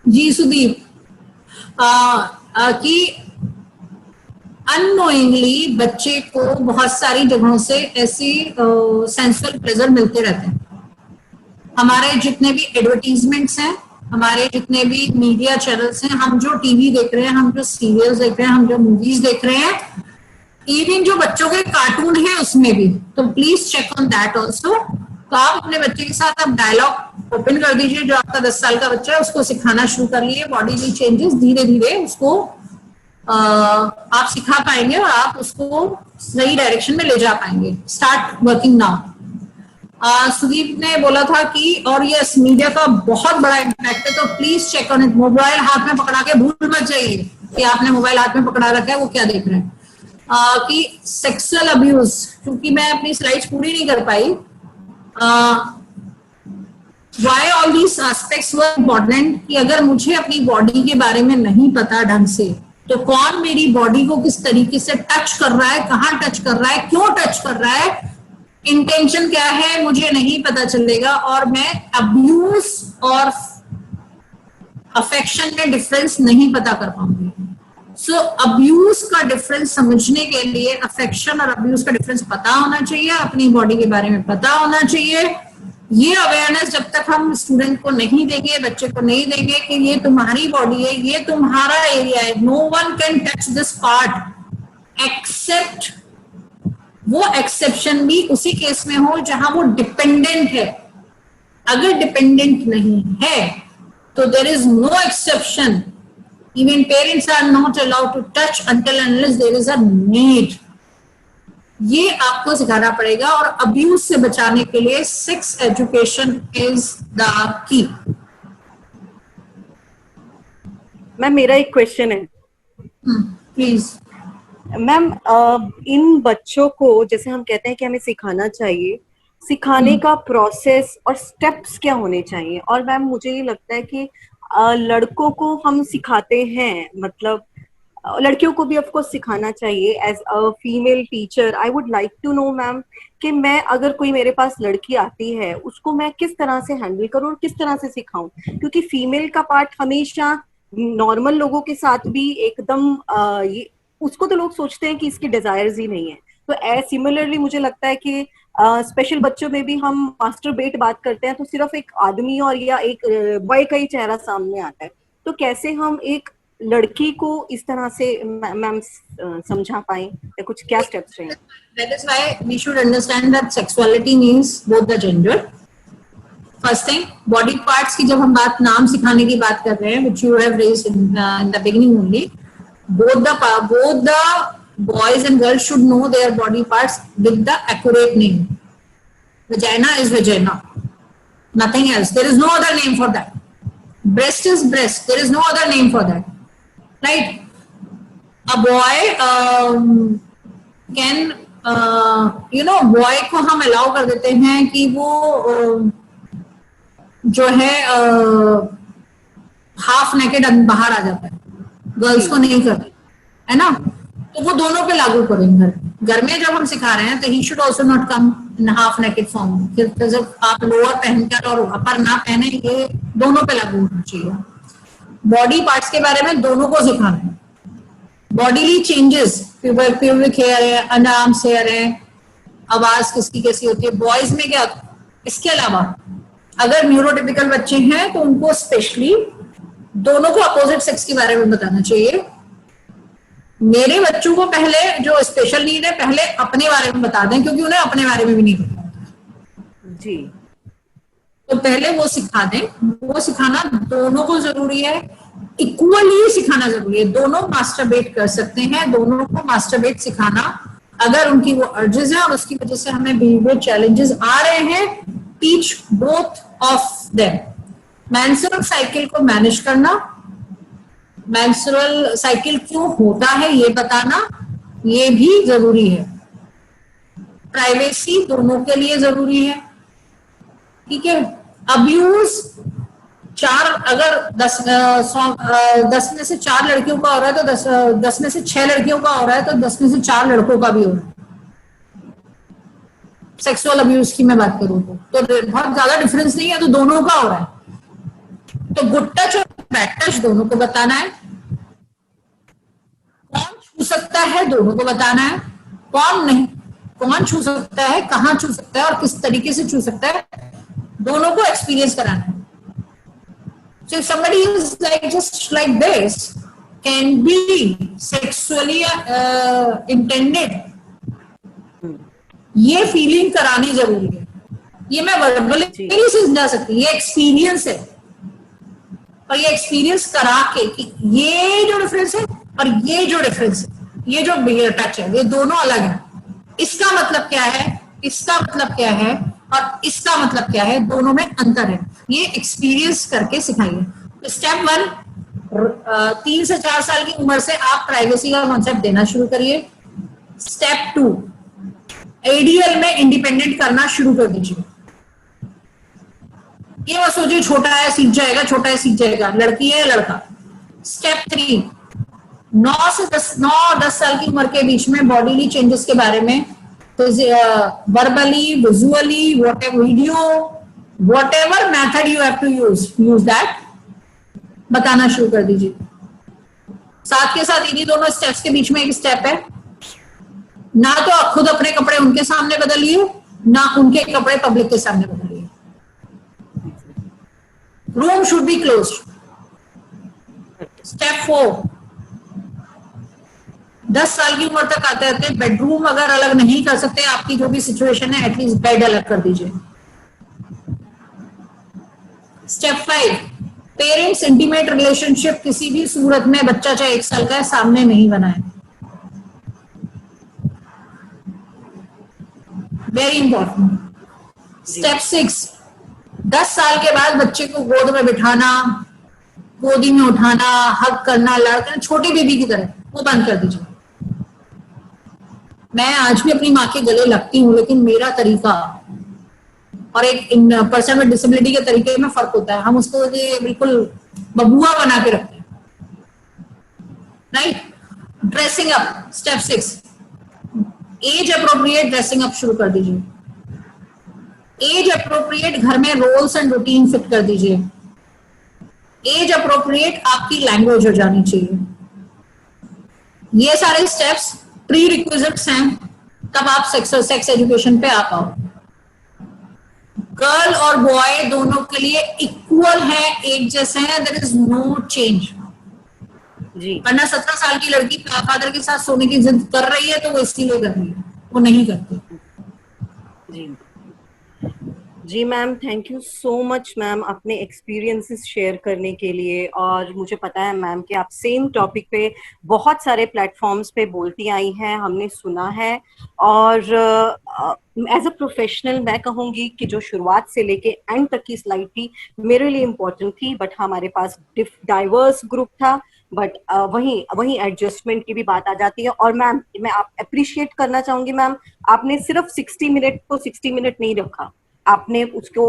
जी सुदीप कि अननोइंगली बच्चे को बहुत सारी जगहों से ऐसी सेंसुअल प्लेजर मिलते रहते हैं। हमारे जितने भी एडवर्टीजमेंट्स हैं, हमारे जितने भी मीडिया चैनल्स हैं, हम जो टीवी देख रहे हैं, हम जो सीरियल्स देख रहे हैं, हम जो मूवीज देख रहे हैं, इवन जो बच्चों के कार्टून हैं उसमें भी, तो please check on that also. तो आप अपने बच्चे के साथ आप डायलॉग ओपन कर दीजिए। जो आपका 10 साल का बच्चा है, उसको सिखाना शुरू कर लिए। बॉडी की चेंजेस धीरे धीरे उसको आप सिखा पाएंगे और आप उसको सही डायरेक्शन में ले जा पाएंगे। Start working now. सुदीप ने बोला था कि और यस मीडिया का बहुत बड़ा इम्पैक्ट है, तो please check on it. Mobile हाथ में पकड़ा के भूल मत जाइए कि आपने मोबाइल हाथ में पकड़ा रखा है, वो क्या देख रहे हैं। कि सेक्सुअल अब्यूज, क्योंकि मैं अपनी स्लाइड्स पूरी नहीं कर पाई, why all these aspects were important, कि अगर मुझे अपनी बॉडी के बारे में नहीं पता ढंग से, तो कौन मेरी बॉडी को किस तरीके से टच कर रहा है, कहाँ टच कर रहा है, क्यों टच कर रहा है, इंटेंशन क्या है, मुझे नहीं पता चलेगा और मैं अब्यूज और अफेक्शन में डिफरेंस नहीं पता कर पाऊंगी। सो अब्यूज का डिफरेंस समझने के लिए अफेक्शन और अब्यूज का डिफरेंस पता होना चाहिए, अपनी बॉडी के बारे में पता होना चाहिए। ये अवेयरनेस जब तक हम स्टूडेंट को नहीं देंगे, बच्चे को नहीं देंगे कि ये तुम्हारी बॉडी है, ये तुम्हारा एरिया है, no one can touch this part except, वो एक्सेप्शन भी उसी केस में हो जहां वो डिपेंडेंट है। अगर डिपेंडेंट नहीं है तो there is no exception, even parents are not allowed to touch until unless there is a need. ये आपको सिखाना पड़ेगा और अब्यूज से बचाने के लिए sex education is the key. Ma'am मेरा एक क्वेश्चन है प्लीज। मैम इन बच्चों को जैसे हम कहते हैं कि हमें सिखाना चाहिए, सिखाने का प्रोसेस और स्टेप्स क्या होने चाहिए? और मैम मुझे ये लगता है कि लड़कों को हम सिखाते हैं, मतलब लड़कियों को भी ऑफ कोर्स सिखाना चाहिए। As a female teacher I would like to know ma'am कि मैं अगर कोई मेरे पास लड़की आती है उसको मैं किस तरह से हैंडल करूँ और किस तरह से सिखाऊं, क्योंकि फीमेल का पार्ट हमेशा नॉर्मल लोगों के साथ भी एकदम ये उसको तो लोग सोचते हैं कि इसकी डिजायर्स ही नहीं है। तो सिमिलरली मुझे लगता है कि स्पेशल बच्चों में भी हम मास्टरबेट बात करते हैं तो सिर्फ एक आदमी और या एक बॉय का ही चेहरा सामने आता है। तो कैसे हम एक लड़की को इस तरह से मैम समझा पाए या कुछ क्या स्टेप्स रहें? That is why we should understand that sexuality means both the gender. First thing, body parts की जब हम नाम सिखाने की बात कर रहे हैं, which you have raised in the beginning only, both the boys and girls should know their body parts with the accurate name. Vagina is vagina, nothing else. There is no other name for that. Breast is breast. There is no other name for that. Right? A boy can, boy को हम allow कर देते हैं कि वो जो है हाफ नेकेड बाहर आ जाता है, गर्ल्स को नहीं करते, है ना? तो वो दोनों पे लागू करेंगे। घर में जब हम सिखा रहे हैं तो he should also not come in half naked form. जब आप लोअर पहनकर और अपर ना पहने, ये दोनों पे लागू होना चाहिए। बॉडी पार्ट्स के बारे में दोनों को सिखाना है। बॉडीली चेंजेस, प्यूबिक हेयर है, अंडर आर्म्स हेयर है, आवाज किसकी कैसी होती है, बॉयज में क्या। इसके अलावा अगर न्यूरोटिपिकल बच्चे हैं तो उनको स्पेशली दोनों को अपोजिट सेक्स के बारे में बताना चाहिए। मेरे बच्चों को पहले जो स्पेशल नीड है पहले अपने बारे में बता दें, क्योंकि उन्हें अपने बारे में भी नहीं पता जी। तो पहले वो सिखा दें। वो सिखाना दोनों को जरूरी है, इक्वली सिखाना जरूरी है। दोनों मास्टरबेट कर सकते हैं, दोनों को मास्टरबेट सिखाना। अगर उनकी वो अर्जेस है और उसकी वजह से हमें बिहेवियर चैलेंजेस आ रहे हैं, teach both of them. Menstrual cycle को मैनेज करना, मेंस्ट्रुअल साइकिल क्यों होता है ये बताना, ये भी जरूरी है। प्राइवेसी दोनों के लिए जरूरी है, ठीक है। अब्यूज अगर 10 में से 4 लड़कियों का हो रहा है तो 10 में से 6 लड़कियों का हो रहा है तो 10 में से 4 लड़कों का भी हो रहा है। सेक्सुअल अब्यूज की मैं बात करूं तो बहुत ज्यादा डिफरेंस नहीं है, तो दोनों का हो रहा है। तो गुड टच और बैड टच दोनों को बताना है। कौन छू सकता है दोनों को बताना है, कौन नहीं, कौन छू सकता है, कहाँ छू सकता है और किस तरीके से छू सकता है, दोनों को एक्सपीरियंस कराना है। So if somebody is just like this can be sexually intended, ये फीलिंग करानी जरूरी है। ये मैं वर्बली नहीं समझा सकती, ये एक्सपीरियंस है। और ये एक्सपीरियंस करा के कि ये जो डिफरेंस है और ये जो डिफरेंस है, ये जो बिहेवियर टच है, ये दोनों अलग है। इसका मतलब क्या है, इसका मतलब क्या है और इसका मतलब क्या है, दोनों में अंतर है। ये एक्सपीरियंस करके सिखाइए। स्टेप 1, 3 से 4 साल की उम्र से आप प्राइवेसी का कॉन्सेप्ट देना शुरू करिए। स्टेप 2, एडीएल में इंडिपेंडेंट करना शुरू कर दीजिए। ये मत सोचिए छोटा है सीख जाएगा, छोटा है सीख जाएगा, लड़की है लड़का। स्टेप 3, 9 से 10 साल की उम्र के बीच में बॉडीली चेंजेस के बारे में, तो verbally, visually, whatever method you have to use that, बताना शुरू कर दीजिए। साथ के साथ इन्हीं दोनों स्टेप्स के बीच में एक स्टेप है, ना तो खुद अपने कपड़े उनके सामने बदलिए, ना उनके कपड़े पब्लिक के सामने बदलिए। Room should be closed. Step 4, 10 साल की उम्र तक आते आते बेडरूम अगर अलग नहीं कर सकते, आपकी जो भी सिचुएशन है, एटलीस्ट बेड अलग कर दीजिए। स्टेप 5, पेरेंट्स इंटीमेट रिलेशनशिप किसी भी सूरत में, बच्चा चाहे 1 साल का है, सामने नहीं बनाए। Very important. स्टेप 6, 10 साल के बाद बच्चे को गोद में बिठाना, गोदी में उठाना, हग करना, लाड़, छोटी बेबी की तरह, वो बंद कर दीजिए। मैं आज भी अपनी माँ के गले लगती हूँ, लेकिन मेरा तरीका और एक पर्सन विद डिसेबिलिटी के तरीके में फर्क होता है। हम उसको बिल्कुल बबुआ बना के रखते हैं, right. Dressing up, step 6, age appropriate dressing up शुरू कर दीजिए। एज अप्रोप्रिएट घर में रोल्स एंड रूटीन फिट कर दीजिए। एज अप्रोप्रिएट आपकी लैंग्वेज हो जानी चाहिए। ये सारे स्टेप्स प्री रिक्विजिट्स हैं, तब आप सेक्स एजुकेशन पे आ पाओ। गर्ल और बॉय दोनों के लिए इक्वल है, एक जैसे हैं, देयर इज नो चेंज जी। वरना 17 साल की लड़की फादर के साथ सोने की जिद कर रही है तो वो इसीलिए कर रही है, वो नहीं करती। जी जी ma'am, thank you so much ma'am अपने एक्सपीरियंसेस शेयर करने के लिए। और मुझे पता है मैम कि आप सेम टॉपिक पे बहुत सारे प्लेटफॉर्म्स पे बोलती आई हैं, हमने सुना है। और एज अ प्रोफेशनल मैं कहूँगी कि जो शुरुआत से लेके एंड तक की स्लाइड थी मेरे लिए इम्पोर्टेंट थी, बट हमारे पास डाइवर्स ग्रुप था, बट वही एडजस्टमेंट की भी बात आ जाती है। और मैम मैं आप अप्रिशिएट करना चाहूंगी मैम, आपने सिर्फ 60 मिनट को 60 मिनट नहीं रखा, आपने उसको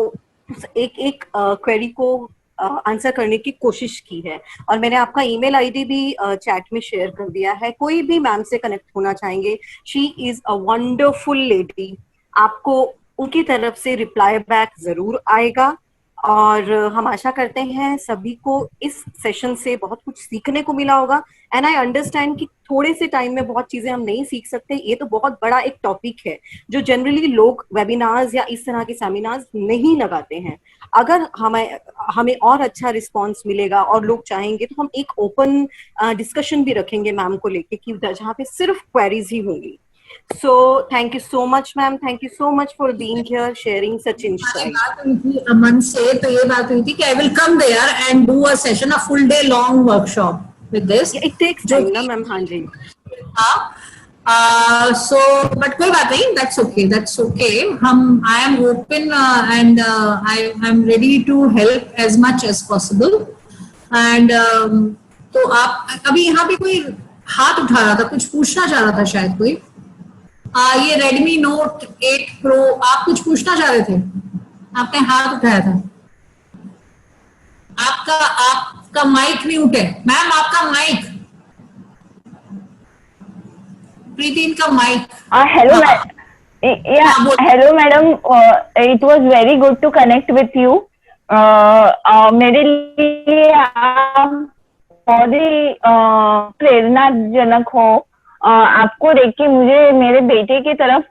एक एक क्वेरी को आंसर करने की कोशिश की है। और मैंने आपका ईमेल आईडी भी चैट में शेयर कर दिया है, कोई भी मैम से कनेक्ट होना चाहेंगे, she is a wonderful lady, आपको उनकी तरफ से रिप्लाई बैक जरूर आएगा। और हम आशा करते हैं सभी को इस सेशन से बहुत कुछ सीखने को मिला होगा। एंड आई अंडरस्टैंड कि थोड़े से टाइम में बहुत चीजें हम नहीं सीख सकते, ये तो बहुत बड़ा एक टॉपिक है जो जनरली लोग वेबिनार्स या इस तरह के सेमिनार्स नहीं लगाते हैं। अगर हमें और अच्छा रिस्पांस मिलेगा और लोग चाहेंगे तो हम एक ओपन डिस्कशन भी रखेंगे मैम को लेके, कि जहाँ पे सिर्फ क्वेरीज ही होंगी। So thank you so much ma'am, thank you so much for being here, sharing such insight. बात हुई थी अमन से, तो ये बात हुई थी कि I will come there and do a session, a full day long workshop with this. Yeah, it takes time ना मैम। हाँ जी। So but कोई बात नहीं, that's okay. I am open and I am ready to help as much as possible. And तो आप अभी यहाँ पे कोई हाथ उठा रहा था, कुछ पूछना चाह रहा था शायद कोई। ये Redmi Note 8 Pro, आप कुछ पूछना चाह रहे थे, आपने हाथ उठाया था। आपका माइक म्यूट है मैम, आपका माइक, प्रीति इनका mic. Hello hello madam, it was very good to connect with you. मेरे लिए आप बहुत ही प्रेरणाजनक हो। आपको देख के मुझे मेरे बेटे की तरफ